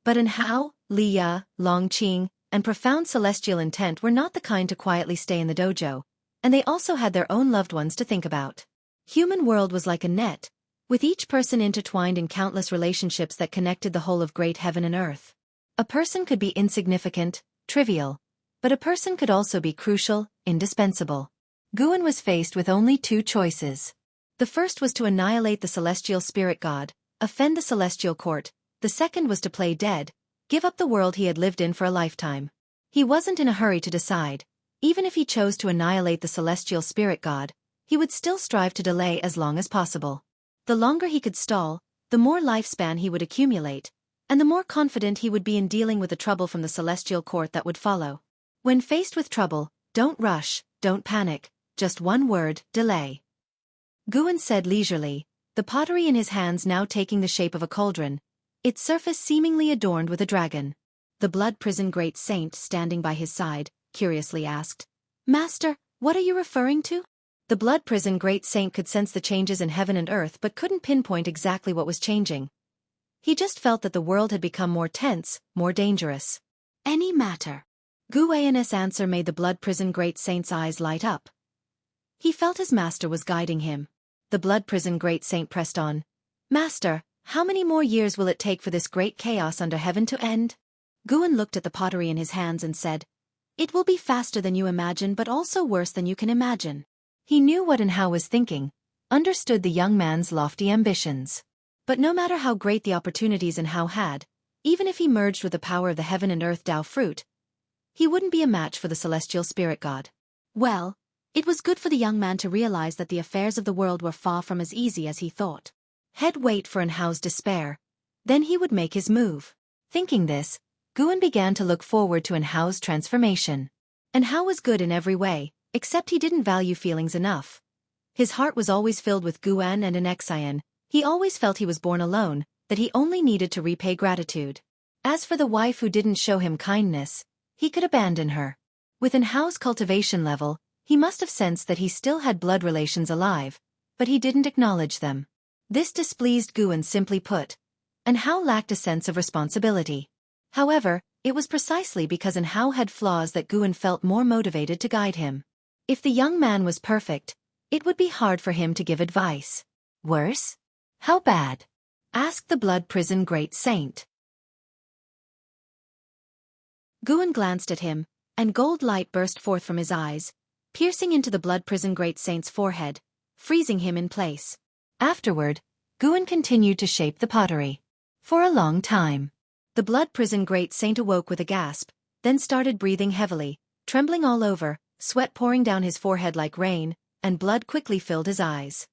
But Jianghu, Liya, Longqing, and profound celestial intent were not the kind to quietly stay in the dojo, and they also had their own loved ones to think about. Human world was like a net, with each person intertwined in countless relationships that connected the whole of great heaven and earth. A person could be insignificant, trivial, but a person could also be crucial, indispensable. Guan was faced with only two choices. The first was to annihilate the celestial spirit god, offend the celestial court. The second was to play dead, give up the world he had lived in for a lifetime. He wasn't in a hurry to decide. Even if he chose to annihilate the celestial spirit god, he would still strive to delay as long as possible. The longer he could stall, the more lifespan he would accumulate, and the more confident he would be in dealing with the trouble from the celestial court that would follow. When faced with trouble, don't rush, don't panic, just one word, delay. Guan said leisurely, the pottery in his hands now taking the shape of a cauldron, its surface seemingly adorned with a dragon. The blood prison great saint standing by his side, curiously asked, Master, what are you referring to? The blood prison great saint could sense the changes in heaven and earth but couldn't pinpoint exactly what was changing. He just felt that the world had become more tense, more dangerous. Any matter? Guan's answer made the blood prison great saint's eyes light up. He felt his master was guiding him. The blood prison great saint pressed on. Master, how many more years will it take for this great chaos under heaven to end? Guan looked at the pottery in his hands and said, It will be faster than you imagine but also worse than you can imagine. He knew what Jianghu was thinking, understood the young man's lofty ambitions. But no matter how great the opportunities Jianghu had, even if he merged with the power of the heaven and earth Tao fruit, he wouldn't be a match for the celestial spirit god. Well, it was good for the young man to realize that the affairs of the world were far from as easy as he thought. He'd wait for Jianghu's despair, then he would make his move. Thinking this, Guan began to look forward to Jianghu's transformation. Jianghu was good in every way, except he didn't value feelings enough. His heart was always filled with Guan and Xianxia. He always felt he was born alone, that he only needed to repay gratitude. As for the wife who didn't show him kindness, he could abandon her. With Jianghu's cultivation level, he must have sensed that he still had blood relations alive, but he didn't acknowledge them. This displeased Guan, simply put. Jianghu lacked a sense of responsibility. However, it was precisely because Jianghu had flaws that Guan felt more motivated to guide him. If the young man was perfect, it would be hard for him to give advice. Worse? How bad? Asked the blood prison great saint. Guan glanced at him, and gold light burst forth from his eyes, piercing into the blood prison great saint's forehead, freezing him in place. Afterward, Guan continued to shape the pottery. For a long time. The blood prison great saint awoke with a gasp, then started breathing heavily, trembling all over, sweat pouring down his forehead like rain, and blood quickly filled his eyes.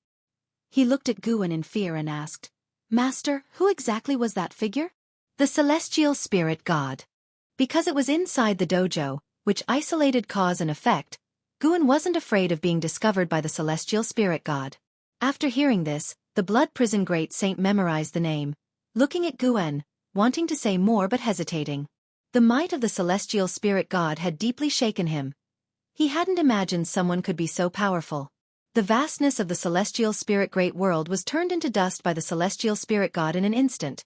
He looked at Guan in fear and asked, Master, who exactly was that figure? The celestial spirit god. Because it was inside the dojo, which isolated cause and effect, Guan wasn't afraid of being discovered by the celestial spirit god. After hearing this, the blood prison great saint memorized the name, looking at Guan, wanting to say more but hesitating. The might of the celestial spirit god had deeply shaken him. He hadn't imagined someone could be so powerful. The vastness of the celestial spirit great world was turned into dust by the celestial spirit god in an instant.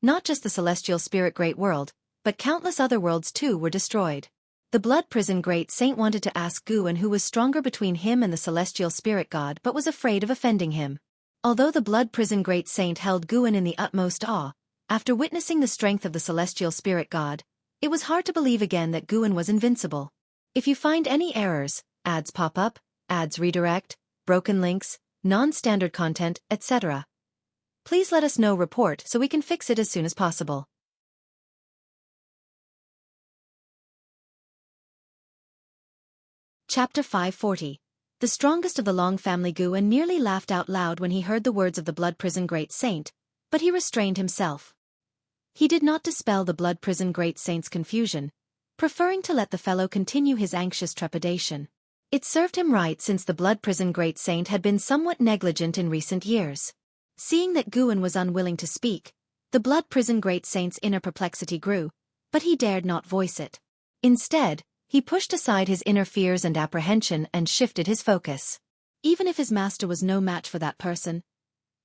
Not just the celestial spirit great world, but countless other worlds too were destroyed. The blood prison great saint wanted to ask Guan who was stronger between him and the celestial spirit god but was afraid of offending him. Although the blood prison great saint held Guan in the utmost awe, after witnessing the strength of the celestial spirit god, it was hard to believe again that Guan was invincible. If you find any errors, ads pop up, ads redirect, broken links, non-standard content, etc., please let us know report so we can fix it as soon as possible. Chapter 540. The strongest of the Long family. Guan nearly laughed out loud when he heard the words of the blood prison great saint, but he restrained himself. He did not dispel the blood prison great saint's confusion, preferring to let the fellow continue his anxious trepidation. It served him right since the blood prison great saint had been somewhat negligent in recent years. Seeing that Guan was unwilling to speak, the blood prison great saint's inner perplexity grew, but he dared not voice it. Instead, he pushed aside his inner fears and apprehension and shifted his focus. Even if his master was no match for that person,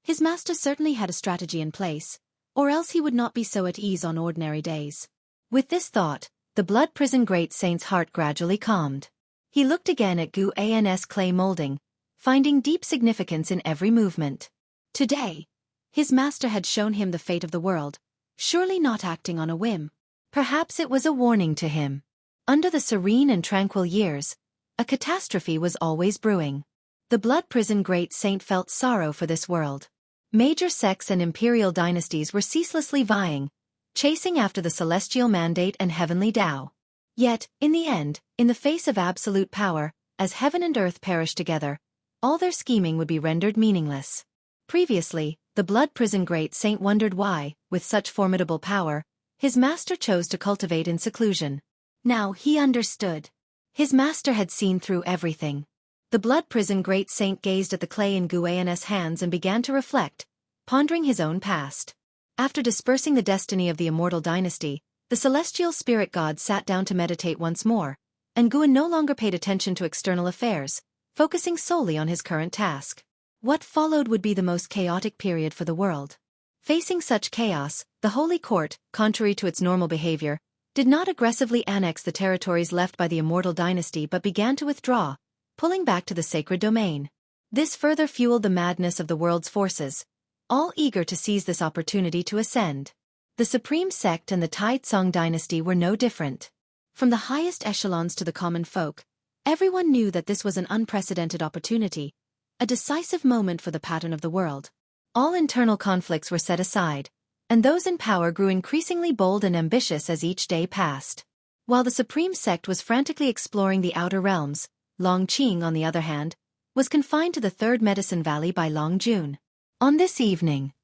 his master certainly had a strategy in place, or else he would not be so at ease on ordinary days. With this thought, the blood prison great saint's heart gradually calmed. He looked again at Guan's clay molding, finding deep significance in every movement. Today, his master had shown him the fate of the world, surely not acting on a whim. Perhaps it was a warning to him. Under the serene and tranquil years, a catastrophe was always brewing. The blood prison great saint felt sorrow for this world. Major sects and imperial dynasties were ceaselessly vying, chasing after the celestial mandate and heavenly Tao. Yet, in the end, in the face of absolute power, as heaven and earth perished together, all their scheming would be rendered meaningless. Previously, the blood prison great saint wondered why, with such formidable power, his master chose to cultivate in seclusion. Now he understood. His master had seen through everything. The blood prison great saint gazed at the clay in Guan's hands and began to reflect, pondering his own past. After dispersing the destiny of the immortal dynasty, the celestial spirit god sat down to meditate once more, and Guan no longer paid attention to external affairs, focusing solely on his current task. What followed would be the most chaotic period for the world. Facing such chaos, the Holy Court, contrary to its normal behavior, did not aggressively annex the territories left by the immortal dynasty but began to withdraw, pulling back to the sacred domain. This further fueled the madness of the world's forces, all eager to seize this opportunity to ascend. The supreme sect and the Taizong dynasty were no different. From the highest echelons to the common folk, everyone knew that this was an unprecedented opportunity, a decisive moment for the pattern of the world. All internal conflicts were set aside, and those in power grew increasingly bold and ambitious as each day passed. While the supreme sect was frantically exploring the outer realms, Longqing, on the other hand, was confined to the third medicine valley by Longjun. On this evening,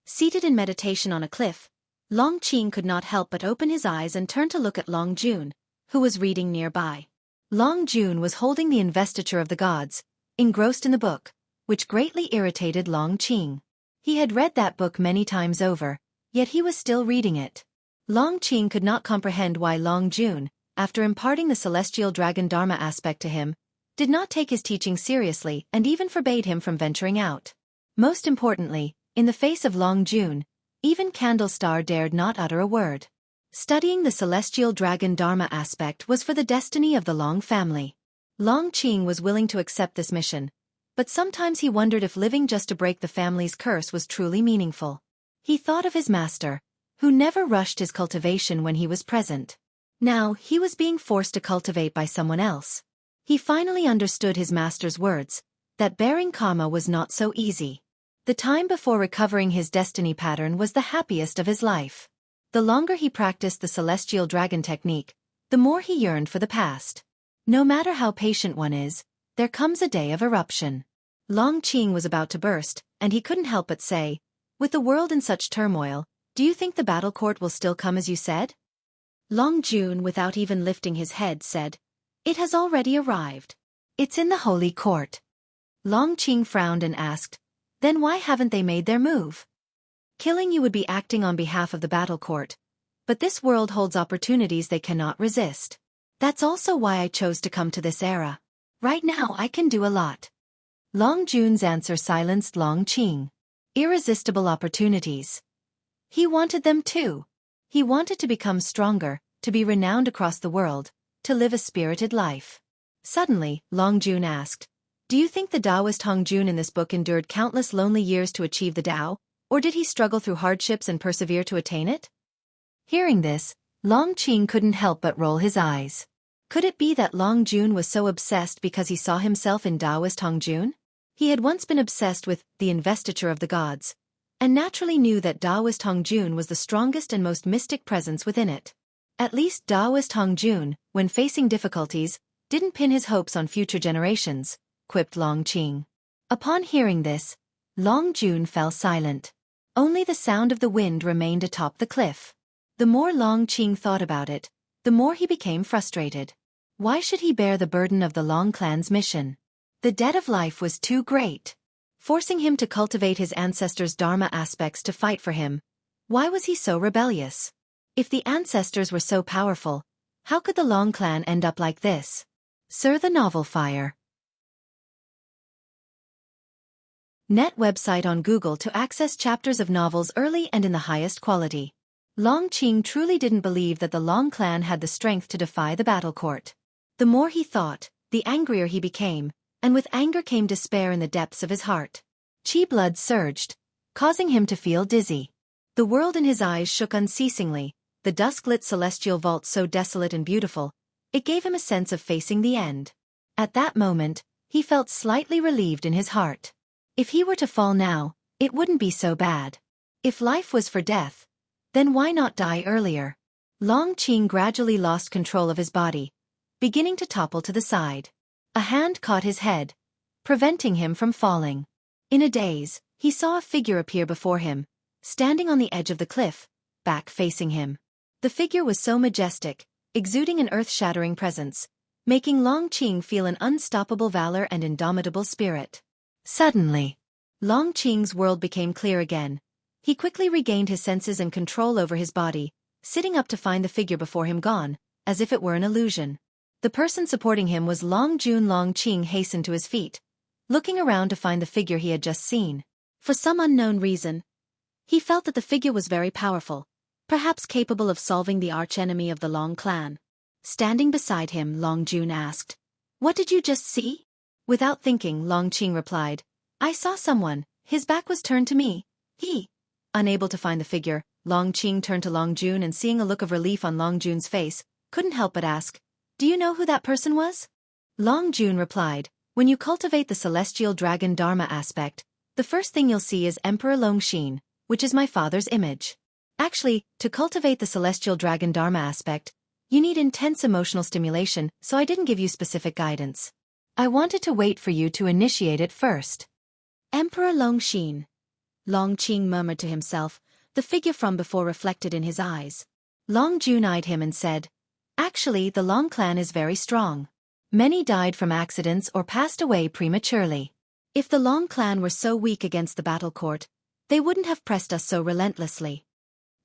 seated in meditation on a cliff, Longqing could not help but open his eyes and turn to look at Longjun, who was reading nearby. Longjun was holding the investiture of the gods, engrossed in the book, which greatly irritated Longqing. He had read that book many times over, yet he was still reading it. Longqing could not comprehend why Longjun, after imparting the celestial dragon Dharma aspect to him, did not take his teaching seriously and even forbade him from venturing out. Most importantly, in the face of Longjun, even Candlestar dared not utter a word. Studying the celestial dragon Dharma aspect was for the destiny of the Long family. Longqing was willing to accept this mission, but sometimes he wondered if living just to break the family's curse was truly meaningful. He thought of his master, who never rushed his cultivation when he was present. Now he was being forced to cultivate by someone else. He finally understood his master's words, that bearing karma was not so easy. The time before recovering his destiny pattern was the happiest of his life. The longer he practiced the celestial dragon technique, the more he yearned for the past. No matter how patient one is, there comes a day of eruption. Longqing was about to burst, and he couldn't help but say, "With the world in such turmoil, do you think the battle court will still come as you said?" Longjun, without even lifting his head, said, "It has already arrived. It's in the Holy Court." Longqing frowned and asked, Then why haven't they made their move? Killing you would be acting on behalf of the battle court. But this world holds opportunities they cannot resist. That's also why I chose to come to this era. Right now I can do a lot. Long Jun's answer silenced Long Qing. Irresistible opportunities. He wanted them too. He wanted to become stronger, to be renowned across the world, to live a spirited life. Suddenly, Long Jun asked, "Do you think the Taoist Hong Jun in this book endured countless lonely years to achieve the Tao, or did he struggle through hardships and persevere to attain it?" Hearing this, Long Qing couldn't help but roll his eyes. Could it be that Long Jun was so obsessed because he saw himself in Taoist Hong Jun? He had once been obsessed with the investiture of the gods, and naturally knew that Taoist Hong Jun was the strongest and most mystic presence within it. At least Taoist Hong Jun, when facing difficulties, didn't pin his hopes on future generations, quipped Long Qing. Upon hearing this, Long Jun fell silent. Only the sound of the wind remained atop the cliff. The more Long Qing thought about it, the more he became frustrated. Why should he bear the burden of the Long clan's mission? The debt of life was too great. Forcing him to cultivate his ancestors' dharma aspects to fight for him. Why was he so rebellious? If the ancestors were so powerful, how could the Long clan end up like this? Sir, the novel Fire. Net website on Google to access chapters of novels early and in the highest quality. Long Qing truly didn't believe that the Long clan had the strength to defy the battle court. The more he thought, the angrier he became, and with anger came despair in the depths of his heart. Qi blood surged, causing him to feel dizzy. The world in his eyes shook unceasingly, the dusk-lit celestial vault so desolate and beautiful, it gave him a sense of facing the end. At that moment, he felt slightly relieved in his heart. If he were to fall now, it wouldn't be so bad. If life was for death, then why not die earlier? Long Qing gradually lost control of his body, beginning to topple to the side. A hand caught his head, preventing him from falling. In a daze, he saw a figure appear before him, standing on the edge of the cliff, back facing him. The figure was so majestic, exuding an earth-shattering presence, making Long Qing feel an unstoppable valor and indomitable spirit. Suddenly, Long Qing's world became clear again. He quickly regained his senses and control over his body, sitting up to find the figure before him gone, as if it were an illusion. The person supporting him was Long Jun. Long Qing hastened to his feet, looking around to find the figure he had just seen. For some unknown reason, he felt that the figure was very powerful, perhaps capable of solving the archenemy of the Long clan. Standing beside him, Long Jun asked, "What did you just see?" Without thinking, Long Qing replied, "I saw someone, his back was turned to me." Unable to find the figure, Long Qing turned to Long Jun and seeing a look of relief on Long Jun's face, couldn't help but ask, "Do you know who that person was?" Long Jun replied, "When you cultivate the celestial dragon dharma aspect, the first thing you'll see is Emperor Long Xin, which is my father's image. Actually, to cultivate the celestial dragon dharma aspect, you need intense emotional stimulation, so I didn't give you specific guidance. I wanted to wait for you to initiate it first." Emperor Long Xin. Long Qing murmured to himself, the figure from before reflected in his eyes. Long Jun eyed him and said, "Actually, the Long clan is very strong. Many died from accidents or passed away prematurely. If the Long clan were so weak against the battle court, they wouldn't have pressed us so relentlessly."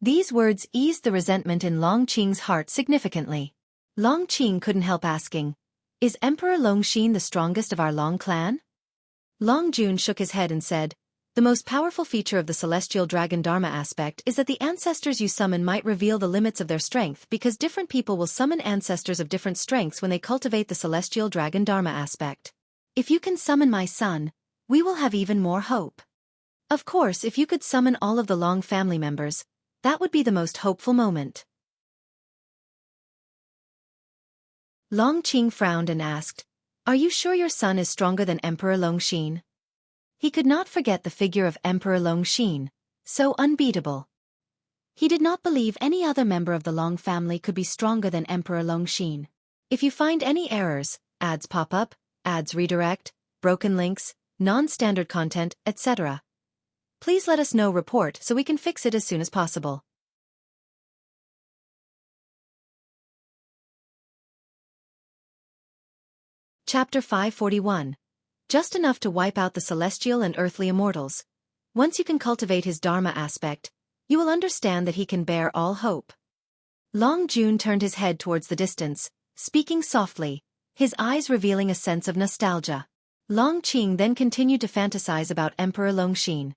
These words eased the resentment in Long Qing's heart significantly. Long Qing couldn't help asking, "Is Emperor Long Xin the strongest of our Long clan?" Long Jun shook his head and said, "The most powerful feature of the celestial dragon dharma aspect is that the ancestors you summon might reveal the limits of their strength because different people will summon ancestors of different strengths when they cultivate the celestial dragon dharma aspect. If you can summon my son, we will have even more hope. Of course, if you could summon all of the Long family members, that would be the most hopeful moment." Long Qing frowned and asked, "Are you sure your son is stronger than Emperor Long Xin?" He could not forget the figure of Emperor Long Xin, so unbeatable. He did not believe any other member of the Long family could be stronger than Emperor Long Xin. If you find any errors, ads pop up, ads redirect, broken links, non-standard content, etc., please let us know. Report so we can fix it as soon as possible. Chapter 541. just enough to wipe out the celestial and earthly immortals. Once you can cultivate his Dharma aspect, you will understand that he can bear all hope. Long Jun turned his head towards the distance, speaking softly, his eyes revealing a sense of nostalgia. Long Qing then continued to fantasize about Emperor Longxin.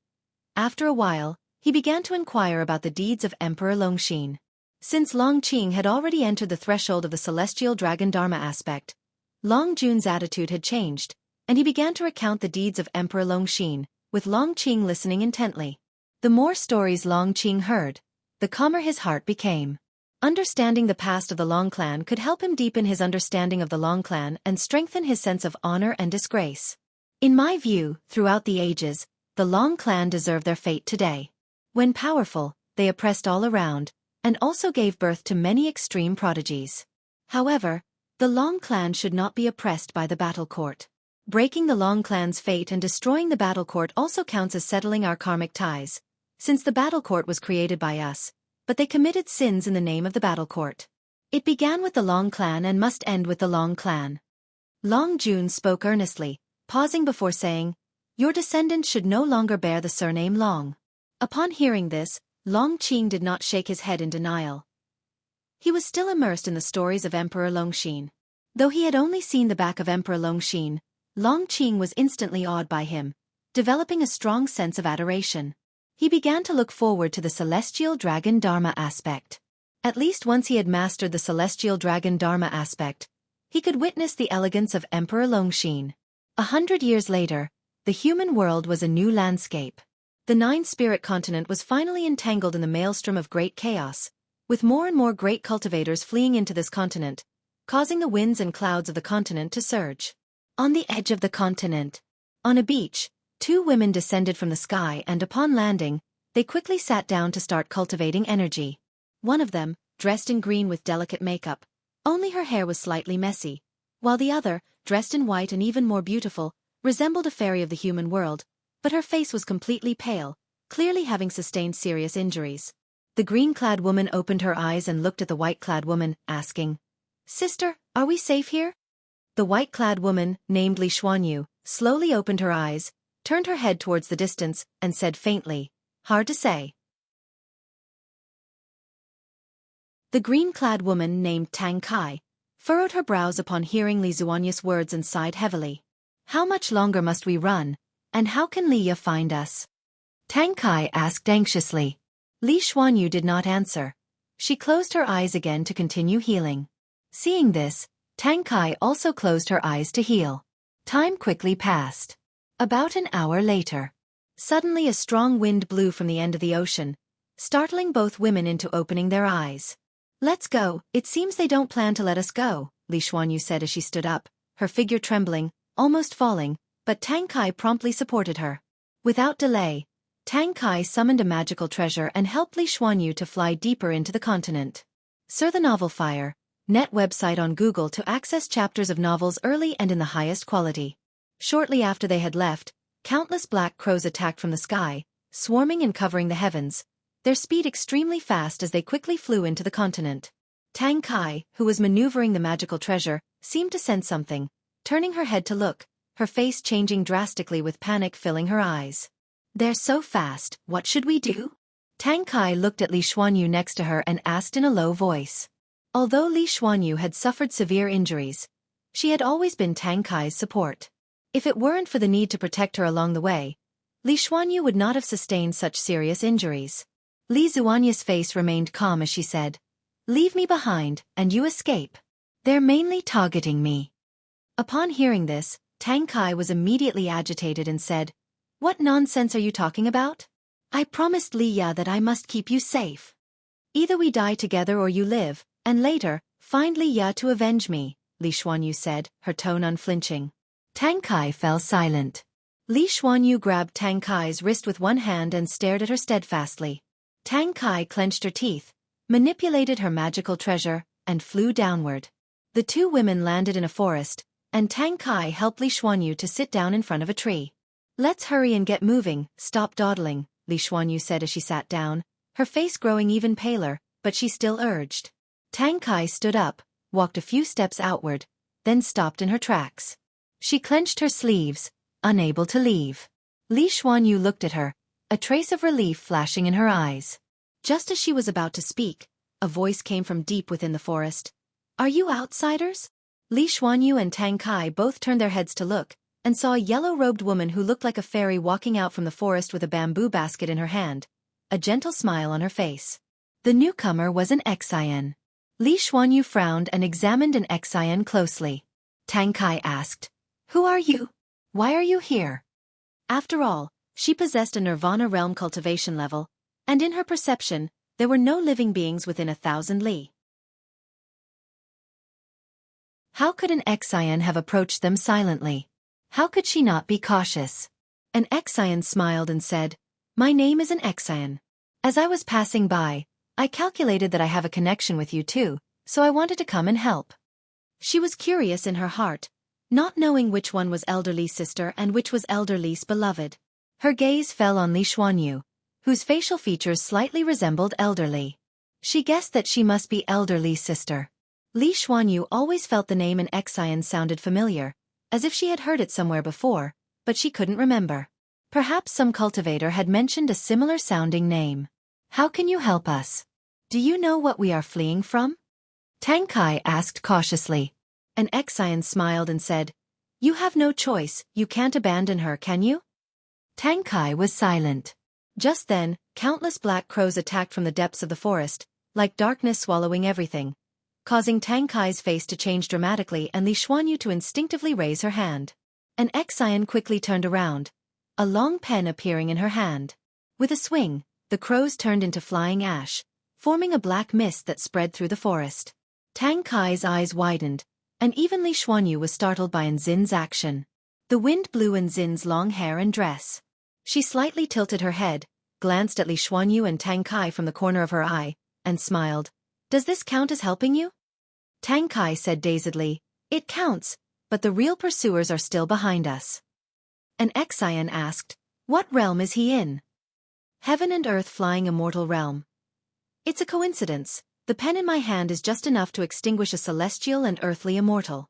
After a while, he began to inquire about the deeds of Emperor Longxin. Since Long Qing had already entered the threshold of the celestial dragon Dharma aspect, Long Jun's attitude had changed, and he began to recount the deeds of Emperor Longxin, with Long Qing listening intently. The more stories Long Qing heard, the calmer his heart became. Understanding the past of the Long clan could help him deepen his understanding of the Long clan and strengthen his sense of honor and disgrace. In my view, throughout the ages, the Long clan deserve their fate today. When powerful, they oppressed all around, and also gave birth to many extreme prodigies. However, the Long clan should not be oppressed by the battle court. Breaking the Long clan's fate and destroying the battle court also counts as settling our karmic ties, since the battle court was created by us, but they committed sins in the name of the battle court. It began with the Long clan and must end with the Long clan. Long Jun spoke earnestly, pausing before saying, "Your descendants should no longer bear the surname Long." Upon hearing this, Long Qing did not shake his head in denial. He was still immersed in the stories of Emperor Longxin. Though he had only seen the back of Emperor Longxin, Long Qing was instantly awed by him, developing a strong sense of adoration. He began to look forward to the celestial dragon Dharma aspect. At least once he had mastered the celestial dragon Dharma aspect, he could witness the elegance of Emperor Longxin. 100 years later, the human world was a new landscape. The nine-spirit continent was finally entangled in the maelstrom of great chaos, with more and more great cultivators fleeing into this continent, causing the winds and clouds of the continent to surge. On the edge of the continent, on a beach, two women descended from the sky and upon landing, they quickly sat down to start cultivating energy. One of them, dressed in green with delicate makeup, only her hair was slightly messy, while the other, dressed in white and even more beautiful, resembled a fairy of the human world, but her face was completely pale, clearly having sustained serious injuries. The green-clad woman opened her eyes and looked at the white-clad woman, asking, "Sister, are we safe here?" The white-clad woman, named Li Xuanyu, slowly opened her eyes, turned her head towards the distance, and said faintly, "Hard to say." The green-clad woman, named Tang Kai, furrowed her brows upon hearing Li Xuanyu's words and sighed heavily. "How much longer must we run, and how can Li Ya find us?" Tang Kai asked anxiously. Li Xuanyu did not answer. She closed her eyes again to continue healing. Seeing this, Tang Kai also closed her eyes to heal. Time quickly passed. About an hour later, suddenly a strong wind blew from the end of the ocean, startling both women into opening their eyes. "Let's go, it seems they don't plan to let us go," Li Xuanyu said as she stood up, her figure trembling, almost falling, but Tang Kai promptly supported her. Without delay, Tang Kai summoned a magical treasure and helped Li Xuanyu to fly deeper into the continent. Sir the Novel Fire, net website on Google to access chapters of novels early and in the highest quality. Shortly after they had left, countless black crows attacked from the sky, swarming and covering the heavens, their speed extremely fast as they quickly flew into the continent. Tang Kai, who was maneuvering the magical treasure, seemed to sense something, turning her head to look, her face changing drastically with panic filling her eyes. "They're so fast, what should we do?" Tang Kai looked at Li Xuanyu next to her and asked in a low voice. Although Li Xuanyu had suffered severe injuries, she had always been Tang Kai's support. If it weren't for the need to protect her along the way, Li Xuanyu would not have sustained such serious injuries. Li Xuanyu's face remained calm as she said, "Leave me behind, and you escape. They're mainly targeting me." Upon hearing this, Tang Kai was immediately agitated and said, "What nonsense are you talking about? I promised Li Ya that I must keep you safe. Either we die together or you live, and later, find Li Ya to avenge me," Li Xuanyu said, her tone unflinching. Tang Kai fell silent. Li Xuanyu grabbed Tang Kai's wrist with one hand and stared at her steadfastly. Tang Kai clenched her teeth, manipulated her magical treasure, and flew downward. The two women landed in a forest, and Tang Kai helped Li Xuanyu to sit down in front of a tree. "Let's hurry and get moving, stop dawdling," Li Xuanyu said as she sat down, her face growing even paler, but she still urged. Tang Kai stood up, walked a few steps outward, then stopped in her tracks. She clenched her sleeves, unable to leave. Li Xuanyu looked at her, a trace of relief flashing in her eyes. Just as she was about to speak, a voice came from deep within the forest. "Are you outsiders?" Li Xuanyu and Tang Kai both turned their heads to look, and saw a yellow-robed woman who looked like a fairy walking out from the forest with a bamboo basket in her hand, a gentle smile on her face. The newcomer was an Xian. Li Xuanyu frowned and examined an Xian closely. Tang Kai asked, "Who are you? Why are you here?" After all, she possessed a nirvana realm cultivation level, and in her perception, there were no living beings within 1,000 li. How could an Xian have approached them silently? How could she not be cautious? An Xian smiled and said, "My name is an Xian. As I was passing by, I calculated that I have a connection with you too, so I wanted to come and help." She was curious in her heart, not knowing which one was Elder Li's sister and which was Elder Li's beloved. Her gaze fell on Li Xuanyu, whose facial features slightly resembled Elder Li. She guessed that she must be Elder Li's sister. Li Xuanyu always felt the name an Xian sounded familiar, as if she had heard it somewhere before, but she couldn't remember. Perhaps some cultivator had mentioned a similar-sounding name. "How can you help us? Do you know what we are fleeing from?" Tang Kai asked cautiously. An Xian smiled and said, "You have no choice, you can't abandon her, can you?" Tang Kai was silent. Just then, countless black crows attacked from the depths of the forest, like darkness swallowing everything, causing Tang Kai's face to change dramatically and Li Xuanyu to instinctively raise her hand. An Xian quickly turned around, a long pen appearing in her hand. With a swing, the crows turned into flying ash, forming a black mist that spread through the forest. Tang Kai's eyes widened, and even Li Xuanyu was startled by Nzin's action. The wind blew Nzin's long hair and dress. She slightly tilted her head, glanced at Li Xuanyu and Tang Kai from the corner of her eye, and smiled. "Does this count as helping you?" Tang Kai said dazedly, "It counts, but the real pursuers are still behind us." An Xian asked, "What realm is he in?" "Heaven and earth flying immortal realm." "It's a coincidence. The pen in my hand is just enough to extinguish a celestial and earthly immortal."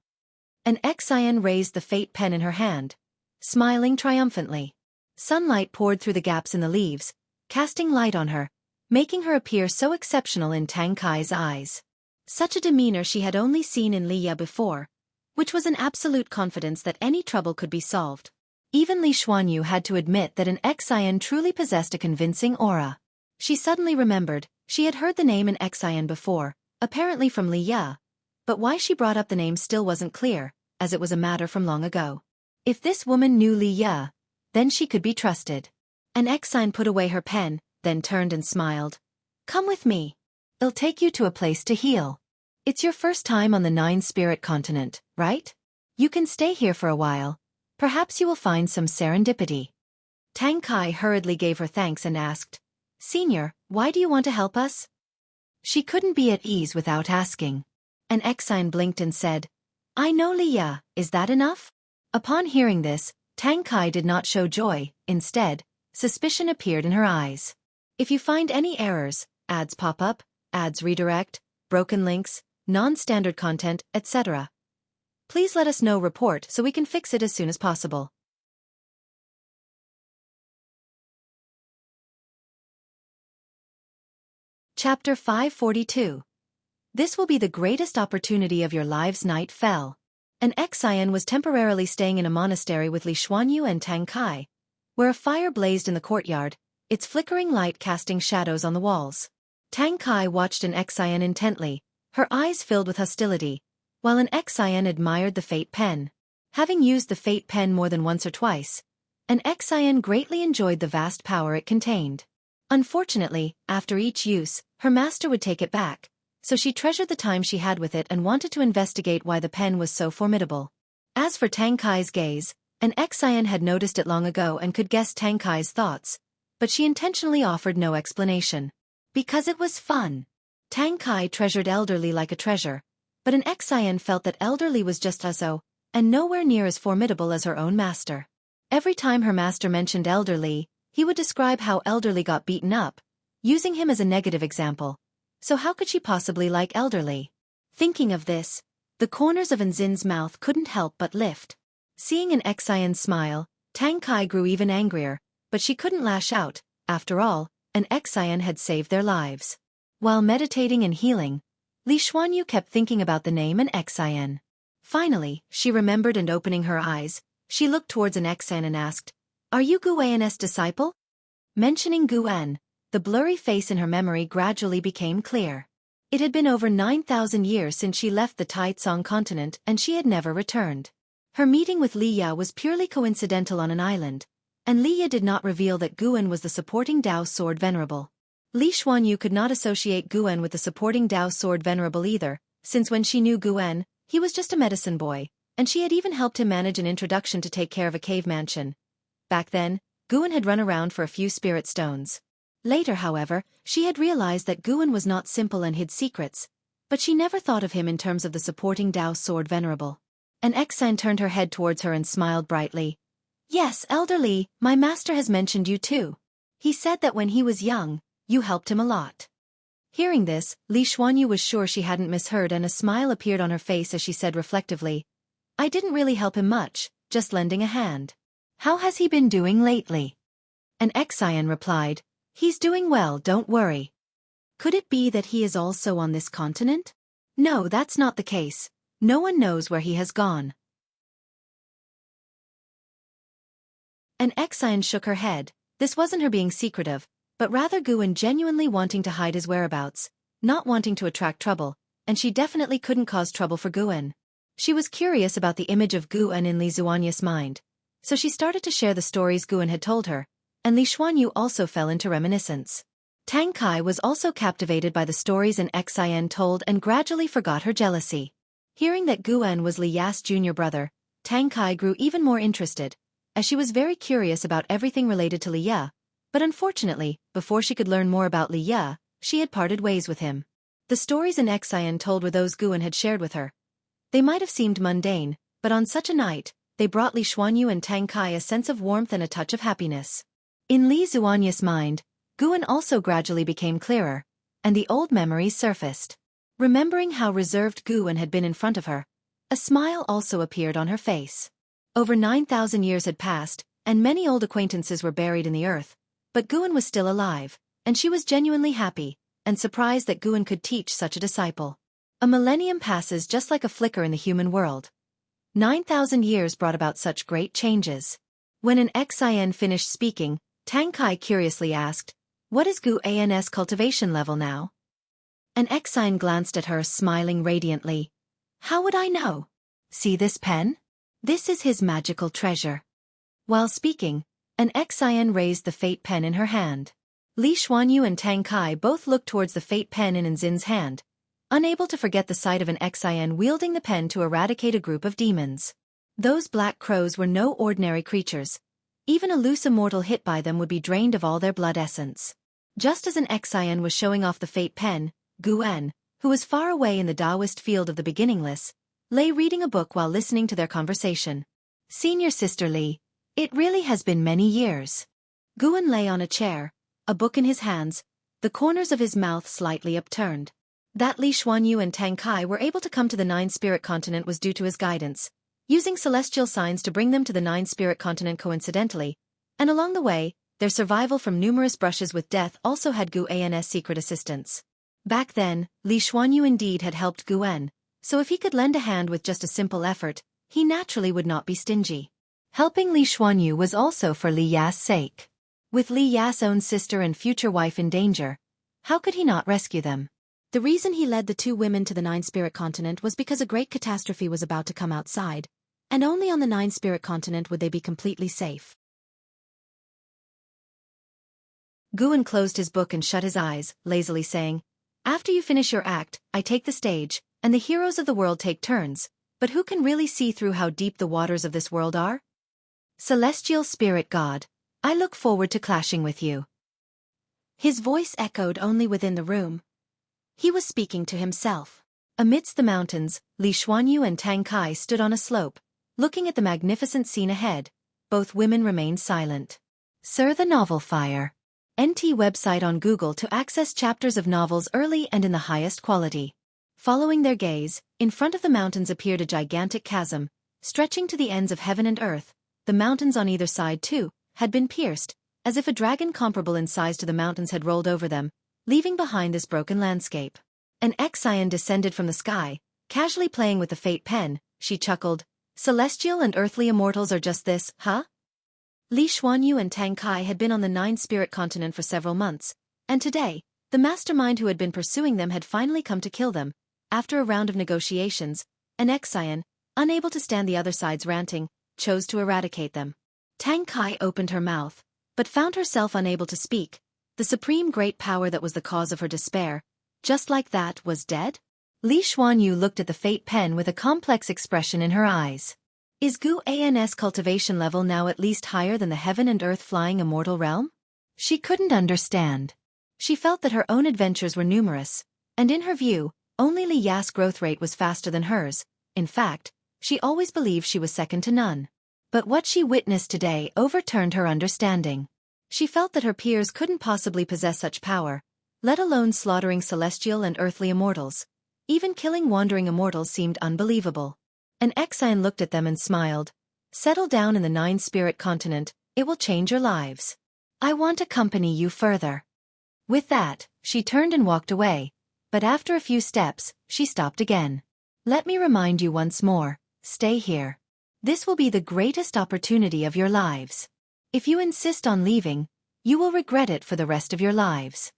An Xian raised the fate pen in her hand, smiling triumphantly. Sunlight poured through the gaps in the leaves, casting light on her, making her appear so exceptional in Tang Kai's eyes. Such a demeanor she had only seen in Liya before, which was an absolute confidence that any trouble could be solved. Even Li Xuanyu had to admit that an Xian truly possessed a convincing aura. She suddenly remembered, she had heard the name an Xian before, apparently from Liya, but why she brought up the name still wasn't clear, as it was a matter from long ago. If this woman knew Liya, then she could be trusted. An Xian put away her pen, then turned and smiled. "Come with me. I'll take you to a place to heal. It's your first time on the Nine-Spirit continent, right? You can stay here for a while. Perhaps you will find some serendipity." Tang Kai hurriedly gave her thanks and asked, "Senior, why do you want to help us?" She couldn't be at ease without asking. An Xian blinked and said, "I know Liya, is that enough?" Upon hearing this, Tang Kai did not show joy, instead, suspicion appeared in her eyes. "If you find any errors, ads pop up, ads redirect, broken links, non-standard content, etc., please let us know report so we can fix it as soon as possible." Chapter 542. This will be the greatest opportunity of your lives. Night fell. An Xian was temporarily staying in a monastery with Li Xuanyu and Tang Kai, where a fire blazed in the courtyard, its flickering light casting shadows on the walls. Tang Kai watched an Xian intently, her eyes filled with hostility, while an Xian admired the fate pen. Having used the fate pen more than once or twice, an Xian greatly enjoyed the vast power it contained. Unfortunately, after each use, her master would take it back, so she treasured the time she had with it and wanted to investigate why the pen was so formidable. As for Tang Kai's gaze, an Xian had noticed it long ago and could guess Tang Kai's thoughts, but she intentionally offered no explanation. Because it was fun. Tang Kai treasured Elder Li like a treasure, but an Xian felt that Elder Li was just so, and nowhere near as formidable as her own master. Every time her master mentioned Elder Li, he would describe how Elder Li got beaten up, using him as a negative example. So how could she possibly like Elder Li? Thinking of this, the corners of Nzin's mouth couldn't help but lift. Seeing an Xian smile, Tang Kai grew even angrier, but she couldn't lash out. After all, an Xian had saved their lives. While meditating and healing, Li Xuanyu kept thinking about the name an Xian. Finally, she remembered, and opening her eyes, she looked towards an Xian and asked, "Are you Gu An's disciple?" Mentioning Gu An, the blurry face in her memory gradually became clear. It had been over 9,000 years since she left the Taicang continent, and she had never returned. Her meeting with Li Ya was purely coincidental on an island, and Li Ya did not reveal that Gu An was the supporting Dao sword venerable. Li Xuanyu could not associate Gu An with the supporting Dao sword venerable either, since when she knew Gu An, he was just a medicine boy, and she had even helped him manage an introduction to take care of a cave mansion. Back then, Gu An had run around for a few spirit stones. Later, however, she had realized that Gu An was not simple and hid secrets, but she never thought of him in terms of the supporting Dao sword venerable. An Xian turned her head towards her and smiled brightly. "Yes, Elder Li, my master has mentioned you too. He said that when he was young, you helped him a lot." Hearing this, Li Xuanyu was sure she hadn't misheard, and a smile appeared on her face as she said reflectively, "I didn't really help him much, just lending a hand." "How has he been doing lately?" An Xian replied, "He's doing well, don't worry." "Could it be that he is also on this continent?" "No, that's not the case. No one knows where he has gone." An Xian shook her head. This wasn't her being secretive, but rather Gu An genuinely wanting to hide his whereabouts, not wanting to attract trouble, and she definitely couldn't cause trouble for Gu An. She was curious about the image of Gu An in Li Xuanyu's mind, so she started to share the stories Gu An had told her, and Li Xuanyu also fell into reminiscence. Tang Kai was also captivated by the stories an Xian told and gradually forgot her jealousy. Hearing that Gu An was Li Ya's junior brother, Tang Kai grew even more interested, as she was very curious about everything related to Li Ya, but unfortunately, before she could learn more about Li Ya, she had parted ways with him. The stories an Xian told were those Gu An had shared with her. They might have seemed mundane, but on such a night, they brought Li Xuanyu and Tang Kai a sense of warmth and a touch of happiness. In Li Xuanyu's mind, Gu An also gradually became clearer, and the old memories surfaced. Remembering how reserved Gu An had been in front of her, a smile also appeared on her face. Over 9,000 years had passed, and many old acquaintances were buried in the earth, but Gu An was still alive, and she was genuinely happy, and surprised that Gu An could teach such a disciple. A millennium passes just like a flicker in the human world. 9,000 years brought about such great changes. When an Xian finished speaking, Tang Kai curiously asked, "What is Gu An's cultivation level now?" An Xian glanced at her, smiling radiantly. "How would I know? See this pen? This is his magical treasure." While speaking, an Xian raised the fate pen in her hand. Li Xuanyu and Tang Kai both looked towards the fate pen in Nzin's hand, unable to forget the sight of an Xian wielding the pen to eradicate a group of demons. Those black crows were no ordinary creatures. Even a loose immortal hit by them would be drained of all their blood essence. Just as an Xian was showing off the fate pen, Gu An, who was far away in the Taoist field of the beginningless, lay reading a book while listening to their conversation. "Senior Sister Li, it really has been many years." Gu An lay on a chair, a book in his hands, the corners of his mouth slightly upturned. That Li Xuanyu and Tang Kai were able to come to the Nine-Spirit Continent was due to his guidance, using celestial signs to bring them to the Nine-Spirit Continent coincidentally, and along the way, their survival from numerous brushes with death also had Gu An's secret assistance. Back then, Li Xuanyu indeed had helped Gu An, so if he could lend a hand with just a simple effort, he naturally would not be stingy. Helping Li Xuanyu was also for Li Ya's sake. With Li Ya's own sister and future wife in danger, how could he not rescue them? The reason he led the two women to the Nine-Spirit Continent was because a great catastrophe was about to come outside, and only on the Nine-Spirit Continent would they be completely safe. Gu An closed his book and shut his eyes, lazily saying, "After you finish your act, I take the stage, and the heroes of the world take turns, but who can really see through how deep the waters of this world are? Celestial Spirit God, I look forward to clashing with you." His voice echoed only within the room. He was speaking to himself. Amidst the mountains, Li Xuanyu and Tang Kai stood on a slope, looking at the magnificent scene ahead. Both women remained silent. Sir the Novel Fire. NT website on Google to access chapters of novels early and in the highest quality. Following their gaze, in front of the mountains appeared a gigantic chasm, stretching to the ends of heaven and earth, the mountains on either side too, had been pierced, as if a dragon comparable in size to the mountains had rolled over them, leaving behind this broken landscape. An Xian descended from the sky, casually playing with the fate pen. She chuckled. Celestial and earthly immortals are just this, huh? Li Xuanyu and Tang Kai had been on the Nine-Spirit continent for several months, and today, the mastermind who had been pursuing them had finally come to kill them. After a round of negotiations, an Xian, unable to stand the other side's ranting, chose to eradicate them. Tang Kai opened her mouth, but found herself unable to speak. The supreme great power that was the cause of her despair, just like that, was dead? Li Xuanyu looked at the fate pen with a complex expression in her eyes. Is Guan's cultivation level now at least higher than the heaven and earth flying immortal realm? She couldn't understand. She felt that her own adventures were numerous, and in her view, only Li Ya's growth rate was faster than hers. In fact, she always believed she was second to none. But what she witnessed today overturned her understanding. She felt that her peers couldn't possibly possess such power, let alone slaughtering celestial and earthly immortals. Even killing wandering immortals seemed unbelievable. An Xian looked at them and smiled. Settle down in the Nine-Spirit continent, it will change your lives. I want to accompany you further. With that, she turned and walked away, but after a few steps, she stopped again. Let me remind you once more, stay here. This will be the greatest opportunity of your lives. If you insist on leaving, you will regret it for the rest of your lives.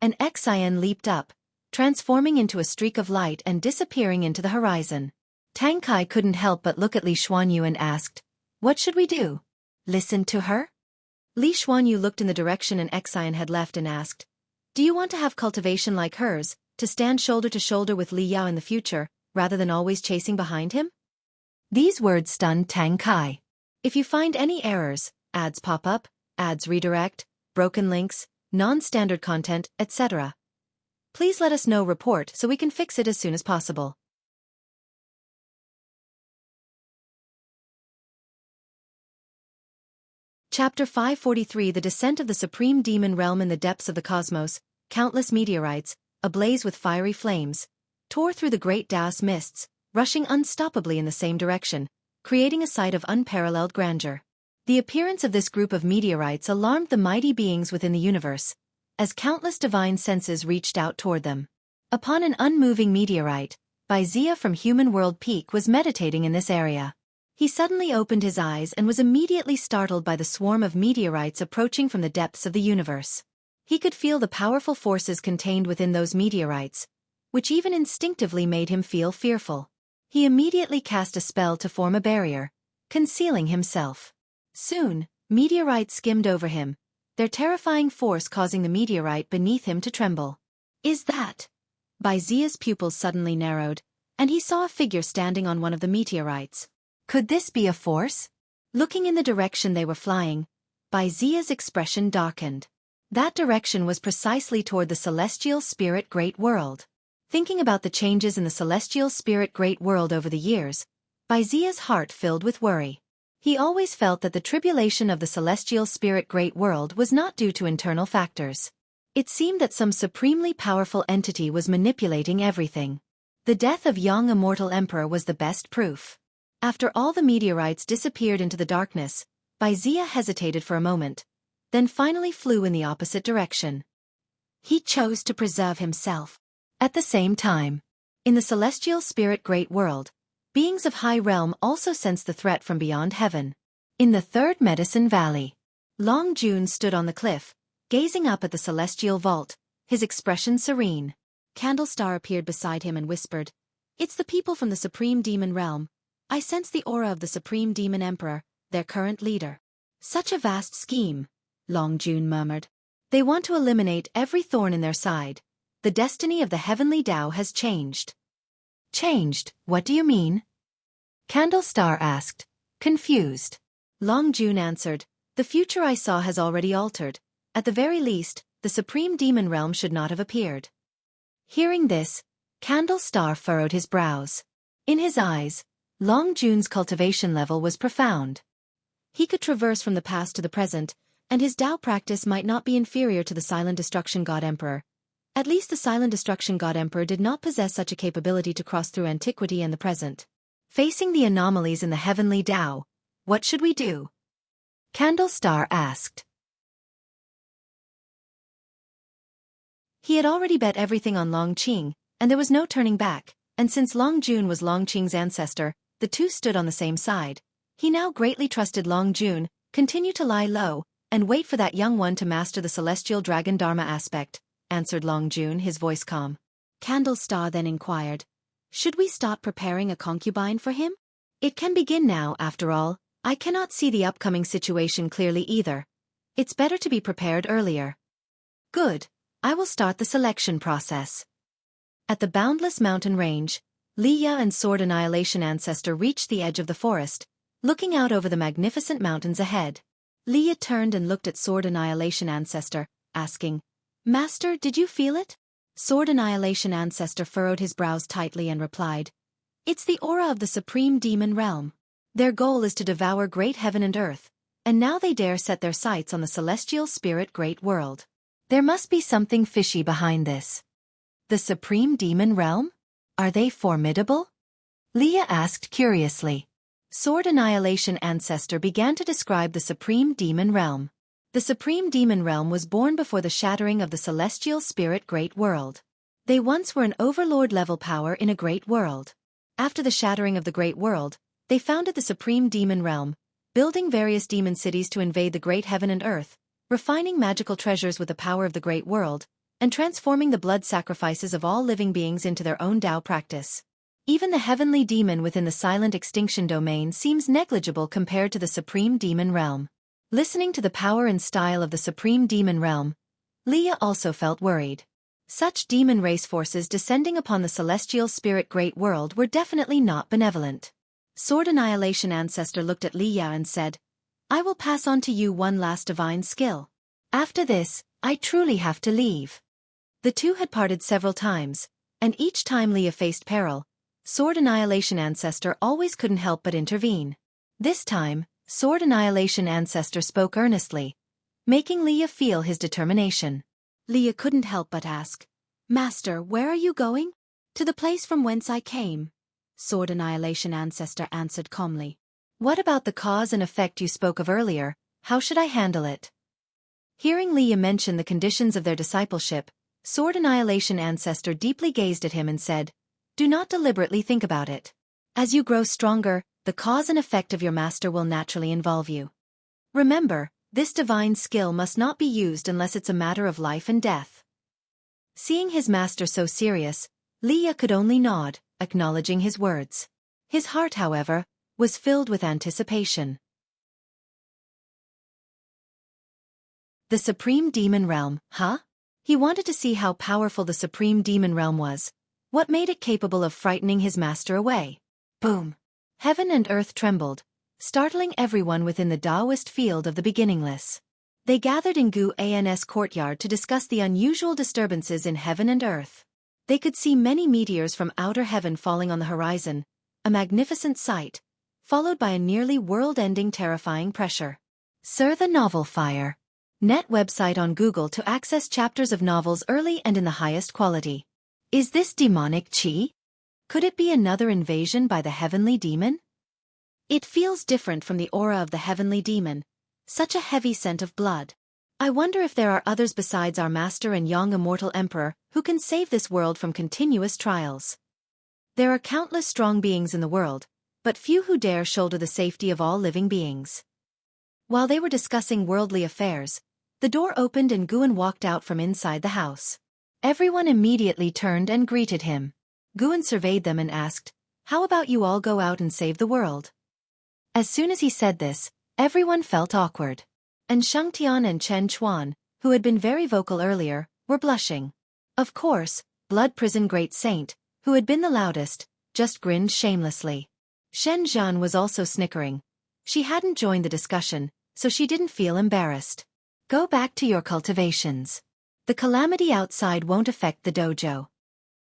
An Xian leaped up, transforming into a streak of light and disappearing into the horizon. Tang Kai couldn't help but look at Li Xuanyu and asked, "What should we do? Listen to her?" Li Xuanyu looked in the direction an Xian had left and asked, "Do you want to have cultivation like hers, to stand shoulder to shoulder with Li Yao in the future, rather than always chasing behind him?" These words stunned Tang Kai. If you find any errors, ads pop up, ads redirect, broken links, non-standard content, etc., please let us know. Report so we can fix it as soon as possible. Chapter 543 The Descent of the Supreme Demon Realm. In the depths of the cosmos, countless meteorites, ablaze with fiery flames, tore through the great Taoist mists, rushing unstoppably in the same direction, creating a sight of unparalleled grandeur. The appearance of this group of meteorites alarmed the mighty beings within the universe, as countless divine senses reached out toward them. Upon an unmoving meteorite, Wuxia from Human World Peak was meditating in this area. He suddenly opened his eyes and was immediately startled by the swarm of meteorites approaching from the depths of the universe. He could feel the powerful forces contained within those meteorites, which even instinctively made him feel fearful. He immediately cast a spell to form a barrier, concealing himself. Soon, meteorites skimmed over him, their terrifying force causing the meteorite beneath him to tremble. Is that? Wuxia's pupils suddenly narrowed, and he saw a figure standing on one of the meteorites. Could this be a force? Looking in the direction they were flying, Wuxia's expression darkened. That direction was precisely toward the celestial spirit great world. Thinking about the changes in the celestial spirit great world over the years, Wuxia's heart filled with worry. He always felt that the tribulation of the celestial spirit great world was not due to internal factors. It seemed that some supremely powerful entity was manipulating everything. The death of Yang Immortal Emperor was the best proof. After all the meteorites disappeared into the darkness, Wuxia hesitated for a moment, then finally flew in the opposite direction. He chose to preserve himself. At the same time, in the celestial spirit great world, beings of high realm also sensed the threat from beyond heaven. In the third Medicine Valley, Long Jun stood on the cliff, gazing up at the celestial vault, his expression serene. Candlestar appeared beside him and whispered, "It's the people from the Supreme Demon Realm. I sense the aura of the Supreme Demon Emperor, their current leader." "Such a vast scheme," Long Jun murmured. "They want to eliminate every thorn in their side. The destiny of the heavenly Tao has changed." "Changed? What do you mean?" Candlestar asked, confused. Long Jun answered, "The future I saw has already altered. At the very least, the Supreme Demon Realm should not have appeared." Hearing this, Candlestar furrowed his brows. In his eyes, Long Jun's cultivation level was profound. He could traverse from the past to the present, and his Tao practice might not be inferior to the Silent Destruction God Emperor. At least the Silent Destruction God Emperor did not possess such a capability to cross through antiquity and the present. Facing the anomalies in the heavenly Tao, what should we do? Candlestar asked. He had already bet everything on Longqing, and there was no turning back, and since Longjun was Longqing's ancestor, the two stood on the same side. He now greatly trusted Longjun, continue to lie low, and wait for that young one to master the celestial dragon Dharma aspect, answered Longjun, his voice calm. Candlestar then inquired, should we start preparing a concubine for him? It can begin now, after all. I cannot see the upcoming situation clearly either. It's better to be prepared earlier. Good. I will start the selection process. At the boundless mountain range, Liya and Sword Annihilation Ancestor reached the edge of the forest, looking out over the magnificent mountains ahead. Liya turned and looked at Sword Annihilation Ancestor, asking, Master, did you feel it? Sword Annihilation Ancestor furrowed his brows tightly and replied, it's the aura of the supreme demon realm. Their goal is to devour great heaven and earth, and now they dare set their sights on the celestial spirit great world. There must be something fishy behind this. The supreme demon realm? Are they formidable? Liya asked curiously. Sword Annihilation Ancestor began to describe the supreme demon realm. The supreme demon realm was born before the shattering of the celestial spirit great world. They once were an overlord-level power in a great world. After the shattering of the great world, they founded the supreme demon realm, building various demon cities to invade the great heaven and earth, refining magical treasures with the power of the great world, and transforming the blood sacrifices of all living beings into their own Tao practice. Even the heavenly demon within the silent extinction domain seems negligible compared to the supreme demon realm. Listening to the power and style of the supreme demon realm, Liya also felt worried. Such demon race forces descending upon the celestial spirit great world were definitely not benevolent. Sword Annihilation Ancestor looked at Liya and said, I will pass on to you one last divine skill. After this, I truly have to leave. The two had parted several times, and each time Liya faced peril, Sword Annihilation Ancestor always couldn't help but intervene. This time, Sword Annihilation Ancestor spoke earnestly, making Liya feel his determination. Liya couldn't help but ask, Master, where are you going? To the place from whence I came. Sword Annihilation Ancestor answered calmly. What about the cause and effect you spoke of earlier? How should I handle it? Hearing Liya mention the conditions of their discipleship, Sword Annihilation Ancestor deeply gazed at him and said, do not deliberately think about it. As you grow stronger, the cause and effect of your master will naturally involve you. Remember, this divine skill must not be used unless it's a matter of life and death. Seeing his master so serious, Liya could only nod, acknowledging his words. His heart, however, was filled with anticipation. The Supreme Demon Realm, huh? He wanted to see how powerful the Supreme Demon Realm was. What made it capable of frightening his master away? Boom! Heaven and earth trembled, startling everyone within the Taoist field of the beginningless. They gathered in Guan's courtyard to discuss the unusual disturbances in heaven and earth. They could see many meteors from outer heaven falling on the horizon, a magnificent sight, followed by a nearly world-ending terrifying pressure. Sir, the Novel Fire. Net website on Google to access chapters of novels early and in the highest quality. Is this demonic qi? Could it be another invasion by the heavenly demon? It feels different from the aura of the heavenly demon, such a heavy scent of blood. I wonder if there are others besides our master and young immortal emperor who can save this world from continuous trials. There are countless strong beings in the world, but few who dare shoulder the safety of all living beings. While they were discussing worldly affairs, the door opened and Guan walked out from inside the house. Everyone immediately turned and greeted him. Guan surveyed them and asked, how about you all go out and save the world? As soon as he said this, everyone felt awkward. And Xianxia and Chen Chuan, who had been very vocal earlier, were blushing. Of course, Blood Prison Great Saint, who had been the loudest, just grinned shamelessly. Shen Zhan was also snickering. She hadn't joined the discussion, so she didn't feel embarrassed. Go back to your cultivations. The calamity outside won't affect the dojo.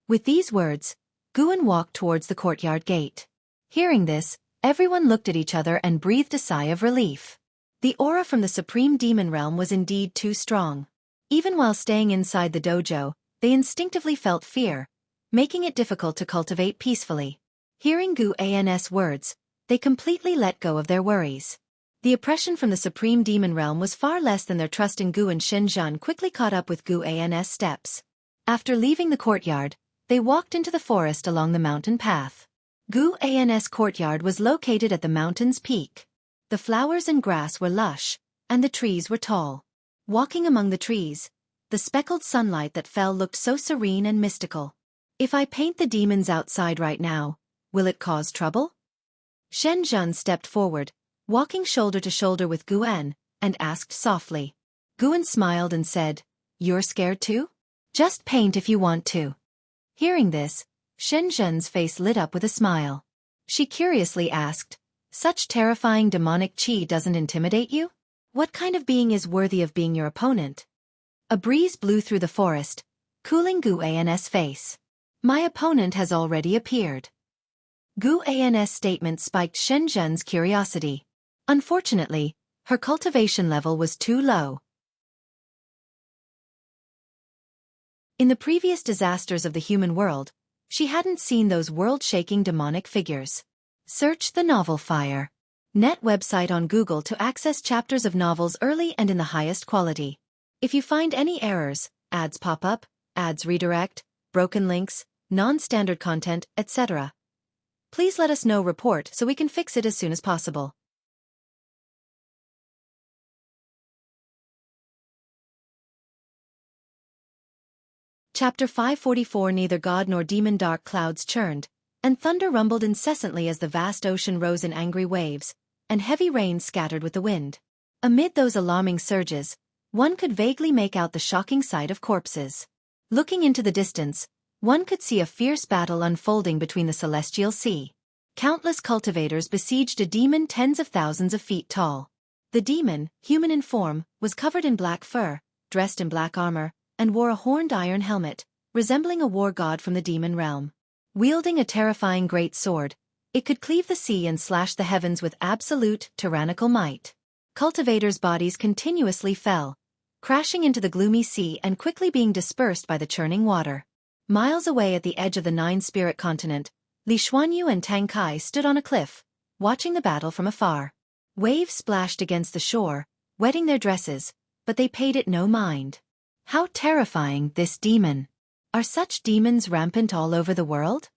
With these words, Guan walked towards the courtyard gate. Hearing this, everyone looked at each other and breathed a sigh of relief. The aura from the Supreme Demon Realm was indeed too strong. Even while staying inside the dojo, they instinctively felt fear, making it difficult to cultivate peacefully. Hearing Guan's words, They completely let go of their worries. The oppression from the supreme demon realm was far less than their trust in Gu, and Shenzhen quickly caught up with Gu's steps. After leaving the courtyard, they walked into the forest along the mountain path. Gu's courtyard was located at the mountain's peak. The flowers and grass were lush, and the trees were tall. Walking among the trees, the speckled sunlight that fell looked so serene and mystical. If I paint the demons outside right now, will it cause trouble? Shenzhen stepped forward, walking shoulder to shoulder with Guan, and asked softly. Guan smiled and said, "You're scared too? Just paint if you want to." Hearing this, Shenzhen's face lit up with a smile. She curiously asked, "Such terrifying demonic chi doesn't intimidate you? What kind of being is worthy of being your opponent?" A breeze blew through the forest, cooling Guan's face. "My opponent has already appeared." Guan's statement spiked Shenzhen's curiosity. Unfortunately, her cultivation level was too low. In the previous disasters of the human world, she hadn't seen those world-shaking demonic figures. Search the novel Fire. Net website on Google to access chapters of novels early and in the highest quality. If you find any errors, ads pop up, ads redirect, broken links, non-standard content, etc., please let us know. Report so we can fix it as soon as possible. Chapter 544. Neither god nor demon. Dark clouds churned, and thunder rumbled incessantly as the vast ocean rose in angry waves, and heavy rain scattered with the wind. Amid those alarming surges, one could vaguely make out the shocking sight of corpses. Looking into the distance, one could see a fierce battle unfolding between the celestial sea. Countless cultivators besieged a demon tens of thousands of feet tall. The demon, human in form, was covered in black fur, dressed in black armor, and wore a horned iron helmet, resembling a war god from the demon realm. Wielding a terrifying great sword, it could cleave the sea and slash the heavens with absolute, tyrannical might. Cultivators' bodies continuously fell, crashing into the gloomy sea and quickly being dispersed by the churning water. Miles away at the edge of the Nine-Spirit continent, Li Xuanyu and Tang Kai stood on a cliff, watching the battle from afar. Waves splashed against the shore, wetting their dresses, but they paid it no mind. How terrifying, this demon! Are such demons rampant all over the world?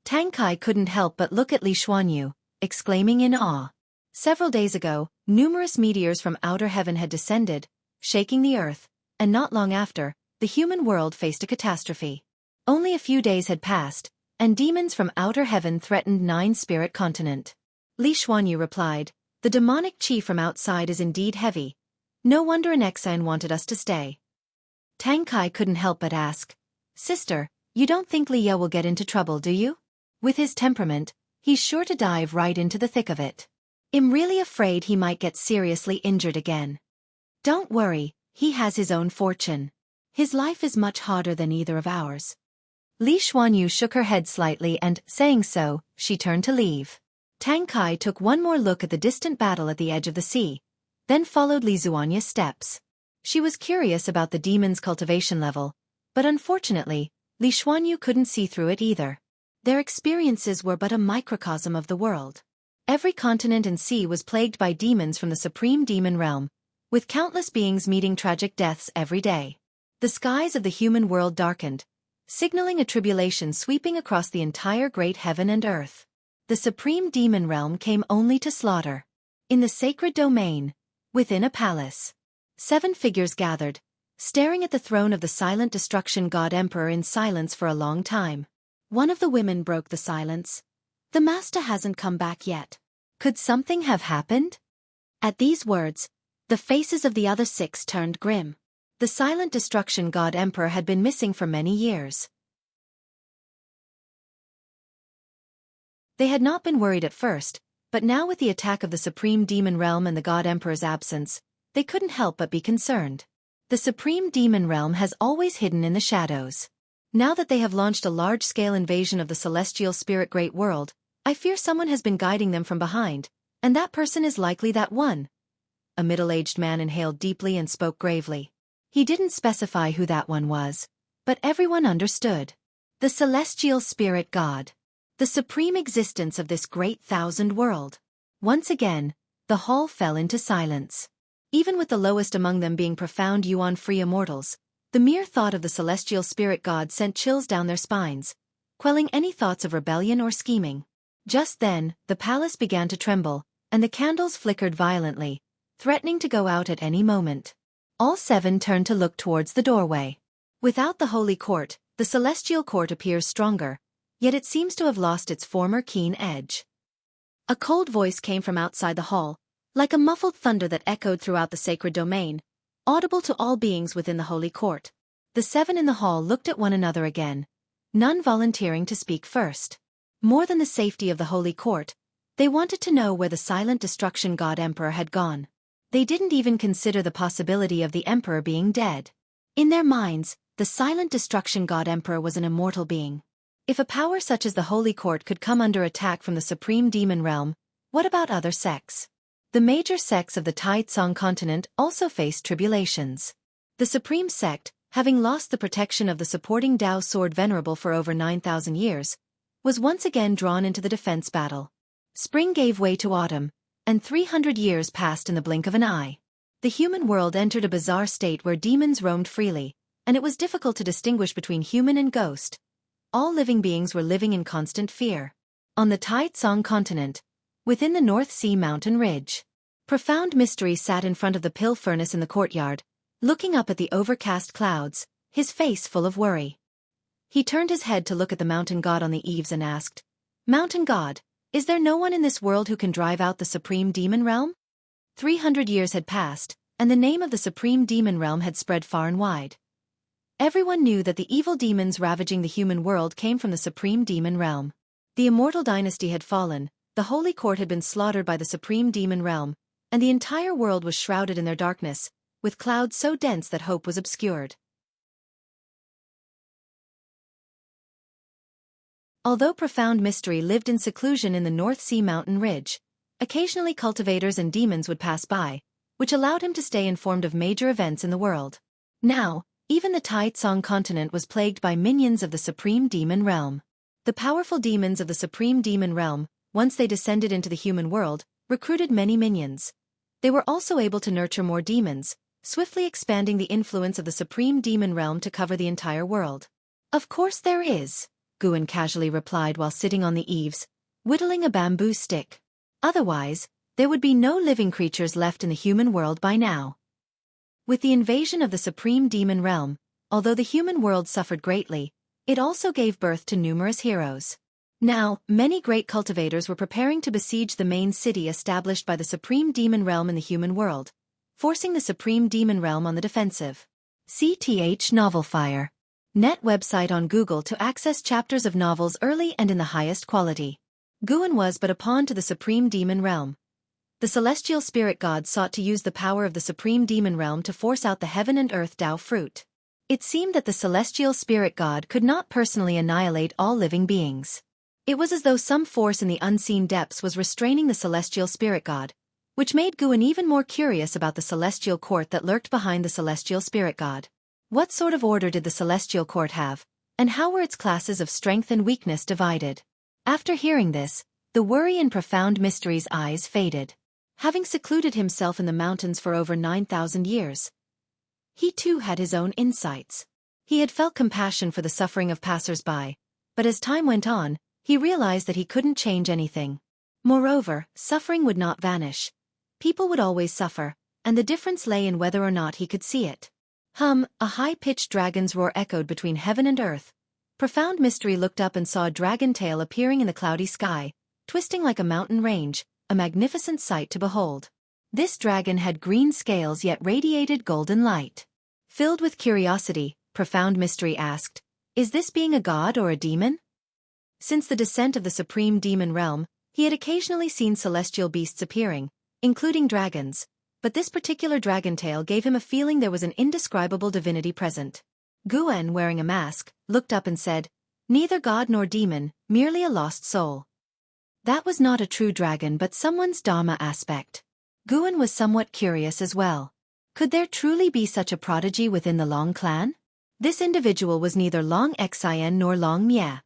Tang Kai couldn't help but look at Li Xuanyu, exclaiming in awe. Several days ago, numerous meteors from outer heaven had descended, shaking the earth, and not long after, the human world faced a catastrophe. Only a few days had passed, and demons from outer heaven threatened Nine-Spirit continent. Li Xuanyu replied, "The demonic chi from outside is indeed heavy. No wonder an Exan wanted us to stay." Tang Kai couldn't help but ask, "Sister, you don't think Liya will get into trouble, do you? With his temperament, he's sure to dive right into the thick of it. I'm really afraid he might get seriously injured again." "Don't worry, he has his own fortune. His life is much harder than either of ours." Li Xuanyu shook her head slightly and, saying so, she turned to leave. Tang Kai took one more look at the distant battle at the edge of the sea, then followed Li Xuanyu's steps. She was curious about the demon's cultivation level, but unfortunately, Li Xuanyu couldn't see through it either. Their experiences were but a microcosm of the world. Every continent and sea was plagued by demons from the supreme demon realm, with countless beings meeting tragic deaths every day. The skies of the human world darkened, signaling a tribulation sweeping across the entire great heaven and earth. The supreme demon realm came only to slaughter. In the sacred domain, within a palace, 7 figures gathered, staring at the throne of the silent destruction god emperor in silence for a long time. One of the women broke the silence. "The master hasn't come back yet. Could something have happened?" At these words, the faces of the other 6 turned grim. The silent destruction god emperor had been missing for many years. They had not been worried at first, but now with the attack of the supreme demon realm and the god emperor's absence, they couldn't help but be concerned. The supreme demon realm has always hidden in the shadows. Now that they have launched a large-scale invasion of the celestial spirit great world, I fear someone has been guiding them from behind, and that person is likely that one. A middle-aged man inhaled deeply and spoke gravely. He didn't specify who that one was, but everyone understood. The celestial spirit god. the supreme existence of this great thousand world. Once again, the hall fell into silence. Even with the lowest among them being profound yuan-free immortals, the mere thought of the celestial spirit god sent chills down their spines, quelling any thoughts of rebellion or scheming. Just then, the palace began to tremble, and the candles flickered violently, threatening to go out at any moment. All seven turned to look towards the doorway. Without the holy court, the celestial court appears stronger, yet it seems to have lost its former keen edge. A cold voice came from outside the hall, like a muffled thunder that echoed throughout the sacred domain, audible to all beings within the holy court. The seven in the hall looked at one another again, none volunteering to speak first. More than the safety of the holy court, they wanted to know where the silent destruction god emperor had gone. They didn't even consider the possibility of the emperor being dead. In their minds, the silent destruction god emperor was an immortal being. If a power such as the holy court could come under attack from the supreme demon realm, what about other sects? The major sects of the Tai-Tsong continent also faced tribulations. The supreme sect, having lost the protection of the supporting Dao sword venerable for over 9,000 years, was once again drawn into the defense battle. Spring gave way to autumn, and 300 years passed in the blink of an eye. The human world entered a bizarre state where demons roamed freely, and it was difficult to distinguish between human and ghost. All living beings were living in constant fear. On the Tai-Tsong continent, within the North Sea mountain ridge, profound mystery sat in front of the pill furnace in the courtyard, looking up at the overcast clouds, his face full of worry. He turned his head to look at the mountain god on the eaves and asked, "Mountain god, is there no one in this world who can drive out the supreme demon realm?" 300 years had passed, and the name of the supreme demon realm had spread far and wide. Everyone knew that the evil demons ravaging the human world came from the supreme demon realm. The immortal dynasty had fallen, the holy court had been slaughtered by the supreme demon realm, and the entire world was shrouded in their darkness, with clouds so dense that hope was obscured. Although profound mystery lived in seclusion in the North Sea mountain ridge, occasionally cultivators and demons would pass by, which allowed him to stay informed of major events in the world. Now, even the Tai-Tsong continent was plagued by minions of the supreme demon realm. The powerful demons of the supreme demon realm, once they descended into the human world, recruited many minions. They were also able to nurture more demons, swiftly expanding the influence of the supreme demon realm to cover the entire world. "Of course there is," Guan casually replied while sitting on the eaves, whittling a bamboo stick. "Otherwise, there would be no living creatures left in the human world by now." With the invasion of the supreme demon realm, although the human world suffered greatly, it also gave birth to numerous heroes. Now, many great cultivators were preparing to besiege the main city established by the supreme demon realm in the human world, forcing the supreme demon realm on the defensive. CTH Novelfire. Net website on Google to access chapters of novels early and in the highest quality. Guan was but a pawn to the supreme demon realm. The celestial spirit god sought to use the power of the supreme demon realm to force out the heaven and earth Tao fruit. It seemed that the celestial spirit god could not personally annihilate all living beings. It was as though some force in the unseen depths was restraining the celestial spirit god, which made Guan even more curious about the celestial court that lurked behind the celestial spirit god. What sort of order did the celestial court have, and how were its classes of strength and weakness divided? After hearing this, the worry and profound mystery's eyes faded. Having secluded himself in the mountains for over 9,000 years, he too had his own insights. He had felt compassion for the suffering of passers-by, but as time went on, he realized that he couldn't change anything. Moreover, suffering would not vanish. People would always suffer, and the difference lay in whether or not he could see it. A high-pitched dragon's roar echoed between heaven and earth. Profound mystery looked up and saw a dragon tail appearing in the cloudy sky, twisting like a mountain range, a magnificent sight to behold. This dragon had green scales yet radiated golden light. Filled with curiosity, Profound Mystery asked, "Is this being a god or a demon?" Since the descent of the supreme demon realm, he had occasionally seen celestial beasts appearing, including dragons, but this particular dragon tail gave him a feeling there was an indescribable divinity present. Guan, wearing a mask, looked up and said, "Neither god nor demon, merely a lost soul." That was not a true dragon but someone's Dharma aspect. Guan was somewhat curious as well. Could there truly be such a prodigy within the Long clan? This individual was neither Long Xian nor Long Mie.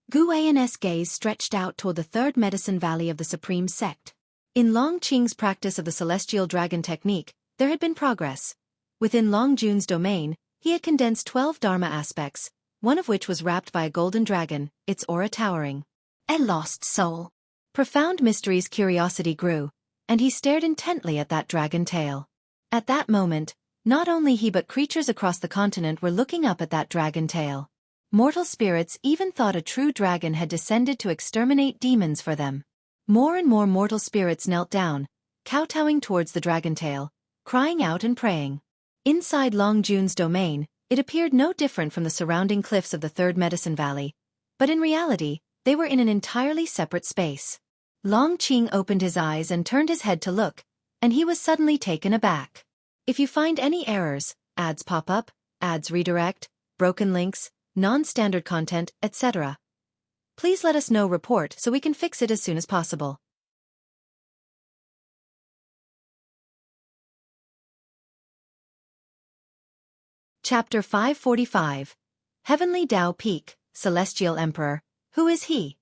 Gu An's gaze stretched out toward the third medicine valley of the supreme sect. In Long Qing's practice of the celestial dragon technique, there had been progress. Within Long Jun's domain, he had condensed 12 Dharma aspects, one of which was wrapped by a golden dragon, its aura towering. A lost soul. Profound mystery's curiosity grew, and he stared intently at that dragon tail. At that moment, not only he but creatures across the continent were looking up at that dragon tail. Mortal spirits even thought a true dragon had descended to exterminate demons for them. More and more mortal spirits knelt down, kowtowing towards the dragon tail, crying out and praying. Inside Long Jun's domain, it appeared no different from the surrounding cliffs of the Third Medicine Valley, but in reality, they were in an entirely separate space. Long Qing opened his eyes and turned his head to look, and he was suddenly taken aback. If you find any errors, ads pop up, ads redirect, broken links, non-standard content, etc., please let us know. Report so we can fix it as soon as possible. Chapter 545. Heavenly Dao Peak, Celestial Emperor, who is he?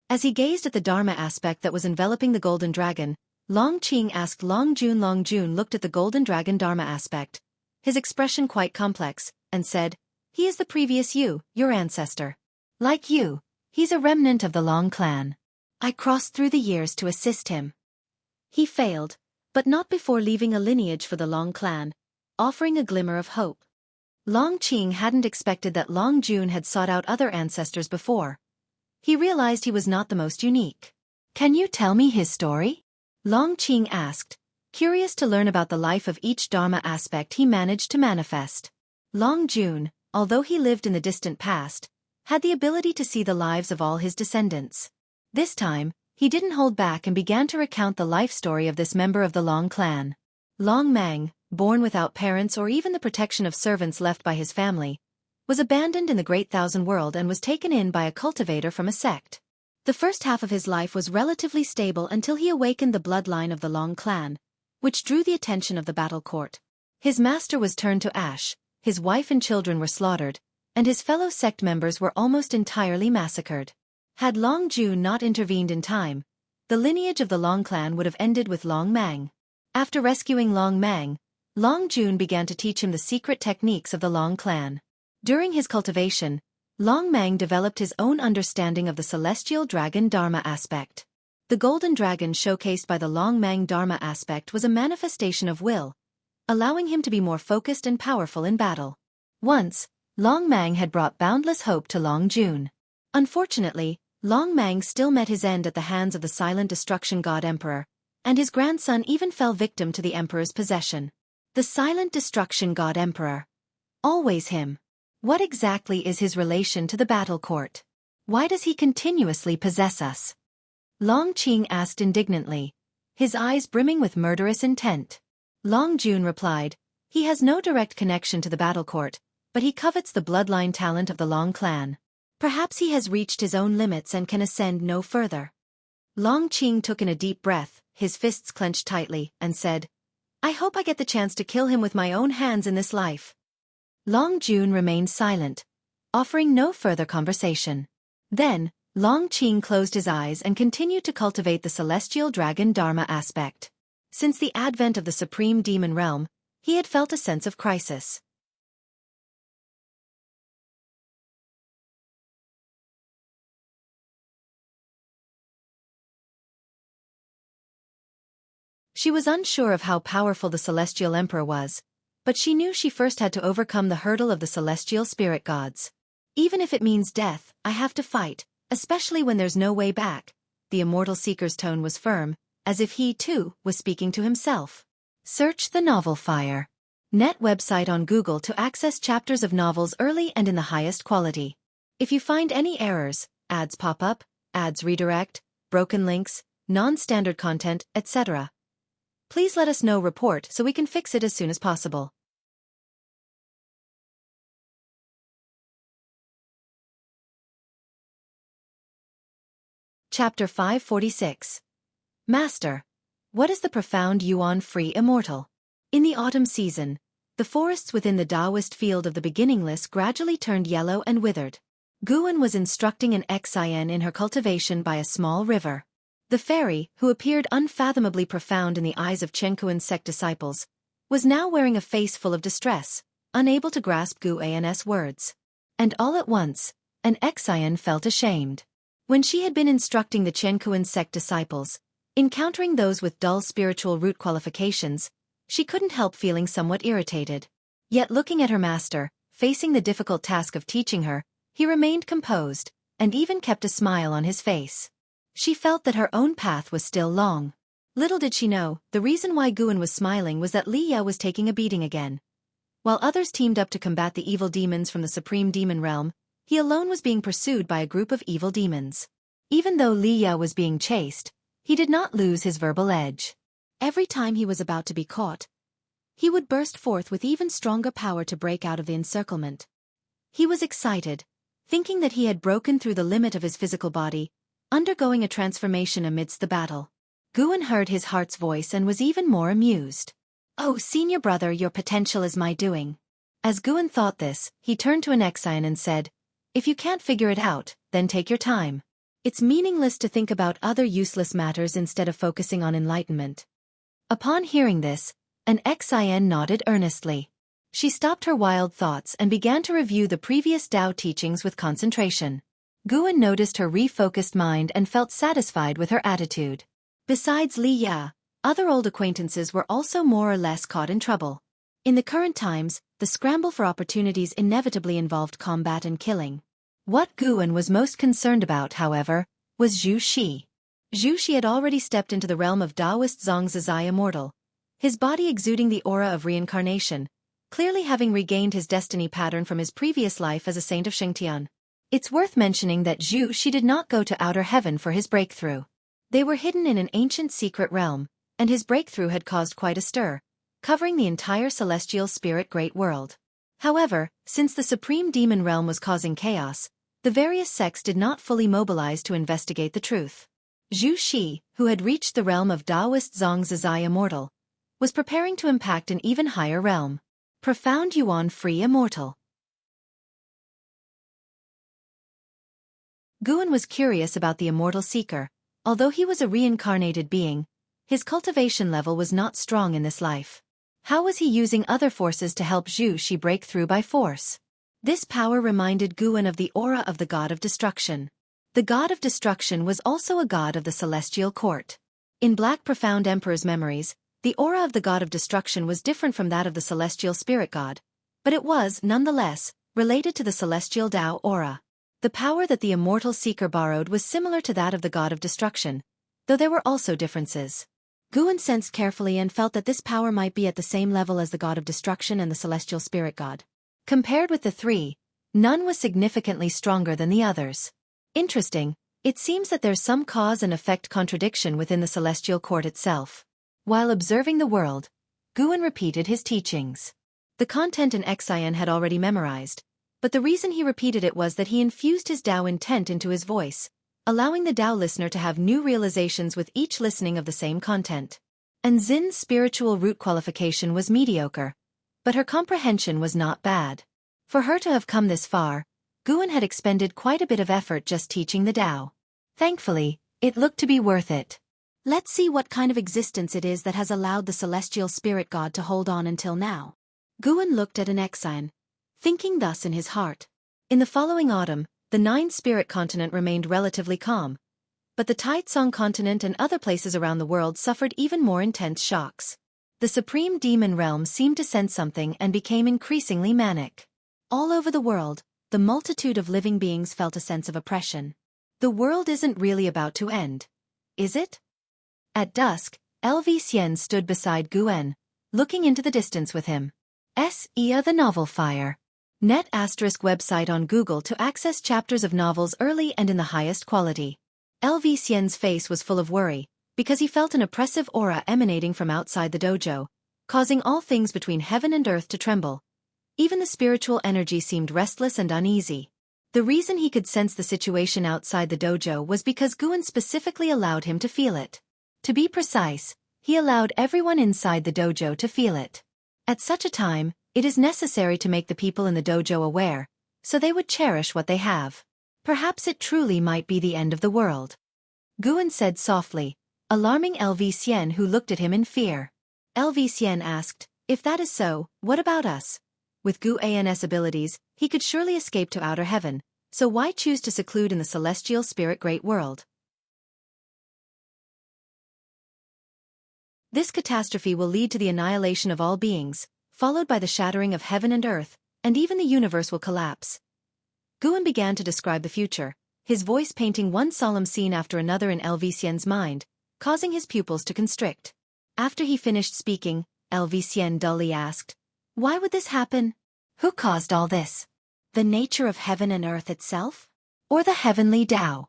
As he gazed at the Dharma aspect that was enveloping the golden dragon, Long Qing asked Long Jun. Long Jun looked at the golden dragon Dharma aspect, his expression quite complex, and said, "He is the previous you, your ancestor. Like you, he's a remnant of the Long clan. I crossed through the years to assist him. He failed, but not before leaving a lineage for the Long clan, offering a glimmer of hope." Long Qing hadn't expected that Long Jun had sought out other ancestors before. He realized he was not the most unique. "Can you tell me his story?" Long Qing asked, curious to learn about the life of each Dharma aspect he managed to manifest. Long Jun, although he lived in the distant past, had the ability to see the lives of all his descendants. This time, he didn't hold back and began to recount the life story of this member of the Long clan. Long Mang, born without parents or even the protection of servants left by his family, was abandoned in the Great Thousand World and was taken in by a cultivator from a sect. The first half of his life was relatively stable until he awakened the bloodline of the Long clan, which drew the attention of the battle court. His master was turned to ash, his wife and children were slaughtered, and his fellow sect members were almost entirely massacred. Had Long Jun not intervened in time, the lineage of the Long clan would have ended with Long Mang. After rescuing Long Mang, Long Jun began to teach him the secret techniques of the Long clan. During his cultivation, Long Mang developed his own understanding of the celestial dragon Dharma aspect. The golden dragon showcased by the Long Mang Dharma aspect was a manifestation of will, allowing him to be more focused and powerful in battle. Once, Long Mang had brought boundless hope to Long Jun. Unfortunately, Long Mang still met his end at the hands of the silent destruction god Emperor, and his grandson even fell victim to the Emperor's possession. The silent destruction god Emperor. Always him. What exactly is his relation to the battle court? Why does he continuously possess us? Long Qing asked indignantly, his eyes brimming with murderous intent. Long Jun replied, he has no direct connection to the battle court, but he covets the bloodline talent of the Long clan. Perhaps he has reached his own limits and can ascend no further. Long Qing took in a deep breath, his fists clenched tightly, and said, I hope I get the chance to kill him with my own hands in this life. Long Jun remained silent, offering no further conversation. Then, Long Qing closed his eyes and continued to cultivate the celestial dragon Dharma aspect. Since the advent of the supreme demon realm, he had felt a sense of crisis. She was unsure of how powerful the Celestial Emperor was, but she knew she first had to overcome the hurdle of the celestial spirit gods. Even if it means death, I have to fight, especially when there's no way back. The immortal seeker's tone was firm, as if he, too, was speaking to himself. Search the novel Fire. Net website on Google to access chapters of novels early and in the highest quality. If you find any errors, ads pop up, ads redirect, broken links, non-standard content, etc., please let us know. Report so we can fix it as soon as possible. Chapter 546. Master. What is the profound Yuan-free immortal? In the autumn season, the forests within the Taoist field of the beginningless gradually turned yellow and withered. Guan was instructing an Xian in her cultivation by a small river. The fairy, who appeared unfathomably profound in the eyes of Jianghu's sect disciples, was now wearing a face full of distress, unable to grasp Guan's words. And all at once, an Xian felt ashamed. When she had been instructing the Jianghu sect disciples, encountering those with dull spiritual root qualifications, she couldn't help feeling somewhat irritated. Yet looking at her master, facing the difficult task of teaching her, he remained composed, and even kept a smile on his face. She felt that her own path was still long. Little did she know, the reason why Guan was smiling was that Li Ya was taking a beating again. While others teamed up to combat the evil demons from the supreme demon realm, he alone was being pursued by a group of evil demons. Even though Li Ya was being chased, he did not lose his verbal edge. Every time he was about to be caught, he would burst forth with even stronger power to break out of the encirclement. He was excited, thinking that he had broken through the limit of his physical body, undergoing a transformation amidst the battle. Guan heard his heart's voice and was even more amused. "Oh, senior brother, your potential is my doing." As Guan thought this, he turned to an Xian and said, "If you can't figure it out, then take your time. It's meaningless to think about other useless matters instead of focusing on enlightenment." Upon hearing this, an Xian nodded earnestly. She stopped her wild thoughts and began to review the previous Tao teachings with concentration. Guan noticed her refocused mind and felt satisfied with her attitude. Besides Li Ya, other old acquaintances were also more or less caught in trouble. In the current times, the scramble for opportunities inevitably involved combat and killing. What Guan was most concerned about, however, was Zhu Xi. Zhu Xi had already stepped into the realm of Taoist Xianxia immortal, his body exuding the aura of reincarnation, clearly having regained his destiny pattern from his previous life as a saint of Xianxia. It's worth mentioning that Zhu Xi did not go to outer heaven for his breakthrough. They were hidden in an ancient secret realm, and his breakthrough had caused quite a stir, covering the entire celestial spirit great world. However, since the supreme demon realm was causing chaos, the various sects did not fully mobilize to investigate the truth. Zhu Xi, who had reached the realm of Taoist Xianxia immortal, was preparing to impact an even higher realm. Profound Yuan free immortal. Guan was curious about the immortal seeker. Although he was a reincarnated being, his cultivation level was not strong in this life. How was he using other forces to help Zhu Xi break through by force? This power reminded Guan of the aura of the god of destruction. The god of destruction was also a god of the celestial court. In Black Profound Emperor's memories, the aura of the god of destruction was different from that of the celestial spirit god, but it was, nonetheless, related to the celestial Tao aura. The power that the immortal seeker borrowed was similar to that of the god of destruction, though there were also differences. Guan sensed carefully and felt that this power might be at the same level as the god of destruction and the celestial spirit god. Compared with the three, none was significantly stronger than the others. Interesting, it seems that there's some cause and effect contradiction within the celestial court itself. While observing the world, Guan repeated his teachings. The content an Xian had already memorized, but the reason he repeated it was that he infused his Tao intent into his voice, allowing the Tao listener to have new realizations with each listening of the same content. And Xin's spiritual root qualification was mediocre, but her comprehension was not bad. For her to have come this far, Guan had expended quite a bit of effort just teaching the Tao. Thankfully, it looked to be worth it. Let's see what kind of existence it is that has allowed the celestial spirit god to hold on until now. Guan looked at an Xian, thinking thus in his heart. In the following autumn, the 9 spirit continent remained relatively calm, but the Taitsong continent and other places around the world suffered even more intense shocks. The supreme demon realm seemed to sense something and became increasingly manic. All over the world, the multitude of living beings felt a sense of oppression. The world isn't really about to end, is it? At dusk, Xian stood beside Guan, looking into the distance with him. Sia the Novel Fire. Net ** website on Google to access chapters of novels early and in the highest quality. Xian's face was full of worry, because he felt an oppressive aura emanating from outside the dojo, causing all things between heaven and earth to tremble. Even the spiritual energy seemed restless and uneasy. The reason he could sense the situation outside the dojo was because Guan specifically allowed him to feel it. To be precise, he allowed everyone inside the dojo to feel it. At such a time, it is necessary to make the people in the dojo aware, so they would cherish what they have. Perhaps it truly might be the end of the world. Guan said softly, alarming Xian, who looked at him in fear. Xian asked, if that is so, what about us? With Guan's abilities, he could surely escape to outer heaven, so why choose to seclude in the celestial spirit great world? This catastrophe will lead to the annihilation of all beings, followed by the shattering of heaven and earth, and even the universe will collapse. Guan began to describe the future, his voice painting one solemn scene after another in Xian's mind, causing his pupils to constrict. After he finished speaking, Xian dully asked, why would this happen? Who caused all this? The nature of heaven and earth itself? Or the heavenly Tao?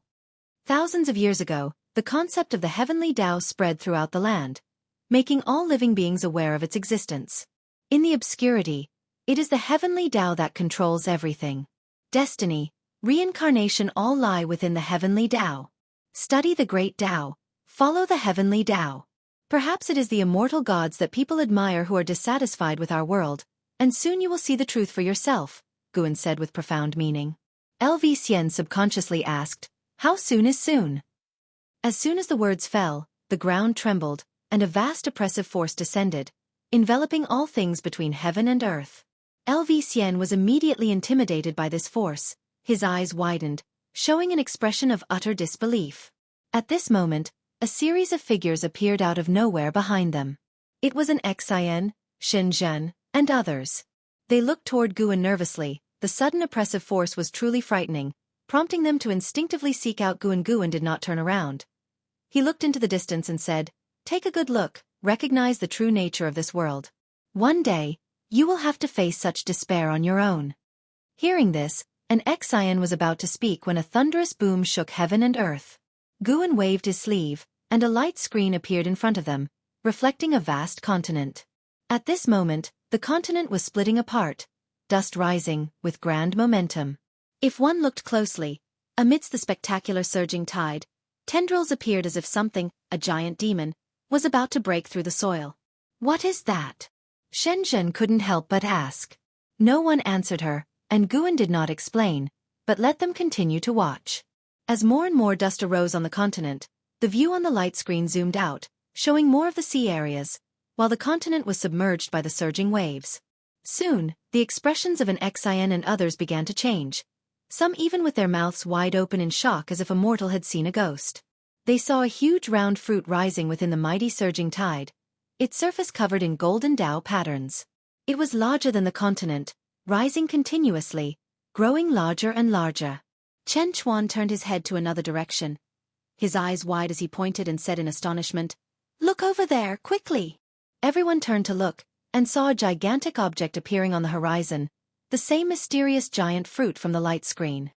Thousands of years ago, the concept of the heavenly Tao spread throughout the land, making all living beings aware of its existence. In the obscurity, it is the heavenly Tao that controls everything. Destiny, reincarnation all lie within the heavenly Tao. Study the great Tao, follow the heavenly Tao. Perhaps it is the immortal gods that people admire who are dissatisfied with our world, and soon you will see the truth for yourself, Guan said with profound meaning. Xian subconsciously asked, how soon is soon? As soon as the words fell, the ground trembled, and a vast oppressive force descended, enveloping all things between heaven and earth. Xian was immediately intimidated by this force, his eyes widened, showing an expression of utter disbelief. At this moment, a series of figures appeared out of nowhere behind them. It was an Xian, Xianxia, and others. They looked toward Guan nervously. The sudden oppressive force was truly frightening, prompting them to instinctively seek out Guan. Guan did not turn around. He looked into the distance and said, take a good look, recognize the true nature of this world. One day, you will have to face such despair on your own. Hearing this, an Xian was about to speak when a thunderous boom shook heaven and earth. Guan waved his sleeve, and a light screen appeared in front of them, reflecting a vast continent. At this moment, the continent was splitting apart, dust rising, with grand momentum. If one looked closely, amidst the spectacular surging tide, tendrils appeared as if something, a giant demon, was about to break through the soil. What is that? Xianxia couldn't help but ask. No one answered her, and Guan did not explain, but let them continue to watch. As more and more dust arose on the continent, the view on the light screen zoomed out, showing more of the sea areas, while the continent was submerged by the surging waves. Soon, the expressions of an Xian and others began to change, some even with their mouths wide open in shock as if a mortal had seen a ghost. They saw a huge round fruit rising within the mighty surging tide, its surface covered in golden Tao patterns. It was larger than the continent, rising continuously, growing larger and larger. Chen Chuan turned his head to another direction, his eyes wide as he pointed and said in astonishment, look over there, quickly! Everyone turned to look, and saw a gigantic object appearing on the horizon, the same mysterious giant fruit from the light screen.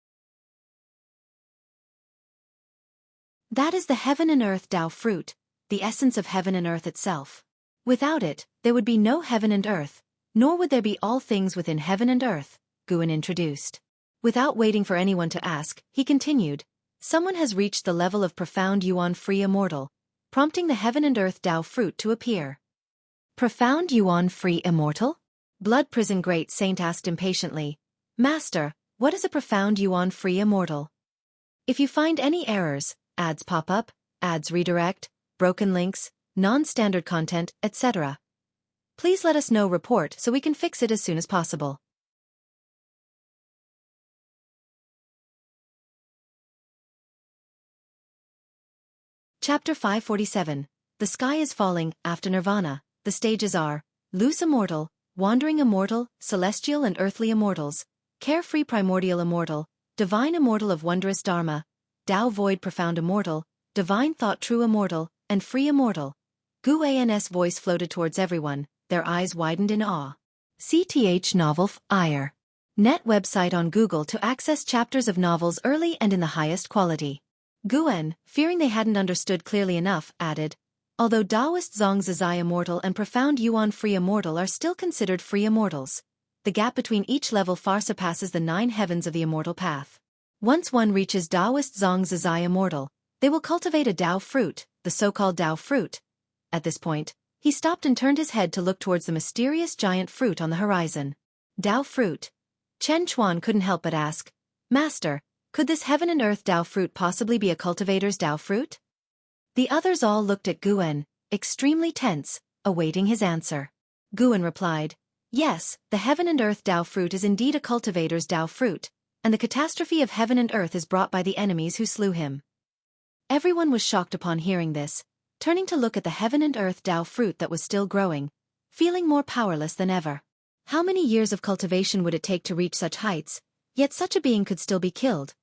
That is the heaven and earth Tao fruit, the essence of heaven and earth itself. Without it, there would be no heaven and earth, nor would there be all things within heaven and earth, Guan introduced. Without waiting for anyone to ask, he continued, someone has reached the level of profound yuan-free immortal, prompting the heaven and earth Tao fruit to appear. Profound yuan-free immortal? Blood Prison Great Saint asked impatiently, Master, what is a profound yuan-free immortal? If you find any errors, ads pop up, ads redirect, broken links, non-standard content, etc., please let us know. Report so we can fix it as soon as possible. Chapter 547. The Sky is Falling. After Nirvana, the stages are loose immortal, wandering immortal, celestial and earthly immortals, carefree primordial immortal, divine immortal of wondrous dharma, Tao void profound immortal, divine thought true immortal, and free immortal. Guan's voice floated towards everyone, their eyes widened in awe. CTH Novel Ire. Net website on Google to access chapters of novels early and in the highest quality. Guan, fearing they hadn't understood clearly enough, added, although Taoist Xianxia immortal and profound yuan-free immortal are still considered free immortals, the gap between each level far surpasses the 9 heavens of the immortal path. Once one reaches Taoist Xianxia immortal, they will cultivate a Tao fruit, the so-called Tao fruit. At this point, he stopped and turned his head to look towards the mysterious giant fruit on the horizon. Tao fruit. Chen Chuan couldn't help but ask, Master, Could this heaven and earth Dao fruit possibly be a cultivator's Dao fruit? The others all looked at Guan, extremely tense, awaiting his answer. Guan replied, yes, the heaven and earth Dao fruit is indeed a cultivator's Dao fruit, and the catastrophe of heaven and earth is brought by the enemies who slew him. Everyone was shocked upon hearing this, turning to look at the heaven and earth Dao fruit that was still growing, feeling more powerless than ever. How many years of cultivation would it take to reach such heights, yet such a being could still be killed?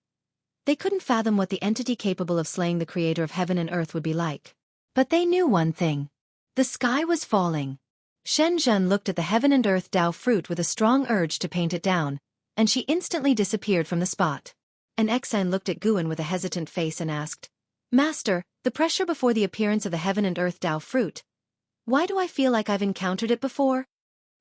They couldn't fathom what the entity capable of slaying the creator of heaven and earth would be like. But they knew one thing. The sky was falling. Shenzhen looked at the heaven and earth Dao fruit with a strong urge to paint it down, and she instantly disappeared from the spot. An Exan looked at Guan with a hesitant face and asked, Master, the pressure before the appearance of the heaven and earth Dao fruit. Why do I feel like I've encountered it before?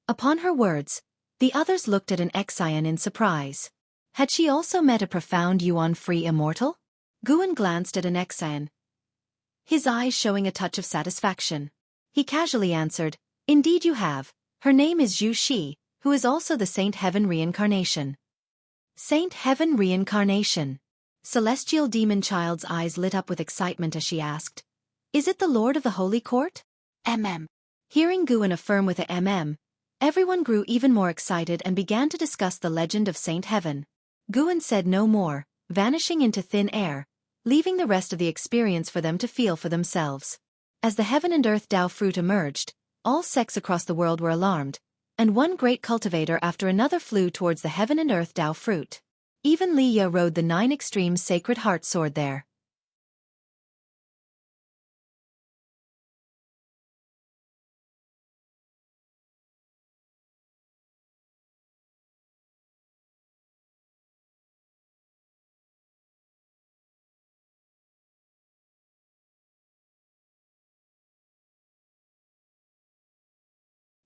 Upon her words, the others looked at an Exan in surprise. Had she also met a profound Yuan-free immortal? Guan glanced at an Exan, his eyes showing a touch of satisfaction. He casually answered, Indeed you have. Her name is Zhu Shi, who is also the Saint Heaven reincarnation. Saint Heaven reincarnation. Celestial demon child's eyes lit up with excitement as she asked, Is it the Lord of the Holy Court? Hearing Guan affirm with a everyone grew even more excited and began to discuss the legend of Saint Heaven. Guan said no more, vanishing into thin air, leaving the rest of the experience for them to feel for themselves. As the heaven and earth Dao fruit emerged, all sects across the world were alarmed, and one great cultivator after another flew towards the heaven and earth Dao fruit. Even Li Ye rode the 9 extremes sacred heart sword there.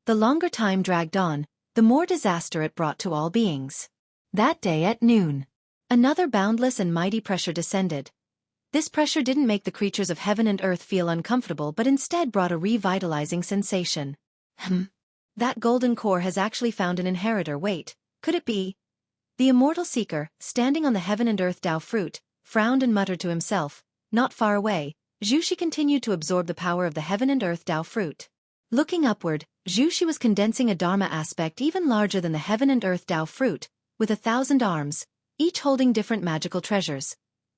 The longer time dragged on, the more disaster it brought to all beings. That day at noon, another boundless and mighty pressure descended. This pressure didn't make the creatures of heaven and earth feel uncomfortable but instead brought a revitalizing sensation. That golden core has actually found an inheritor. Wait, could it be? The immortal seeker, standing on the heaven and earth Dao fruit, frowned and muttered to himself. Not far away, Zhu Shi continued to absorb the power of the heaven and earth Dao fruit. Looking upward, Zhu Shi was condensing a Dharma aspect even larger than the heaven and earth Dao fruit, with 1,000 arms, each holding different magical treasures.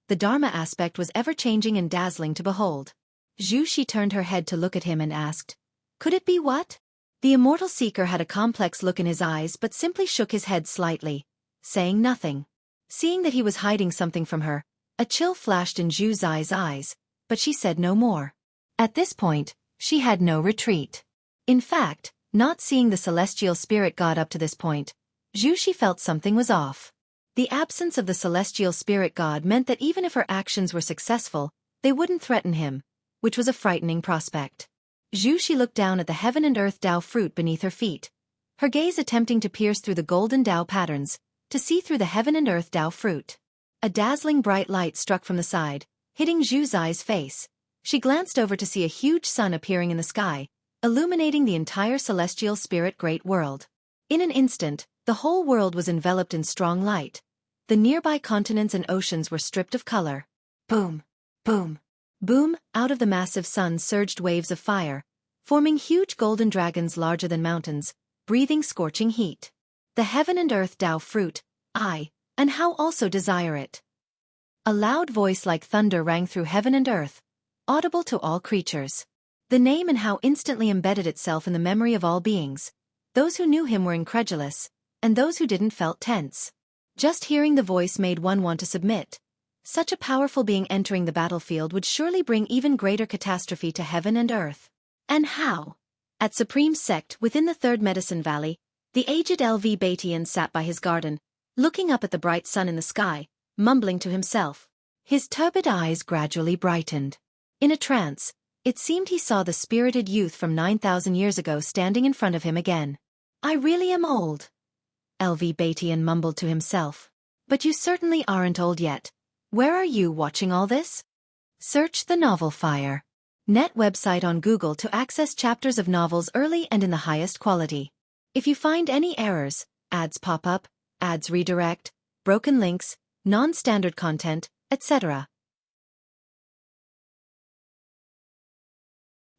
The Dharma aspect was ever-changing and dazzling to behold. Zhu Shi turned her head to look at him and asked, Could it be what? The immortal seeker had a complex look in his eyes but simply shook his head slightly, saying nothing. Seeing that he was hiding something from her, a chill flashed in Zhu Zai's eyes, but she said no more. At this point, she had no retreat. In fact, not seeing the celestial spirit god up to this point, Zhu Shi felt something was off. The absence of the celestial spirit god meant that even if her actions were successful, they wouldn't threaten him, which was a frightening prospect. Zhu Shi looked down at the heaven and earth Dao fruit beneath her feet, her gaze attempting to pierce through the golden Dao patterns, to see through the heaven and earth Dao fruit. A dazzling bright light struck from the side, hitting Zhu Zai's face. She glanced over to see a huge sun appearing in the sky, illuminating the entire celestial spirit great world. In an instant, the whole world was enveloped in strong light. The nearby continents and oceans were stripped of color. Boom, boom, boom, out of the massive sun surged waves of fire, forming huge golden dragons larger than mountains, breathing scorching heat. The heaven and earth Dao fruit, and how also desire it. A loud voice like thunder rang through heaven and earth, audible to all creatures. The name and how instantly embedded itself in the memory of all beings. Those who knew him were incredulous, and those who didn't felt tense. Just hearing the voice made one want to submit. Such a powerful being entering the battlefield would surely bring even greater catastrophe to heaven and earth. And how? At Supreme Sect within the Third Medicine Valley, the aged LV Batian sat by his garden, looking up at the bright sun in the sky, mumbling to himself. His turbid eyes gradually brightened. In a trance, it seemed he saw the spirited youth from 9,000 years ago standing in front of him again. I really am old, LV Batian mumbled to himself. But you certainly aren't old yet. Where are you watching all this? Search the novel Fire. Net website on Google to access chapters of novels early and in the highest quality. If you find any errors, ads pop up, ads redirect, broken links, non-standard content, etc.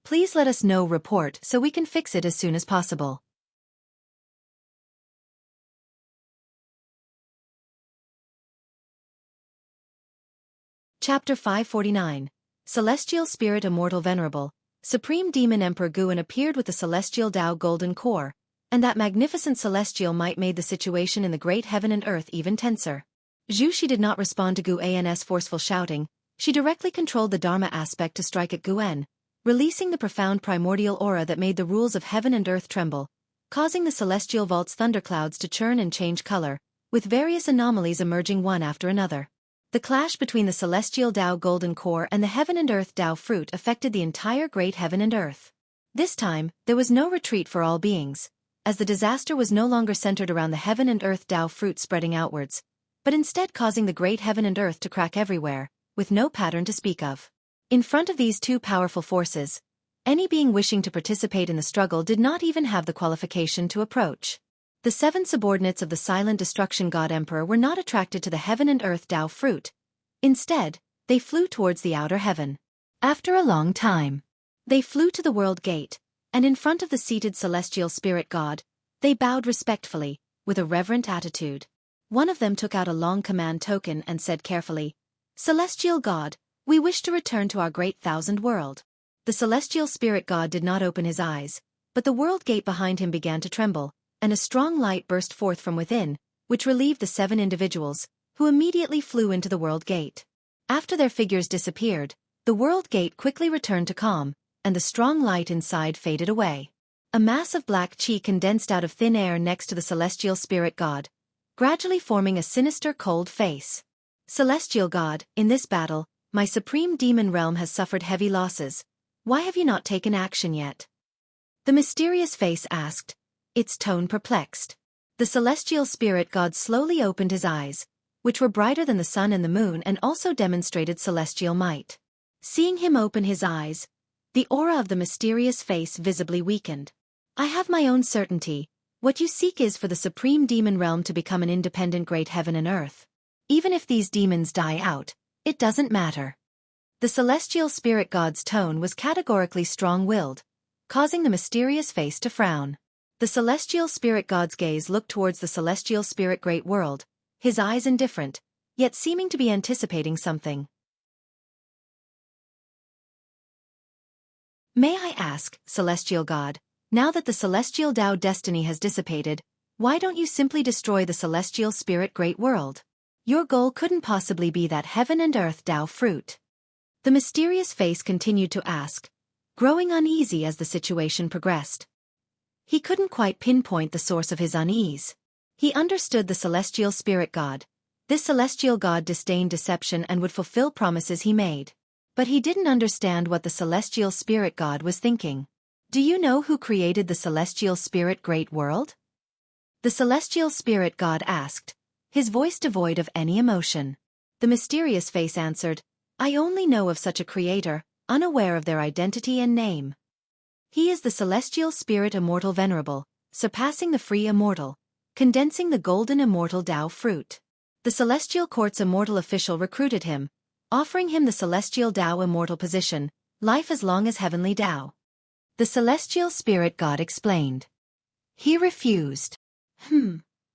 Please let us know report so we can fix it as soon as possible. Chapter 549. Celestial Spirit Immortal Venerable. Supreme Demon Emperor Guan appeared with the Celestial Tao Golden Core, and that magnificent celestial might made the situation in the great heaven and earth even tenser. Zhu did not respond to Guan's forceful shouting. She directly controlled the Dharma aspect to strike at Guan, releasing the profound primordial aura that made the rules of heaven and earth tremble, causing the celestial vault's thunderclouds to churn and change color, with various anomalies emerging one after another. The clash between the Celestial Tao Golden Core and the Heaven and Earth Tao Fruit affected the entire great heaven and earth. This time, there was no retreat for all beings, as the disaster was no longer centered around the Heaven and Earth Tao Fruit spreading outwards, but instead causing the great heaven and earth to crack everywhere, with no pattern to speak of. In front of these two powerful forces, any being wishing to participate in the struggle did not even have the qualification to approach. The 7 subordinates of the Silent Destruction God Emperor were not attracted to the Heaven and Earth Tao Fruit. Instead, they flew towards the outer heaven. After a long time, they flew to the World Gate, and in front of the seated Celestial Spirit God, they bowed respectfully, with a reverent attitude. One of them took out a long command token and said carefully, "Celestial God, we wish to return to our great thousand world." The Celestial Spirit God did not open his eyes, but the World Gate behind him began to tremble, and a strong light burst forth from within, which relieved the 7 individuals, who immediately flew into the World Gate. After their figures disappeared, the World Gate quickly returned to calm, and the strong light inside faded away. A mass of black chi condensed out of thin air next to the Celestial Spirit God, gradually forming a sinister cold face. "Celestial God, in this battle, my supreme demon realm has suffered heavy losses. Why have you not taken action yet?" The mysterious face asked, its tone perplexed. The Celestial Spirit God slowly opened his eyes, which were brighter than the sun and the moon and also demonstrated celestial might. Seeing him open his eyes, the aura of the mysterious face visibly weakened. "I have my own certainty. What you seek is for the supreme demon realm to become an independent great heaven and earth. Even if these demons die out, it doesn't matter." The Celestial Spirit God's tone was categorically strong-willed, causing the mysterious face to frown. The Celestial Spirit God's gaze looked towards the Celestial Spirit Great World, his eyes indifferent, yet seeming to be anticipating something. "May I ask, Celestial God, now that the Celestial Tao destiny has dissipated, why don't you simply destroy the Celestial Spirit Great World? Your goal couldn't possibly be that Heaven and Earth Tao Fruit." The mysterious face continued to ask, growing uneasy as the situation progressed. He couldn't quite pinpoint the source of his unease. He understood the Celestial Spirit God. This Celestial God disdained deception and would fulfill promises he made. But he didn't understand what the Celestial Spirit God was thinking. "Do you know who created the Celestial Spirit Great World?" The Celestial Spirit God asked, his voice devoid of any emotion. The mysterious face answered, "I only know of such a creator, unaware of their identity and name. He is the Celestial Spirit Immortal Venerable, surpassing the free immortal, condensing the golden immortal Tao Fruit. The Celestial Court's immortal official recruited him, offering him the Celestial Tao immortal position, life as long as heavenly Tao." The Celestial Spirit God explained. He refused.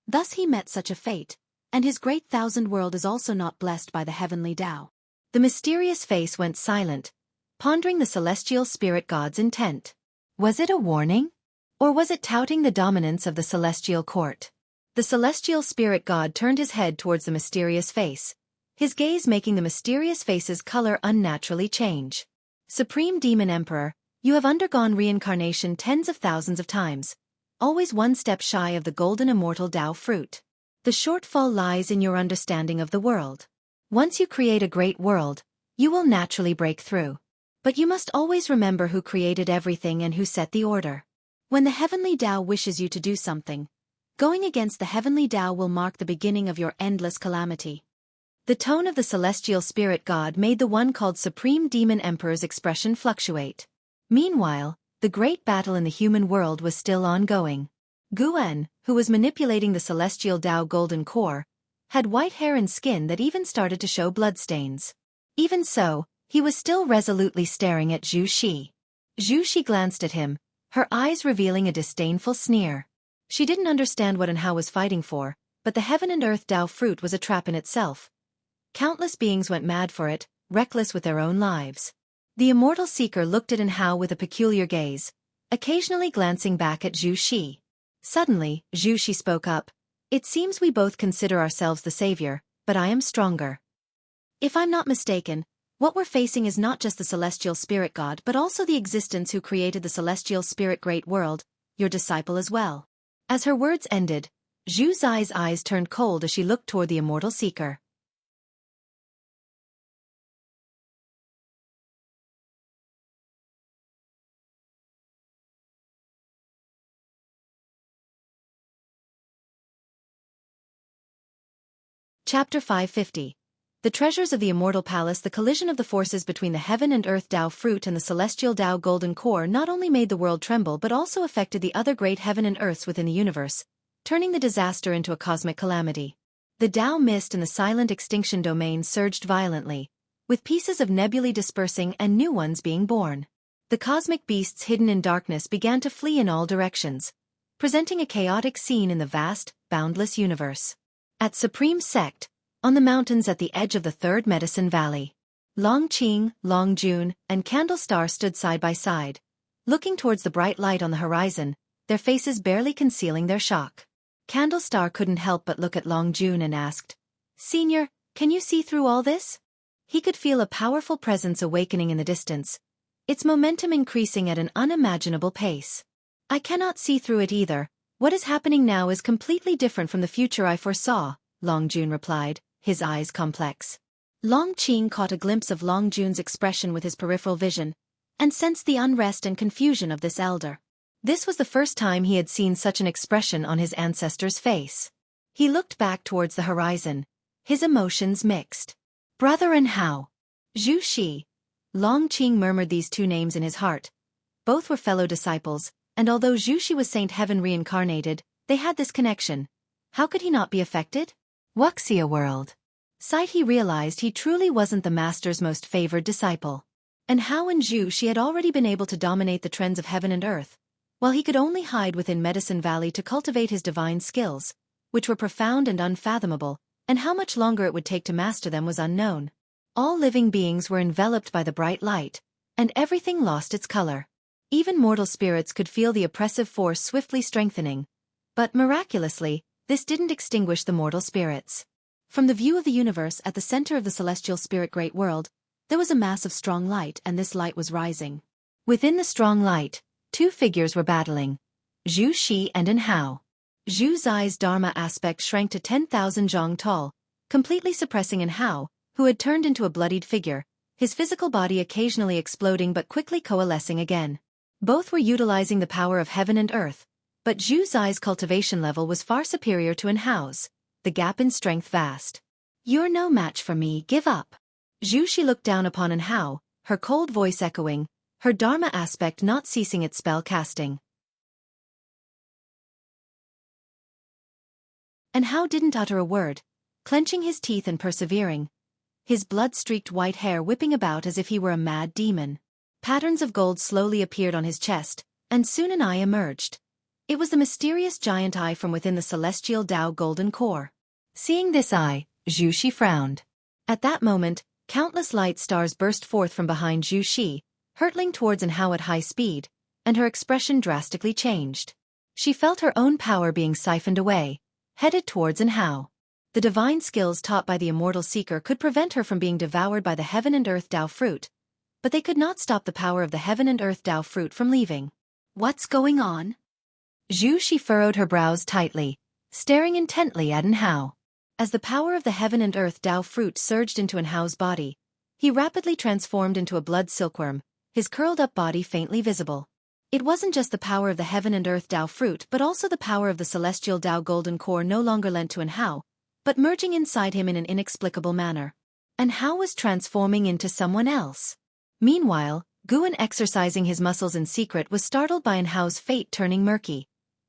Thus he met such a fate, and his great thousand world is also not blessed by the heavenly Tao. The mysterious face went silent, pondering the Celestial Spirit God's intent. Was it a warning? Or was it touting the dominance of the Celestial Court? The Celestial Spirit God turned his head towards the mysterious face, his gaze making the mysterious face's color unnaturally change. "Supreme Demon Emperor, you have undergone reincarnation tens of thousands of times, always one step shy of the golden immortal Tao Fruit. The shortfall lies in your understanding of the world. Once you create a great world, you will naturally break through. But you must always remember who created everything and who set the order. When the heavenly Tao wishes you to do something, going against the heavenly Tao will mark the beginning of your endless calamity." The tone of the Celestial Spirit God made the one called Supreme Demon Emperor's expression fluctuate. Meanwhile, the great battle in the human world was still ongoing. Guan, who was manipulating the Celestial Tao Golden Core, had white hair and skin that even started to show bloodstains. Even so, he was still resolutely staring at Zhu Xi. Zhu Xi glanced at him, her eyes revealing a disdainful sneer. She didn't understand what Anhao was fighting for, but the heaven and earth Dao fruit was a trap in itself. Countless beings went mad for it, reckless with their own lives. The immortal seeker looked at Anhao with a peculiar gaze, occasionally glancing back at Zhu Xi. Suddenly, Zhu Xi spoke up. It seems we both consider ourselves the savior, but I am stronger. If I'm not mistaken, what we're facing is not just the celestial spirit god but also the existence who created the celestial spirit great world, your disciple as well. As her words ended, Zhu Xi's eyes turned cold as she looked toward the immortal seeker. Chapter 550. The treasures of the immortal palace. The collision of the forces between the heaven and earth Dao fruit and the celestial Dao golden core not only made the world tremble but also affected the other great heaven and earths within the universe, turning the disaster into a cosmic calamity. The Dao mist in the silent extinction domain surged violently, with pieces of nebulae dispersing and new ones being born. The cosmic beasts hidden in darkness began to flee in all directions, presenting a chaotic scene in the vast, boundless universe. At Supreme Sect, on the mountains at the edge of the Third Medicine Valley, Long Qing, Long Jun, and Candlestar stood side by side, looking towards the bright light on the horizon, their faces barely concealing their shock. Candlestar couldn't help but look at Long Jun and asked, "Senior, can you see through all this?" He could feel a powerful presence awakening in the distance, its momentum increasing at an unimaginable pace. "I cannot see through it either. What is happening now is completely different from the future I foresaw," Long Jun replied, his eyes complex. Long Qing caught a glimpse of Long Jun's expression with his peripheral vision, and sensed the unrest and confusion of this elder. This was the first time he had seen such an expression on his ancestor's face. He looked back towards the horizon, his emotions mixed. "Brother Anhao." Zhu Xi. Long Qing murmured these two names in his heart. Both were fellow disciples, and although Zhu Xi was Saint Heaven reincarnated, they had this connection. How could he not be affected? Wuxia world. Sight he realized he truly wasn't the master's most favored disciple. Anhao and Zhu Xi had already been able to dominate the trends of heaven and earth, while he could only hide within Medicine Valley to cultivate his divine skills, which were profound and unfathomable, and how much longer it would take to master them was unknown. All living beings were enveloped by the bright light, and everything lost its color. Even mortal spirits could feel the oppressive force swiftly strengthening. But miraculously, this didn't extinguish the mortal spirits. From the view of the universe at the center of the celestial spirit great world, there was a mass of strong light, and this light was rising. Within the strong light, two figures were battling, Zhu Xi and Anhao. Zhu Xi's Dharma aspect shrank to 10,000 zhang tall, completely suppressing Anhao, who had turned into a bloodied figure, his physical body occasionally exploding but quickly coalescing again. Both were utilizing the power of heaven and earth, but Zhu Xi's cultivation level was far superior to Anhao's, the gap in strength vast. "You're no match for me, give up." Zhu Xi looked down upon Anhao, her cold voice echoing, her Dharma aspect not ceasing its spell casting. Anhao didn't utter a word, clenching his teeth and persevering, his blood-streaked white hair whipping about as if he were a mad demon. Patterns of gold slowly appeared on his chest, and soon an eye emerged. It was the mysterious giant eye from within the celestial Dao golden core. Seeing this eye, Zhu Xi frowned. At that moment, countless light stars burst forth from behind Zhu Xi, hurtling towards Anhao at high speed, and her expression drastically changed. She felt her own power being siphoned away, headed towards Anhao. The divine skills taught by the immortal seeker could prevent her from being devoured by the heaven and earth Dao fruit, but they could not stop the power of the heaven and earth Dao fruit from leaving. "What's going on?" Zhu Xi furrowed her brows tightly, staring intently at Anhao. As the power of the heaven and earth Dao fruit surged into Anhao's body, he rapidly transformed into a blood silkworm, his curled-up body faintly visible. It wasn't just the power of the heaven and earth Dao fruit but also the power of the celestial Dao golden core no longer lent to Anhao, but merging inside him in an inexplicable manner. Anhao was transforming into someone else. Meanwhile, Guan, exercising his muscles in secret, was startled by Anhao's fate turning murky,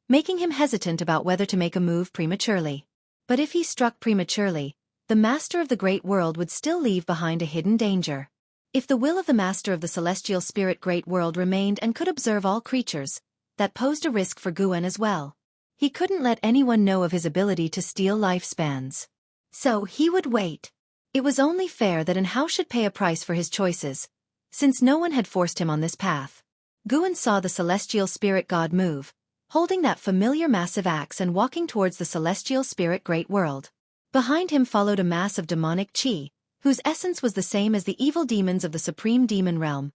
making him hesitant about whether to make a move prematurely. But if he struck prematurely, the master of the great world would still leave behind a hidden danger. If the will of the master of the celestial spirit great world remained and could observe all creatures, that posed a risk for Guan as well. He couldn't let anyone know of his ability to steal lifespans. So he would wait. It was only fair that Hao should pay a price for his choices, since no one had forced him on this path. Guan saw the celestial spirit god move, holding that familiar massive axe and walking towards the celestial spirit great world. Behind him followed a mass of demonic qi, whose essence was the same as the evil demons of the supreme demon realm,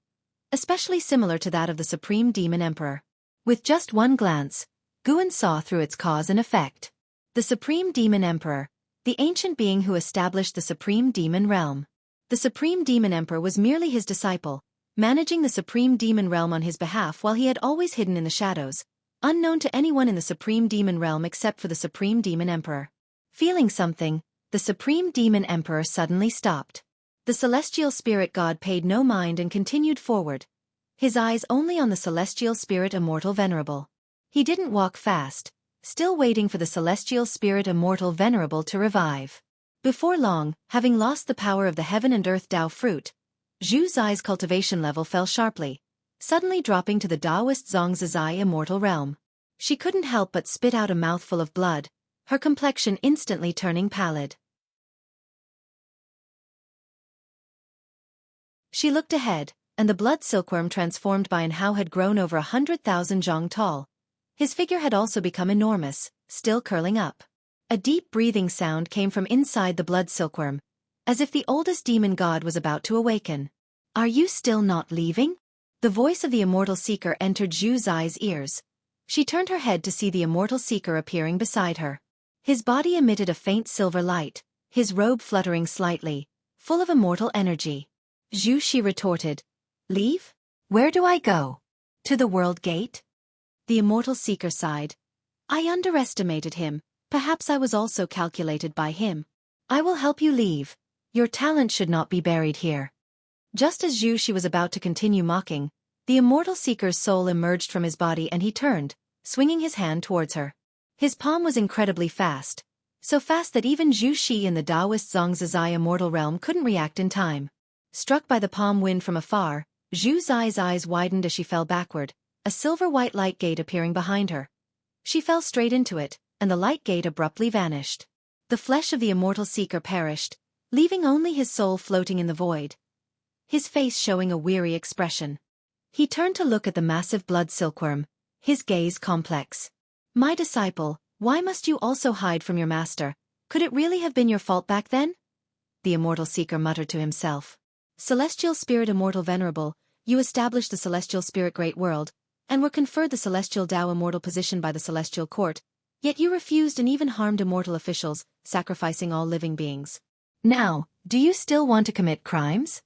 especially similar to that of the supreme demon emperor. With just one glance, Guan saw through its cause and effect. The supreme demon emperor, the ancient being who established the supreme demon realm. The supreme demon emperor was merely his disciple, managing the supreme demon realm on his behalf while he had always hidden in the shadows, unknown to anyone in the supreme demon realm except for the supreme demon emperor. Feeling something, the supreme demon emperor suddenly stopped. The celestial spirit god paid no mind and continued forward, his eyes only on the celestial spirit immortal venerable. He didn't walk fast, still waiting for the celestial spirit immortal venerable to revive. Before long, having lost the power of the heaven and earth Tao fruit, Zhu Zai's cultivation level fell sharply, suddenly dropping to the Taoist Xianxia Zai immortal realm. She couldn't help but spit out a mouthful of blood, her complexion instantly turning pallid. She looked ahead, and the blood silkworm transformed by Hao had grown over 100,000 zhang tall. His figure had also become enormous, still curling up. A deep breathing sound came from inside the blood silkworm, as if the oldest demon god was about to awaken. "Are you still not leaving?" The voice of the immortal seeker entered Zhu Zai's ears. She turned her head to see the immortal seeker appearing beside her. His body emitted a faint silver light, his robe fluttering slightly, full of immortal energy. "Zhu," she retorted. "Leave? Where do I go? To the world gate?" The immortal seeker sighed. "I underestimated him, perhaps I was also calculated by him. I will help you leave. Your talent should not be buried here." Just as Zhu she was about to continue mocking, the immortal seeker's soul emerged from his body and he turned, swinging his hand towards her. His palm was incredibly fast, so fast that even Zhu Shi in the Taoist Xianxia Zai immortal realm couldn't react in time. Struck by the palm wind from afar, Zhu Zai's eyes widened as she fell backward, a silver-white light gate appearing behind her. She fell straight into it, and the light gate abruptly vanished. The flesh of the immortal seeker perished, leaving only his soul floating in the void, his face showing a weary expression. He turned to look at the massive blood silkworm, his gaze complex. "My disciple, why must you also hide from your master? Could it really have been your fault back then?" The immortal seeker muttered to himself. "Celestial spirit immortal venerable, you established the celestial spirit great world, and were conferred the celestial Tao immortal position by the celestial court, yet you refused and even harmed immortal officials, sacrificing all living beings. Now, do you still want to commit crimes?"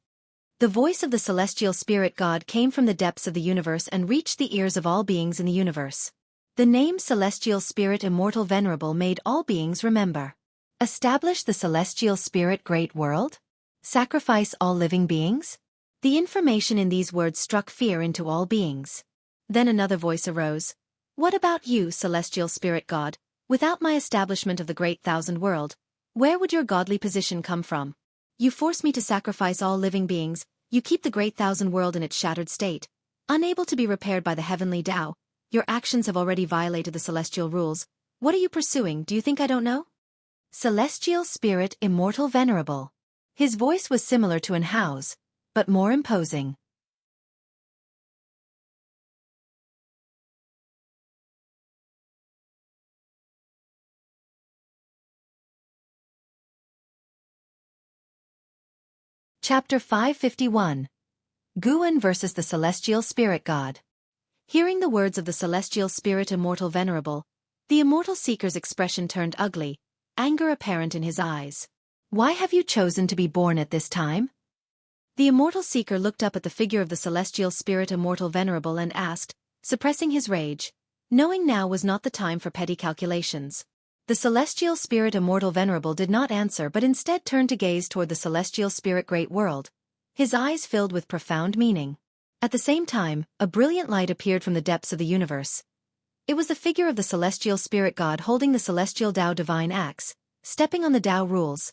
The voice of the celestial spirit god came from the depths of the universe and reached the ears of all beings in the universe. The name Celestial Spirit Immortal Venerable made all beings remember. Establish the celestial spirit great world? Sacrifice all living beings? The information in these words struck fear into all beings. Then another voice arose. "What about you, celestial spirit god? Without my establishment of the great thousand world, where would your godly position come from? You force me to sacrifice all living beings, you keep the great thousand world in its shattered state, unable to be repaired by the heavenly Tao. Your actions have already violated the celestial rules. What are you pursuing? Do you think I don't know?" Celestial Spirit Immortal Venerable. His voice was similar to Hao's, but more imposing. Chapter 551. Guan versus the Celestial Spirit God. Hearing the words of the Celestial Spirit Immortal Venerable, the immortal seeker's expression turned ugly, anger apparent in his eyes. "Why have you chosen to be born at this time?" The immortal seeker looked up at the figure of the Celestial Spirit Immortal Venerable and asked, suppressing his rage, knowing now was not the time for petty calculations. The Celestial Spirit Immortal Venerable did not answer but instead turned to gaze toward the Celestial Spirit Great World, his eyes filled with profound meaning. At the same time, a brilliant light appeared from the depths of the universe. It was the figure of the celestial spirit god holding the celestial Tao divine axe, stepping on the Tao rules.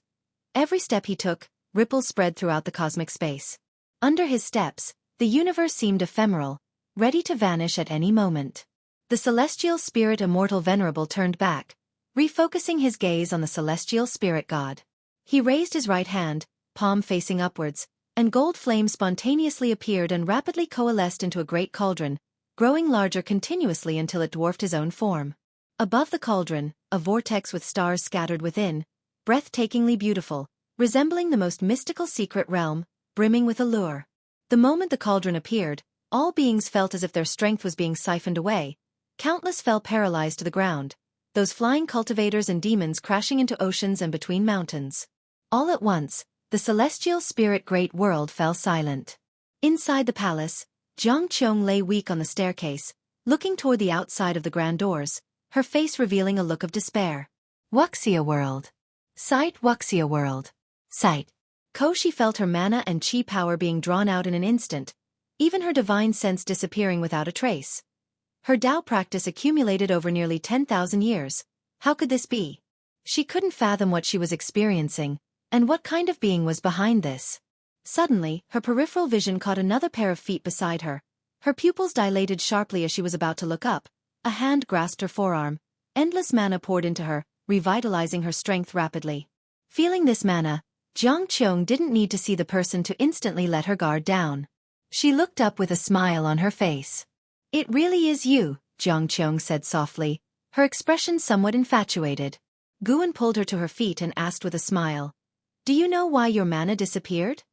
Every step he took, ripples spread throughout the cosmic space. Under his steps, the universe seemed ephemeral, ready to vanish at any moment. The celestial spirit immortal venerable turned back, refocusing his gaze on the celestial spirit god. He raised his right hand, palm facing upwards, and gold flame spontaneously appeared and rapidly coalesced into a great cauldron, growing larger continuously until it dwarfed his own form. Above the cauldron, a vortex with stars scattered within, breathtakingly beautiful, resembling the most mystical secret realm, brimming with allure. The moment the cauldron appeared, all beings felt as if their strength was being siphoned away. Countless fell paralyzed to the ground, those flying cultivators and demons crashing into oceans and between mountains. All at once, the celestial spirit great world fell silent. Inside the palace, Xianxia lay weak on the staircase, looking toward the outside of the grand doors, her face revealing a look of despair. Wuxia world. Sight Wuxia world. Sight. She felt her mana and chi power being drawn out in an instant, even her divine sense disappearing without a trace. Her Tao practice accumulated over nearly 10,000 years. How could this be? She couldn't fathom what she was experiencing, and what kind of being was behind this. Suddenly, her peripheral vision caught another pair of feet beside her. Her pupils dilated sharply as she was about to look up. A hand grasped her forearm. Endless mana poured into her, revitalizing her strength rapidly. Feeling this mana, Xianxia didn't need to see the person to instantly let her guard down. She looked up with a smile on her face. "It really is you," Xianxia said softly, her expression somewhat infatuated. Guan pulled her to her feet and asked with a smile, "Do you know why your mana disappeared?"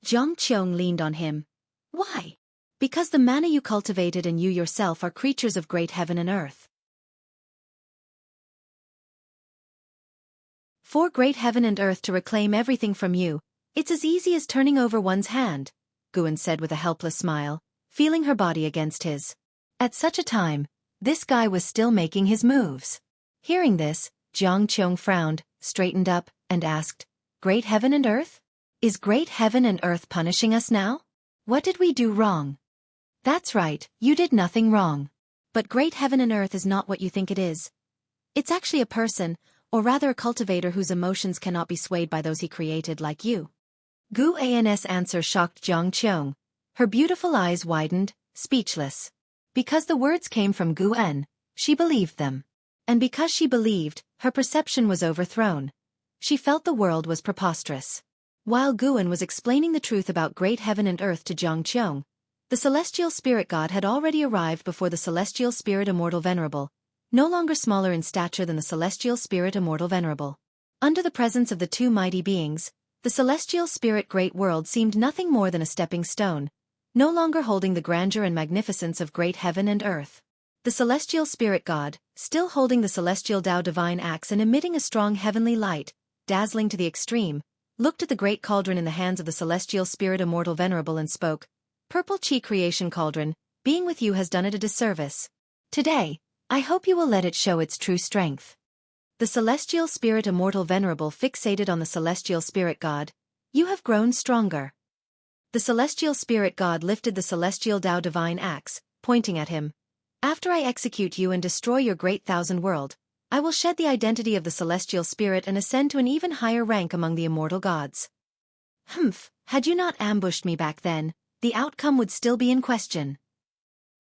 Xianxia leaned on him. "Why?" "Because the mana you cultivated and you yourself are creatures of great heaven and earth. For great heaven and earth to reclaim everything from you, it's as easy as turning over one's hand," Guan said with a helpless smile, feeling her body against his. At such a time, this guy was still making his moves. Hearing this, Xianxia frowned, straightened up, and asked, "Great heaven and earth? Is great heaven and earth punishing us now? What did we do wrong?" "That's right, you did nothing wrong. But great heaven and earth is not what you think it is. It's actually a person, or rather a cultivator whose emotions cannot be swayed by those he created like you." Guan's answer shocked Xianxia. Her beautiful eyes widened, speechless. Because the words came from Guan, she believed them. And because she believed, her perception was overthrown. She felt the world was preposterous. While Guan was explaining the truth about great heaven and earth to Xianxia, the celestial spirit god had already arrived before the celestial spirit immortal venerable, no longer smaller in stature than the celestial spirit immortal venerable. Under the presence of the two mighty beings, the celestial spirit great world seemed nothing more than a stepping stone, no longer holding the grandeur and magnificence of great heaven and earth. The celestial spirit god, still holding the celestial Tao divine axe and emitting a strong heavenly light, dazzling to the extreme, looked at the great cauldron in the hands of the celestial spirit immortal venerable and spoke, "Purple Chi creation cauldron, being with you has done it a disservice. Today, I hope you will let it show its true strength." The celestial spirit immortal venerable fixated on the celestial spirit god. "You have grown stronger." The celestial spirit god lifted the celestial Tao divine axe, pointing at him. "After I execute you and destroy your great thousand world, I will shed the identity of the celestial spirit and ascend to an even higher rank among the immortal gods." "Humph, had you not ambushed me back then, the outcome would still be in question."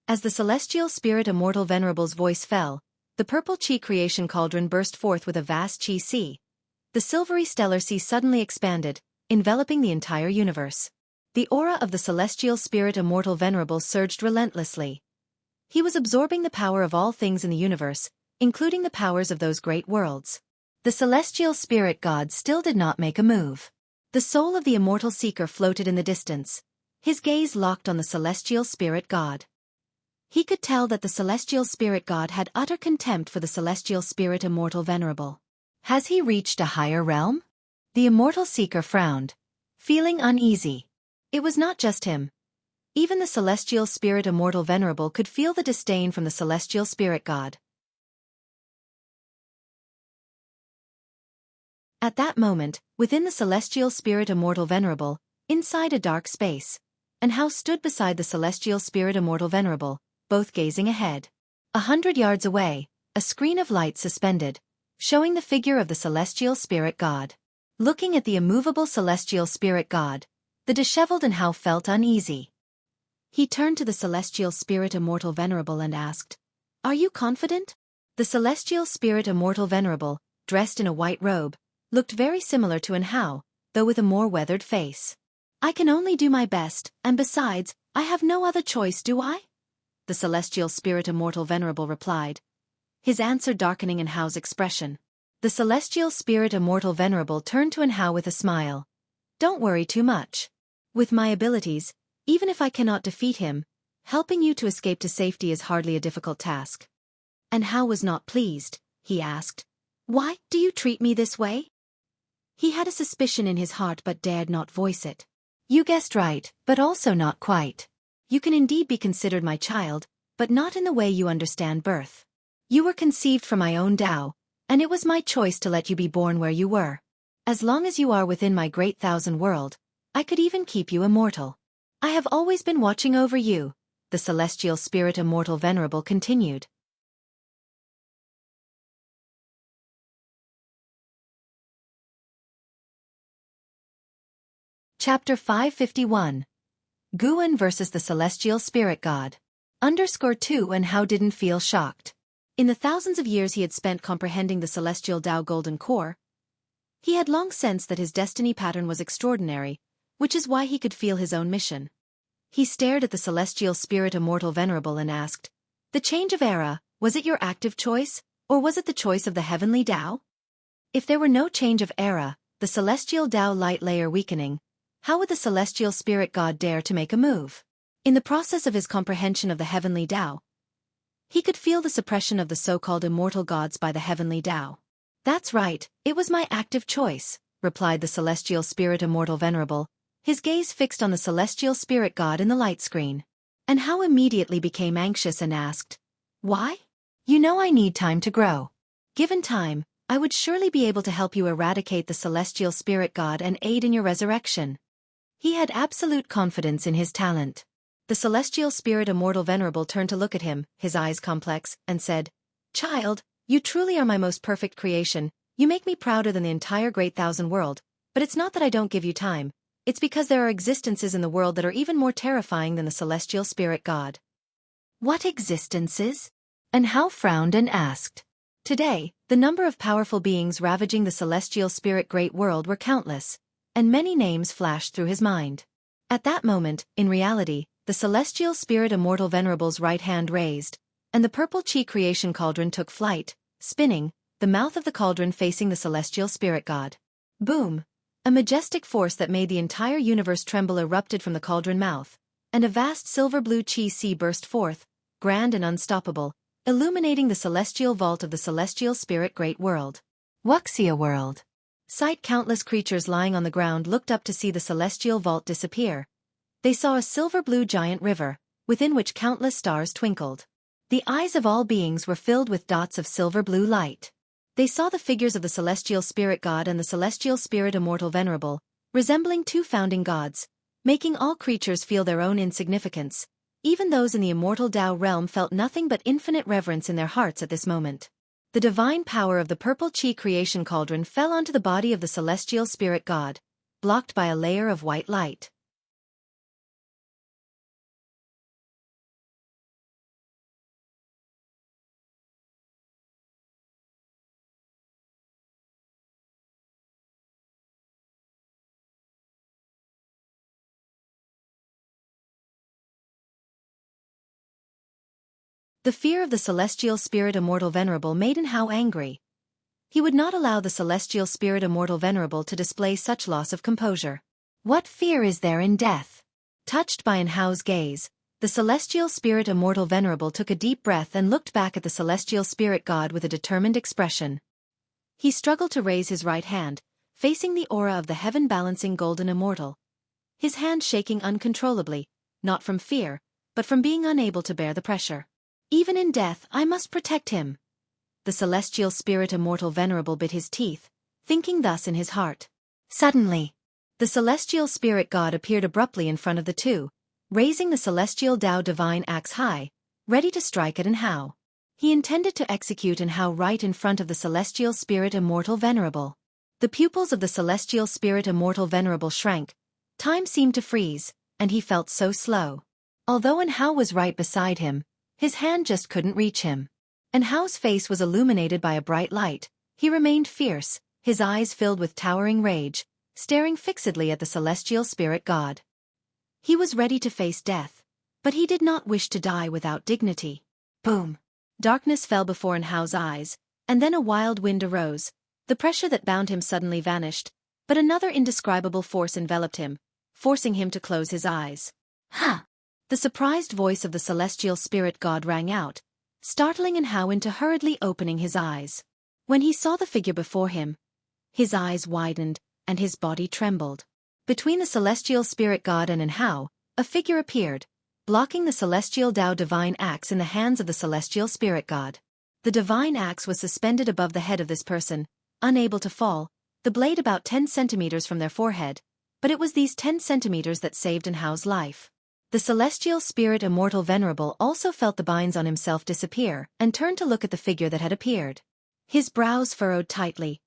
As the celestial spirit immortal venerable's voice fell, the purple chi creation cauldron burst forth with a vast chi sea. The silvery stellar sea suddenly expanded, enveloping the entire universe. The aura of the celestial spirit immortal venerable surged relentlessly. He was absorbing the power of all things in the universe, including the powers of those great worlds. The celestial spirit god still did not make a move. The soul of the immortal seeker floated in the distance, his gaze locked on the celestial spirit god. He could tell that the celestial spirit god had utter contempt for the celestial spirit immortal venerable. Has he reached a higher realm? The immortal seeker frowned, feeling uneasy. It was not just him. Even the celestial spirit immortal venerable could feel the disdain from the celestial spirit god. At that moment, within the celestial spirit immortal venerable, inside a dark space, an house stood beside the celestial spirit immortal venerable, both gazing ahead. 100 yards away, a screen of light suspended, showing the figure of the celestial spirit god. Looking at the immovable celestial spirit god, the disheveled Anhao felt uneasy. He turned to the celestial spirit immortal venerable and asked, "Are you confident?" The celestial spirit immortal venerable, dressed in a white robe, looked very similar to Anhao, though with a more weathered face. "I can only do my best, and besides, I have no other choice, do I?" The celestial spirit immortal venerable replied, his answer darkening Anhao's expression. The celestial spirit immortal venerable turned to Anhao with a smile. "Don't worry too much. With my abilities, even if I cannot defeat him, helping you to escape to safety is hardly a difficult task." Anhao was not pleased. He asked, "Why do you treat me this way?" He had a suspicion in his heart but dared not voice it. "You guessed right, but also not quite. You can indeed be considered my child, but not in the way you understand birth. You were conceived from my own Tao, and it was my choice to let you be born where you were. As long as you are within my great thousand world, I could even keep you immortal. I have always been watching over you," the celestial spirit immortal venerable continued. Chapter 551. Guan versus the Celestial Spirit God. _2 Anhao didn't feel shocked. In the thousands of years he had spent comprehending the celestial Tao Golden Core, he had long sensed that his destiny pattern was extraordinary, which is why he could feel his own mission. He stared at the celestial spirit immortal venerable and asked, "The change of era, was it your active choice, or was it the choice of the heavenly Tao?" If there were no change of era, the celestial Tao light layer weakening, how would the celestial spirit god dare to make a move? In the process of his comprehension of the heavenly Tao, he could feel the suppression of the so-called immortal gods by the heavenly Tao. "That's right, it was my active choice," replied the celestial spirit immortal venerable, his gaze fixed on the celestial spirit god in the light screen. Anhao immediately became anxious and asked, "Why?" "You know I need time to grow. Given time, I would surely be able to help you eradicate the celestial spirit god and aid in your resurrection." He had absolute confidence in his talent. The celestial spirit immortal venerable turned to look at him, his eyes complex, and said, "Child, you truly are my most perfect creation. You make me prouder than the entire great thousand world, but it's not that I don't give you time. It's because there are existences in the world that are even more terrifying than the celestial spirit god." "What existences?" Anhao frowned and asked. Today, the number of powerful beings ravaging the celestial spirit great world were countless, and many names flashed through his mind. At that moment, in reality, the celestial spirit immortal venerable's right hand raised, and the purple chi creation cauldron took flight, spinning, the mouth of the cauldron facing the celestial spirit god. Boom! A majestic force that made the entire universe tremble erupted from the cauldron mouth, and a vast silver-blue chi sea burst forth, grand and unstoppable, illuminating the celestial vault of the celestial spirit great world. Wuxia world. Sight countless creatures lying on the ground looked up to see the celestial vault disappear. They saw a silver-blue giant river, within which countless stars twinkled. The eyes of all beings were filled with dots of silver-blue light. They saw the figures of the celestial spirit god and the celestial spirit immortal venerable, resembling two founding gods, making all creatures feel their own insignificance. Even those in the immortal Tao realm felt nothing but infinite reverence in their hearts at this moment. The divine power of the purple chi creation cauldron fell onto the body of the celestial spirit god, blocked by a layer of white light. The fear of the celestial spirit immortal venerable made Anhao angry. He would not allow the celestial spirit immortal venerable to display such loss of composure. What fear is there in death? Touched by Anhao's gaze, the celestial spirit immortal venerable took a deep breath and looked back at the celestial spirit god with a determined expression. He struggled to raise his right hand, facing the aura of the heaven-balancing golden immortal, his hand shaking uncontrollably, not from fear, but from being unable to bear the pressure. "Even in death I must protect him." The celestial spirit immortal venerable bit his teeth, thinking thus in his heart. Suddenly, the celestial spirit god appeared abruptly in front of the two, raising the celestial Tao divine axe high, ready to strike at Anhao. He intended to execute Anhao right in front of the celestial spirit Immortal Venerable. The pupils of the celestial spirit Immortal Venerable shrank. Time seemed to freeze, and he felt so slow. Although Anhao was right beside him, his hand just couldn't reach him. Anhao's face was illuminated by a bright light. He remained fierce, his eyes filled with towering rage, staring fixedly at the celestial spirit god. He was ready to face death, but he did not wish to die without dignity. Boom! Darkness fell before Anhao's eyes, and then a wild wind arose. The pressure that bound him suddenly vanished, but another indescribable force enveloped him, forcing him to close his eyes. Ha! The surprised voice of the celestial spirit god rang out, startling Anhao into hurriedly opening his eyes. When he saw the figure before him, his eyes widened, and his body trembled. Between the celestial spirit god and Anhao, a figure appeared, blocking the celestial Dao divine axe in the hands of the celestial spirit god. The divine axe was suspended above the head of this person, unable to fall, the blade about 10 centimeters from their forehead, but it was these 10 centimeters that saved Anhao's life. The celestial spirit Immortal Venerable also felt the binds on himself disappear and turned to look at the figure that had appeared. His brows furrowed tightly.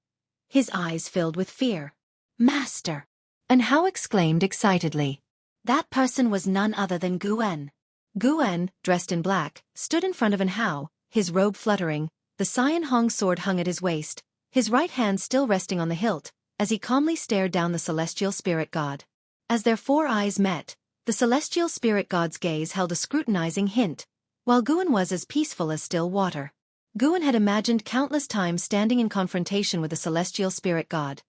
His eyes filled with fear. Master! Anhao exclaimed excitedly. That person was none other than Guwen. Guwen, dressed in black, stood in front of Anhao, his robe fluttering, the Xian Hong sword hung at his waist, his right hand still resting on the hilt, as he calmly stared down the celestial spirit god. As their four eyes met, the celestial spirit god's gaze held a scrutinizing hint, while Guwen was as peaceful as still water. Guwen had imagined countless times standing in confrontation with the celestial spirit god.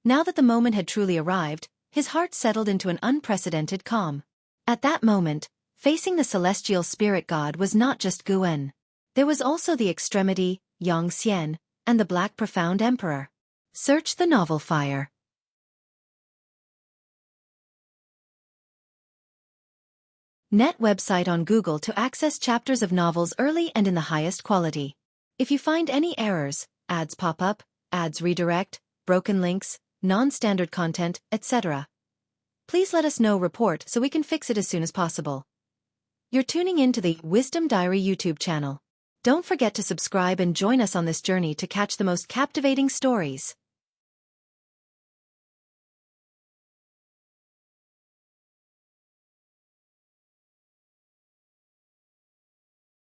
Now that the moment had truly arrived, his heart settled into an unprecedented calm. At that moment, facing the celestial spirit god was not just Guwen. There was also the extremity, Xianxia, and the Black Profound Emperor. Search the novel Fire. Net website on Google to access chapters of novels early and in the highest quality. If you find any errors, ads pop up, ads redirect, broken links, non-standard content, etc., please let us know report so we can fix it as soon as possible. You're tuning in to the Wisdom Diary YouTube channel. Don't forget to subscribe and join us on this journey to catch the most captivating stories.